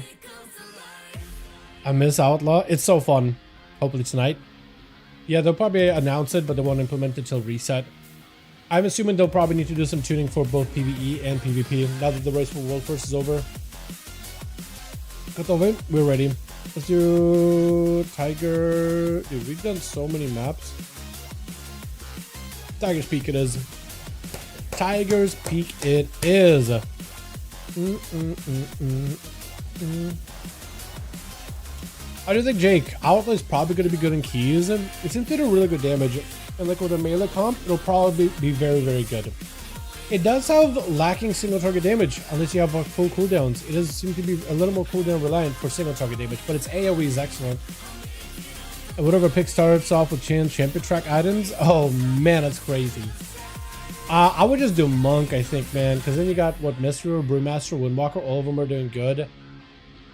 I miss Outlaw. It's so fun. Hopefully tonight. Yeah, they'll probably announce it, but they won't implement it till reset. I'm assuming they'll probably need to do some tuning for both PvE and PvP now that the race for World First is over. Cut over. We're ready. Let's do Tiger. Dude, we've done so many maps. Tiger's Peak it is. Tiger's Peak it is. I do think Jake Outlaw is probably going to be good in keys. It seems to do really good damage, and like with a melee comp, it'll probably be very, very good. It does have lacking single target damage unless you have full cooldowns. It does seem to be a little more cooldown reliant for single target damage, but its AoE is excellent. And whatever pick starts off with champion track addons, oh man, that's crazy. I would just do Monk, I think, man, because then you got what, Mystery, Brewmaster, Windwalker, all of them are doing good.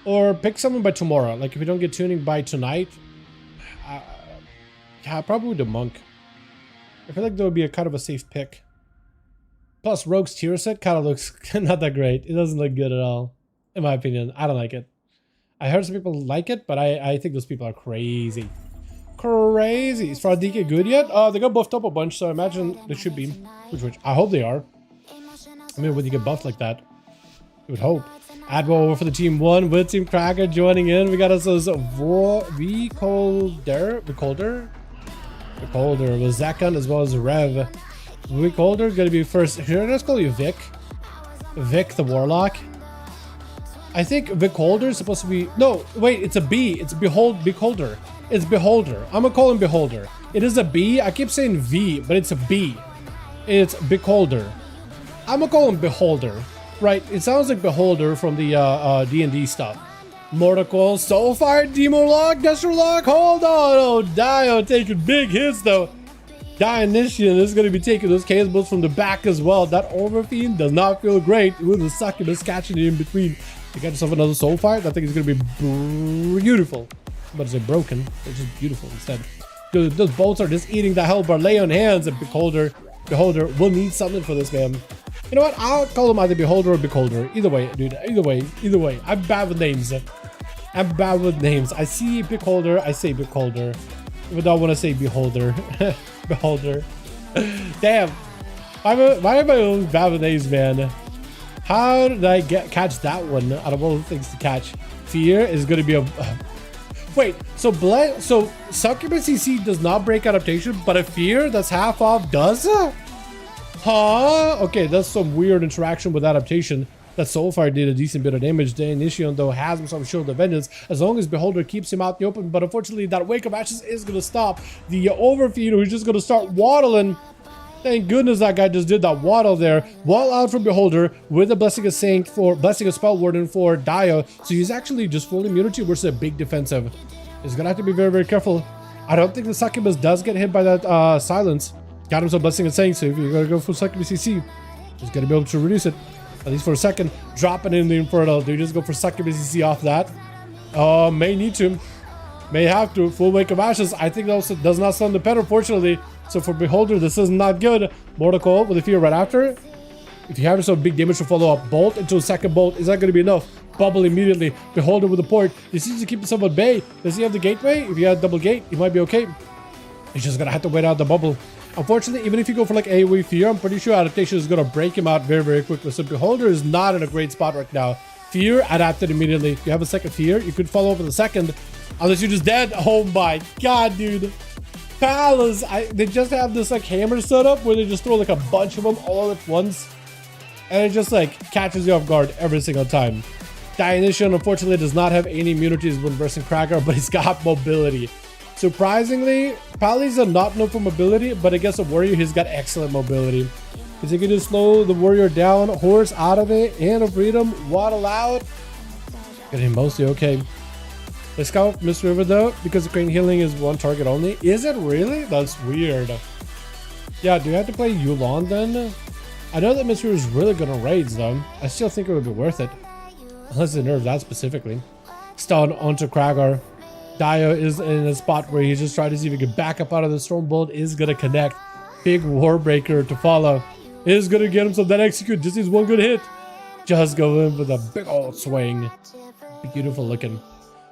Or pick someone by tomorrow. Like if you don't get tuning by tonight, yeah, probably the Monk. I feel like that would be a kind of a safe pick. Plus, Rogue's tier set kind of looks not that great. It doesn't look good at all, in my opinion. I don't like it. I heard some people like it, but I think those people are crazy. Crazy. Is Fraudike good yet? They got buffed up a bunch, so I imagine they should be. Which I hope they are. I mean, when you get buffed like that, you would hope. Admiral over for the team 1 with Team Cracker joining in. We got ourselves Beholder with Zakon as well as Rev. Beholder gonna be first. Here, let's call you Vic. Vic the Warlock. I think Beholder is supposed to be. No, wait, it's a B. It's Beholder. It's Beholder. I'm gonna call him Beholder. It is a B. I keep saying V, but it's a B. It's Beholder. I'm gonna call him Beholder. Right, it sounds like Beholder from the D&D stuff. Mortal Soulfire, Demo Lock, Destro Lock, hold on! Oh, Dio taking big hits though. Dionysian is going to be taking those cables from the back as well. That Overfiend does not feel great with the succubus catching it in between. You got yourself another Soulfire, that thing is going to be beautiful. But it's broken, it's just beautiful instead. Dude, those bolts are just eating the hell, but lay on hands and Beholder will need something for this, man. You know what? I'll call him either Beholder or Beholder. Either way, dude. Either way. I'm bad with names. I see Beholder, I say Beholder. Even though I want to say Beholder. Beholder. Damn. Why am I always bad with names, man? How did I catch that one out of all the things to catch? Fear is going to be a... Wait, so Succubus CC does not break adaptation, but a Fear that's half off does? Huh? Okay, that's some weird interaction with adaptation. That Soulfire did a decent bit of damage. The Inition, though, has himself Shield of Vengeance as long as Beholder keeps him out in the open. But unfortunately, that Wake of Ashes is going to stop the Overfeed, who's just going to start waddling. Thank goodness that guy just did that waddle there. Wall out from Beholder with a Blessing of Saint for Blessing of Spell Warden for Dio. So he's actually just full immunity versus a big defensive. He's going to have to be very, very careful. I don't think the Succubus does get hit by that Silence. Got himself Blessing of Saint, so if you're going to go for Succubus CC, he's going to be able to reduce it. At least for a second. Dropping in the Infernal. Do you just go for Succubus CC off that? May need to. May have to. Full Wake of Ashes. I think also does not stun the pet, unfortunately. So for Beholder, this is not good. Mortal with a Fear right after. If you have yourself big damage to follow up, Bolt into a second Bolt. Is that going to be enough? Bubble immediately. Beholder with the port. He seems to keep himself at bay. Does he have the gateway? If you had double gate, he might be okay. He's just going to have to wait out the bubble. Unfortunately, even if you go for like AoE Fear, I'm pretty sure adaptation is going to break him out very, very quickly. So Beholder is not in a great spot right now. Fear adapted immediately. If you have a second Fear, you could follow up with a second. Unless you're just dead. Oh my god, dude. Palace. They just have this like hammer setup where they just throw like a bunch of them all at once. And it just like catches you off guard every single time. Dionysian unfortunately does not have any immunities when versing Cracker, but he's got mobility. Surprisingly, Pally's are not known for mobility, but against a warrior, he's got excellent mobility. Because he can just slow the warrior down, horse out of it, Hand of Freedom, waddle out. Get him mostly okay. Let's scout Miss River though, because the Crane Healing is one target only. Is it really? That's weird. Yeah, do you have to play Yulon then? I know that Miss River is really good on raids though. I still think it would be worth it. Unless they nerf that specifically. Stun onto Kragar. Dio is in a spot where he's just trying to see if he can back up out of the Storm Bolt. Is going to connect. Big Warbreaker to follow. Is going to get himself that execute. Just needs one good hit. Just go in with a big old swing. Beautiful looking.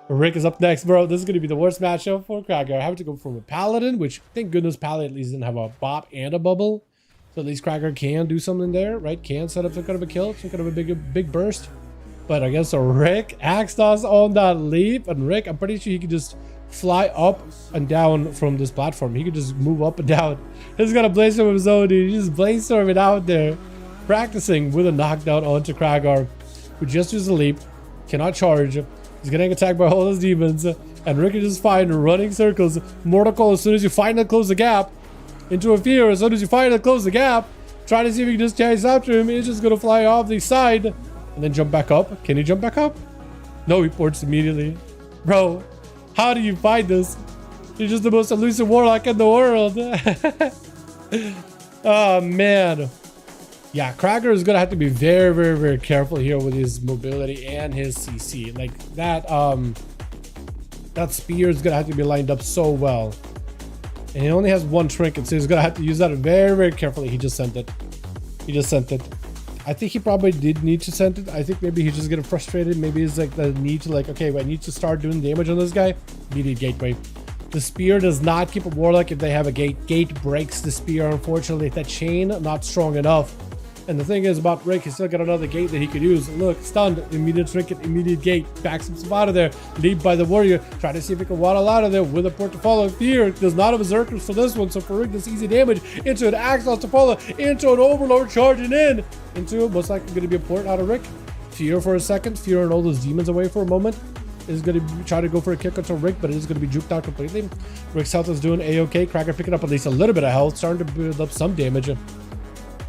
Rick is up next, bro. This is going to be the worst matchup for Kragar. I have to go from a Paladin, which thank goodness Paladin at least didn't have a bop and a bubble. So at least Kragar can do something there, right? Can set up some kind of a kill, some kind of a big burst. But I guess Rick, Axtos on that leap. And Rick, I'm pretty sure he can just fly up and down from this platform. He could just move up and down. He's got a Blazestorm of his own, dude. He's just Blazestorming out there. Practicing with a knockdown onto Kragar. who just used a leap, cannot charge. He's getting attacked by all those demons, and Rick is just fine running circles. Mortal Coil, as soon as you finally close the gap, into a fear, as soon as you finally close the gap, try to see if you can just chase after him. He's just gonna fly off the side and then jump back up. Can he jump back up? No, he ports immediately. Bro, how do you find this? You're just the most elusive warlock in the world. Oh man. Yeah, Krager is gonna have to be very, very, very careful here with his mobility and his CC. Like that that spear is gonna have to be lined up so well. And he only has one trinket, so he's gonna have to use that very, very carefully. He just sent it. He just sent it. I think he probably did need to send it. I think maybe he's just getting frustrated. Maybe it's like the need to like, okay, I need to start doing damage on this guy. Immediate gateway. The spear does not keep a warlock if they have a gate. Gate breaks the spear, unfortunately. That chain, not strong enough. And the thing is about Rick, he's still got another gate that he could use. Look, stunned, immediate trinket, immediate gate. Backs himself out of there. Lead by the warrior. Try to see if he can waddle out of there with a port to follow. Fear does not have berserkers for this one. So for Rick, this easy damage into an Axos to follow, into an overlord charging in. Into most likely going to be a port out of Rick. Fear for a second. Fear and all those demons away for a moment. Is going to try to go for a kick onto Rick, but it is going to be juked out completely. Rick's health is doing a-okay. Krager picking up at least a little bit of health, starting to build up some damage. And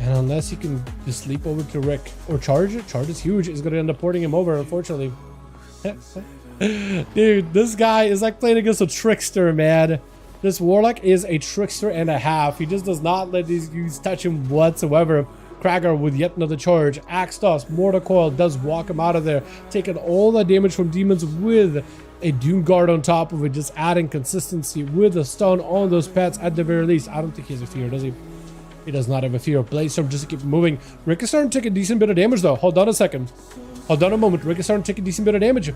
unless he can just leap over to Rick or charge is huge. He's going to end up porting him over, unfortunately. Dude, this guy is like playing against a trickster, man. This warlock is a trickster and a half. He just does not let these dudes touch him whatsoever. Krager with yet another charge. Axe toss, Mortal Coil does walk him out of there, taking all the damage from demons with a Doom Guard on top of it, just adding consistency with a stun on those pets at the very least. I don't think he has a fear, does he? He does not have a fear. Blazestorm just keep moving. Rick is starting to take a decent bit of damage though. Hold on a second. Hold on a moment. Rick is starting to take a decent bit of damage.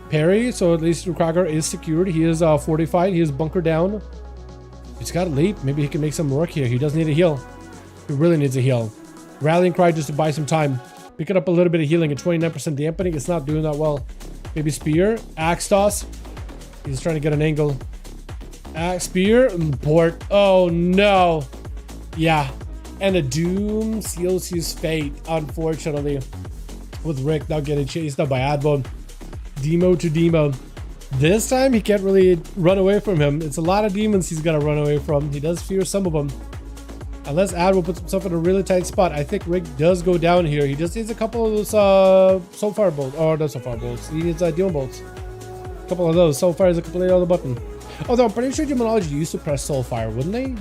Parry, so at least Krager is secured. He is fortified. He is bunkered down. He's got a leap. Maybe he can make some work here. He does need a heal. He really needs a heal. Rallying cry just to buy some time. Picking up a little bit of healing at 29% dampening. It's not doing that well. Maybe spear. Axe toss. He's trying to get an angle. Axe spear. Port. Oh no. Yeah. And a doom seals his fate, unfortunately. With Rick now getting chased up by Adbo. Demo to Demo. This time he can't really run away from him. It's a lot of demons he's got to run away from. He does fear some of them. Unless Admiral puts himself in a really tight spot, I think Rick does go down here. He just needs a couple of those Soulfire bolts. Or not Soulfire bolts. He needs Demon bolts. A couple of those. Soulfire is a complete other button. Although I'm pretty sure Demonology used to press Soulfire, wouldn't they?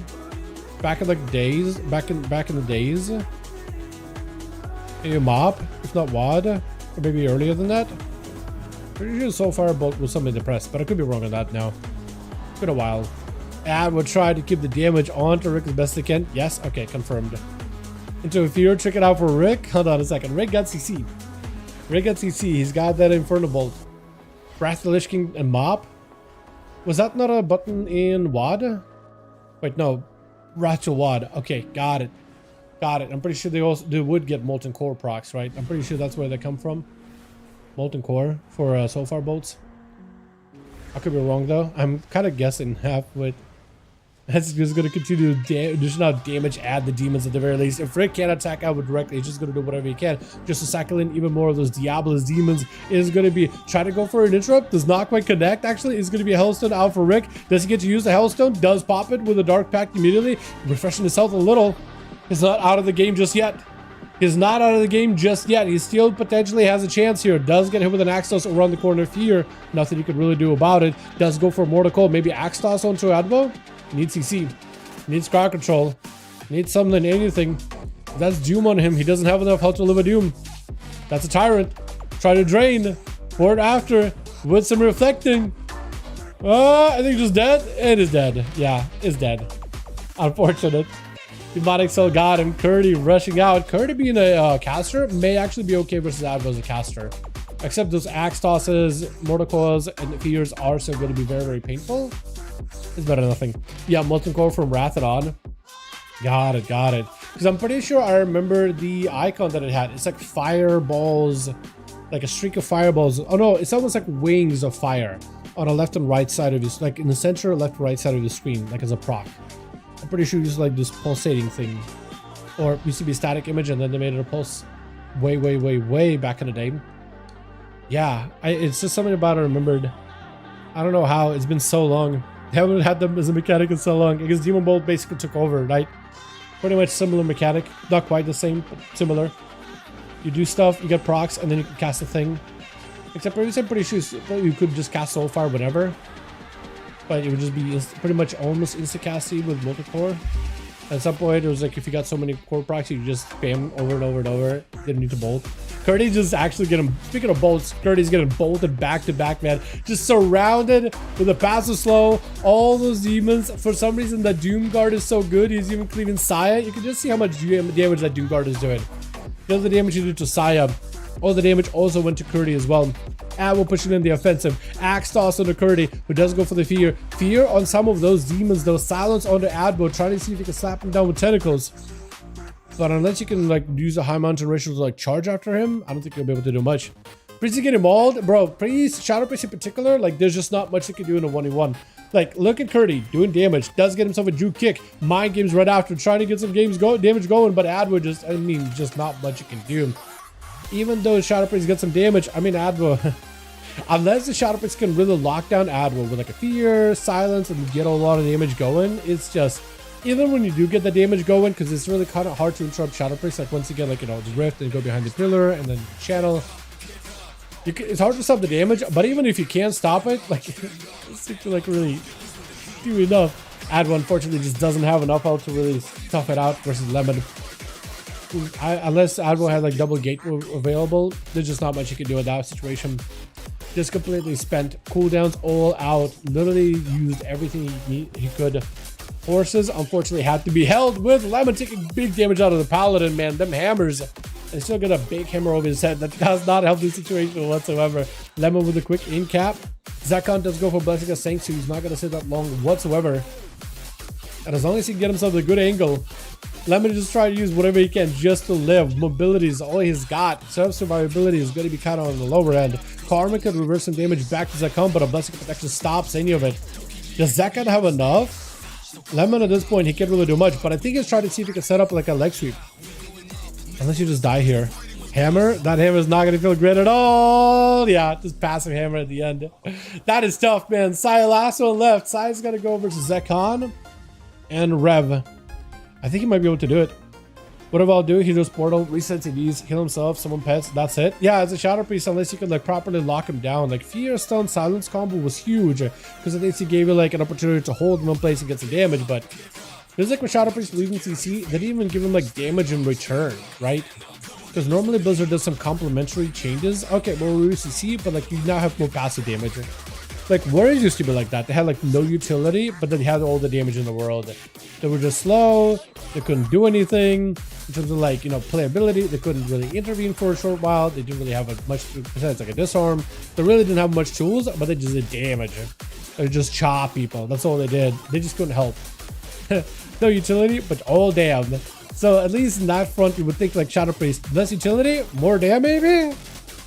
Back in like days. Back in the days. Maybe a mop, if not WAD. Or maybe earlier than that. Pretty sure Soulfire bolt was something to press, but I could be wrong on that now. It's been a while. And we'll try to keep the damage onto Rick as best they can. Yes, okay, confirmed. Into a fear, trick it out for Rick. Hold on a second. Rick got CC. Rick got CC. He's got that Inferno Bolt. Wrath the Lich King and Mop. Was that not a button in WAD? Wait, no. Wrath to WAD. Okay, got it. Got it. I'm pretty sure they would get Molten Core procs, right? I'm pretty sure that's where they come from. Molten Core for Soulfire bolts. I could be wrong though. I'm kind of guessing half with. That's just going to continue to dish out damage, add the demons at the very least. If Rick can't attack out directly, he's just going to do whatever he can just to cycle in even more of those Diablos demons. Is going to be try to go for an interrupt. Does not quite connect. Actually, is going to be a Hellstone out for Rick. Does he get to use the Hellstone? Does pop it with a Dark Pact immediately, refreshing his health a little. He's not out of the game just yet. He's not out of the game just yet. He still potentially has a chance here. Does get hit with an Axe Toss around the corner here. Nothing you could really do about it. Does go for Mortal Coil. Maybe Axe Toss onto Advo. Needs CC. Needs crowd control. Needs something, anything. That's Doom on him. He doesn't have enough health to live a Doom. That's a Tyrant. Try to drain. Port after. With some reflecting. I think just dead. It is dead. Yeah, it's dead. Unfortunate. Demonic Soul got him. Curdy rushing out. Curdy being a caster may actually be okay versus Advo as a caster. Except those Axe Tosses, Mortal Coils, and Fears are still going to be very, very painful. It's better than nothing. Yeah, Molten Core from Rathodon. Got it, got it. Because I'm pretty sure I remember the icon that it had. It's like fireballs, like a streak of fireballs. Oh no, it's almost like wings of fire on the left and right side of you, like in the center, left, right side of the screen, like as a proc. I'm pretty sure it's like this pulsating thing. Or used to be a static image and then they made it a pulse. way back in the day. Yeah, it's just something about it I remembered. I don't know how, it's been so long. I haven't had them as a mechanic in so long. Because Demon Bolt basically took over, right? Pretty much similar mechanic. Not quite the same, but similar. You do stuff, you get procs, and then you can cast a thing. Except I'm pretty sure you could just cast Soulfire whenever. But it would just be pretty much almost insta-casty with multi-core. At some point, it was like if you got so many core procs, you just spam over and over and over. Didn't need to bolt. Curdy's just actually getting, speaking of bolts, Curdy's getting bolted back to back, man. Just surrounded with a passive slow, all those demons. For some reason, that Doom Guard is so good. He's even cleaving Saya. You can just see how much damage that Doom Guard is doing. Does the damage you do to Saya. All the damage also went to Curdy as well. And we're pushing in the offensive. Axe toss on the Curdy, who does go for the fear. Fear on some of those demons, though. Silence on the Adbo, trying to see if you can slap him down with tentacles. But unless you can like use a high mountain ratio to like charge after him, I don't think you'll be able to do much. Priest is getting mauled, bro. Priest, Shadow Priest in particular, like there's just not much you can do in a 1v1. Like look at Curdy doing damage, does get himself a juke kick, mind games right after, trying to get some damage going, but Adwo just, I mean, just not much you can do. Even though Shadow Priest gets some damage, I mean Adwo, unless the Shadow Priest can really lock down Adwo with like a fear, silence, and get a lot of damage going, it's just, even when you do get the damage going, because it's really kind of hard to interrupt Shadow Priest, like once you get like, you know, the rift and go behind the pillar and then channel, it's hard to stop the damage, but even if you can't stop it, like, it's like really do enough. Adwo unfortunately just doesn't have enough health to really tough it out versus Lemon. Unless Adwo had like double gate available, there's just not much you can do in that situation. Just completely spent cooldowns all out, literally used everything he could. Horses unfortunately had to be held with Lemon taking big damage out of the Paladin, man. Them hammers, and still got a big hammer over his head. That does not help the situation whatsoever. Lemon with a quick in cap. Zakon does go for Blessing of Saints, so he's not going to sit that long whatsoever. And as long as he can get himself a good angle, Lemon just try to use whatever he can just to live. Mobility is all he's got. Self-survivability is going to be kind of on the lower end. Karma could reverse some damage back to Zakon, but a Blessing of Protection stops any of it. Does Zakon have enough? Lemon at this point, he can't really do much, but I think he's trying to see if he can set up like a leg sweep. Unless you just die here. Hammer? That hammer is not going to feel great at all. Yeah, just passive hammer at the end. That is tough, man. Sai last one left. Sai's going to go versus Zekon and Rev. I think he might be able to do it. Whatever I'll do, he does portal, resets CDs, heal himself, summon pets, that's it. Yeah, as a Shadow Priest, unless you can like properly lock him down. Like Fear, Stun, Silence combo was huge because at least he gave you like an opportunity to hold in one place and get some damage. But feels like with Shadow Priest losing CC, they didn't even give him like damage in return, right? Because normally Blizzard does some complementary changes. Okay, well, we CC, but like you now have more passive damage. Like Warriors used to be like that. They had like no utility, but then they had all the damage in the world. They were just slow. They couldn't do anything in terms of like, you know, playability. They couldn't really intervene for a short while. They didn't really have much besides like a disarm. They really didn't have much tools, but they just did damage. They just chop people. That's all they did. They just couldn't help. No utility, but all damn. So at least in that front, you would think like Shadow Priest, less utility, more damage maybe?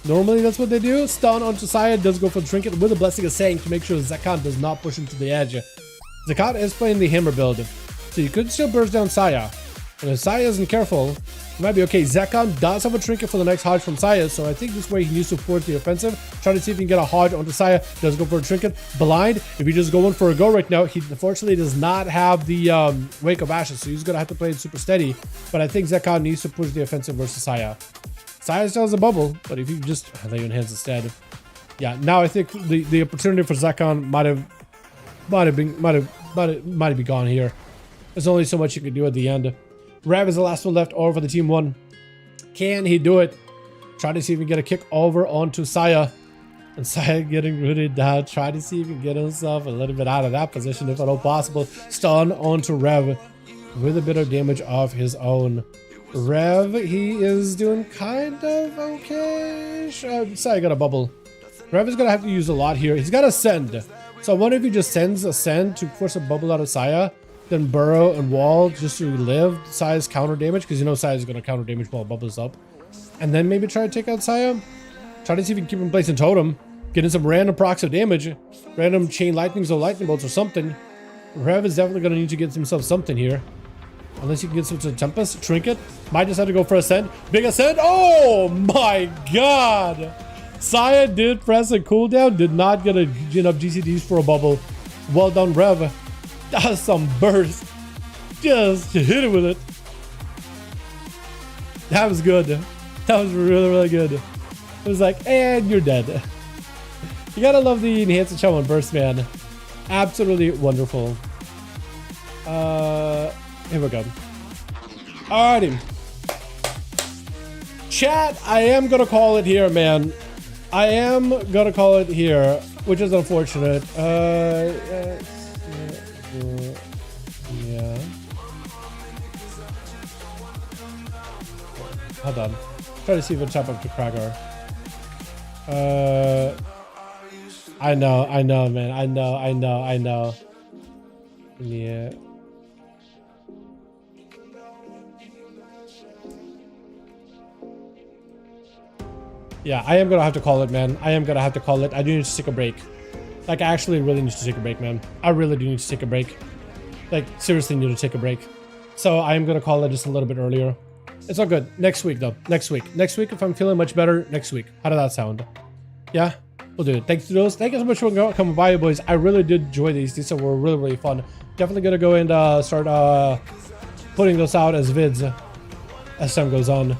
Normally that's what they do. Stun onto Saya, does go for the Trinket with a Blessing of Saying to make sure Zakon does not push him to the edge. Zakon is playing the Hammer build, so you could still burst down Saya. And if Saya isn't careful, it might be okay. Zakon does have a Trinket for the next Hodge from Saya, so I think this way he needs to support the offensive. Try to see if he can get a Hodge onto Saya. Does go for a Trinket. Blind. If he just going for a go right now, he unfortunately does not have the Wake of Ashes, so he's going to have to play it super steady. But I think Zakon needs to push the offensive versus Saya. Saya still has a bubble, but if you just lay your hands instead. Yeah, now I think the opportunity for Zakon might have been gone here. There's only so much you can do at the end. Rav is the last one left over for the team one. Can he do it? Try to see if he can get a kick over onto Saya. And Saya getting rooted down. Try to see if he can get himself a little bit out of that position if at all possible. Stun onto Rev with a bit of damage of his own. Rev, he is doing kind of okay. Saya got a bubble. Rev is going to have to use a lot here. He's got to send. So I wonder if he just sends a send to force a bubble out of Saya. Then burrow and wall just to relive Saya's counter damage. Because you know Saya is going to counter damage while it bubbles up. And then maybe try to take out Saya. Try to see if he can keep him placing totem. Getting some random procs of damage. Random chain lightnings or lightning bolts or something. Rev is definitely going to need to get himself something here. Unless you can get some to Tempest. Trinket. Might just have to go for Ascend. Big Ascend. Oh my god. Saya did press a cooldown. Did not get enough GCDs for a bubble. Well done, Rev. That's some burst. Just hit it with it. That was good. That was really, really good. It was like, and you're dead. You gotta love the enhanced Shaman burst, man. Absolutely wonderful. Here we go. Alrighty. Chat, I am gonna call it here, man. I am gonna call it here, which is unfortunate. Yeah. Hold on. Try to see if I chop up to Kragar. I know, man. I know. Yeah. Yeah, I am gonna have to call it, man. I am gonna have to call it. I do need to take a break. Like, I actually really need to take a break, man. I really do need to take a break. Like, seriously need to take a break. So I am gonna call it just a little bit earlier. It's all good. Next week, though. Next week, if I'm feeling much better, next week. How did that sound? Yeah, we'll do it. Thanks to those. Thank you so much for coming by, boys. I really did enjoy these. These were really, really fun. Definitely gonna go and start putting those out as vids as time goes on.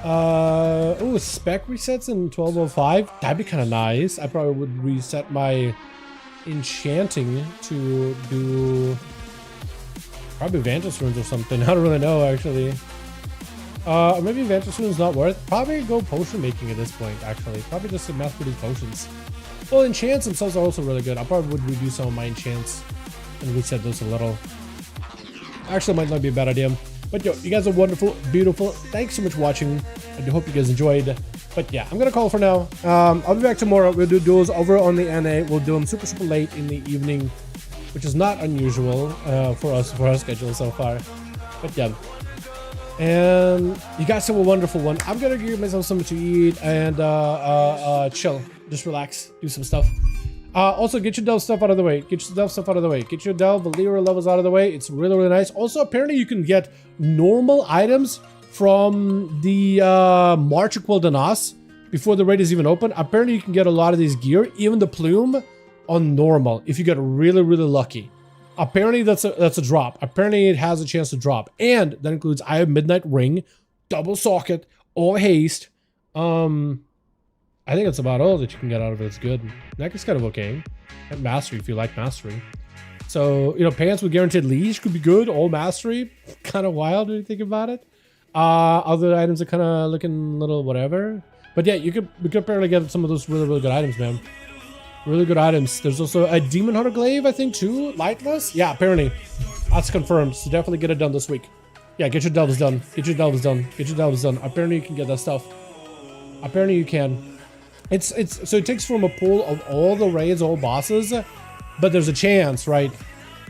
Oh, spec resets in 1205. That'd be kind of nice. I probably would reset my enchanting to do probably Vantage Runes or something. I don't really know, actually. Maybe Vantage Runes not worth. Probably go potion making at this point, actually. Probably just to mass produce potions. Well, enchants themselves are also really good. I probably would reduce some of my enchants and reset those a little. Actually, might not be a bad idea. But yo, you guys are wonderful, beautiful. Thanks so much for watching. I do hope you guys enjoyed. But yeah, I'm gonna call for now. I'll be back tomorrow. We'll do duels over on the NA. We'll do them super, super late in the evening, which is not unusual for us, for our schedule so far. But yeah. And you guys have a wonderful one. I'm gonna give myself something to eat and chill. Just relax, do some stuff. Also, get your Delve stuff out of the way. Get your Delve stuff out of the way. Get your Delve Valyria levels out of the way. It's really, really nice. Also, apparently you can get normal items from the March Aquildanas before the raid is even open. Apparently you can get a lot of these gear, even the plume, on normal if you get really, really lucky. Apparently that's a drop. Apparently it has a chance to drop. And that includes Eye of Midnight Ring, Double Socket, or Haste. I think that's about all that you can get out of it. It's good. Neck is kind of okay. And Mastery if you like Mastery. So, you know, Pants with Guaranteed Leash could be good. All Mastery, kind of wild when you think about it. Other items are kind of looking a little whatever. But yeah, we could apparently get some of those really, really good items, man. Really good items. There's also a Demon Hunter Glaive, I think, too. Lightless? Yeah, apparently. That's confirmed. So definitely get it done this week. Yeah, get your delves done. Get your delves done. Get your delves done. Apparently you can get that stuff. Apparently you can. So it takes from a pool of all the raids, all bosses, but there's a chance, right?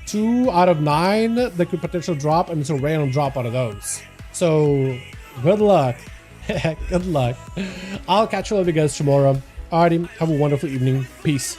2 out of 9 that could potentially drop, and it's a random drop out of those. So good luck. Good luck. I'll catch you all of you guys tomorrow. Alrighty, have a wonderful evening. Peace.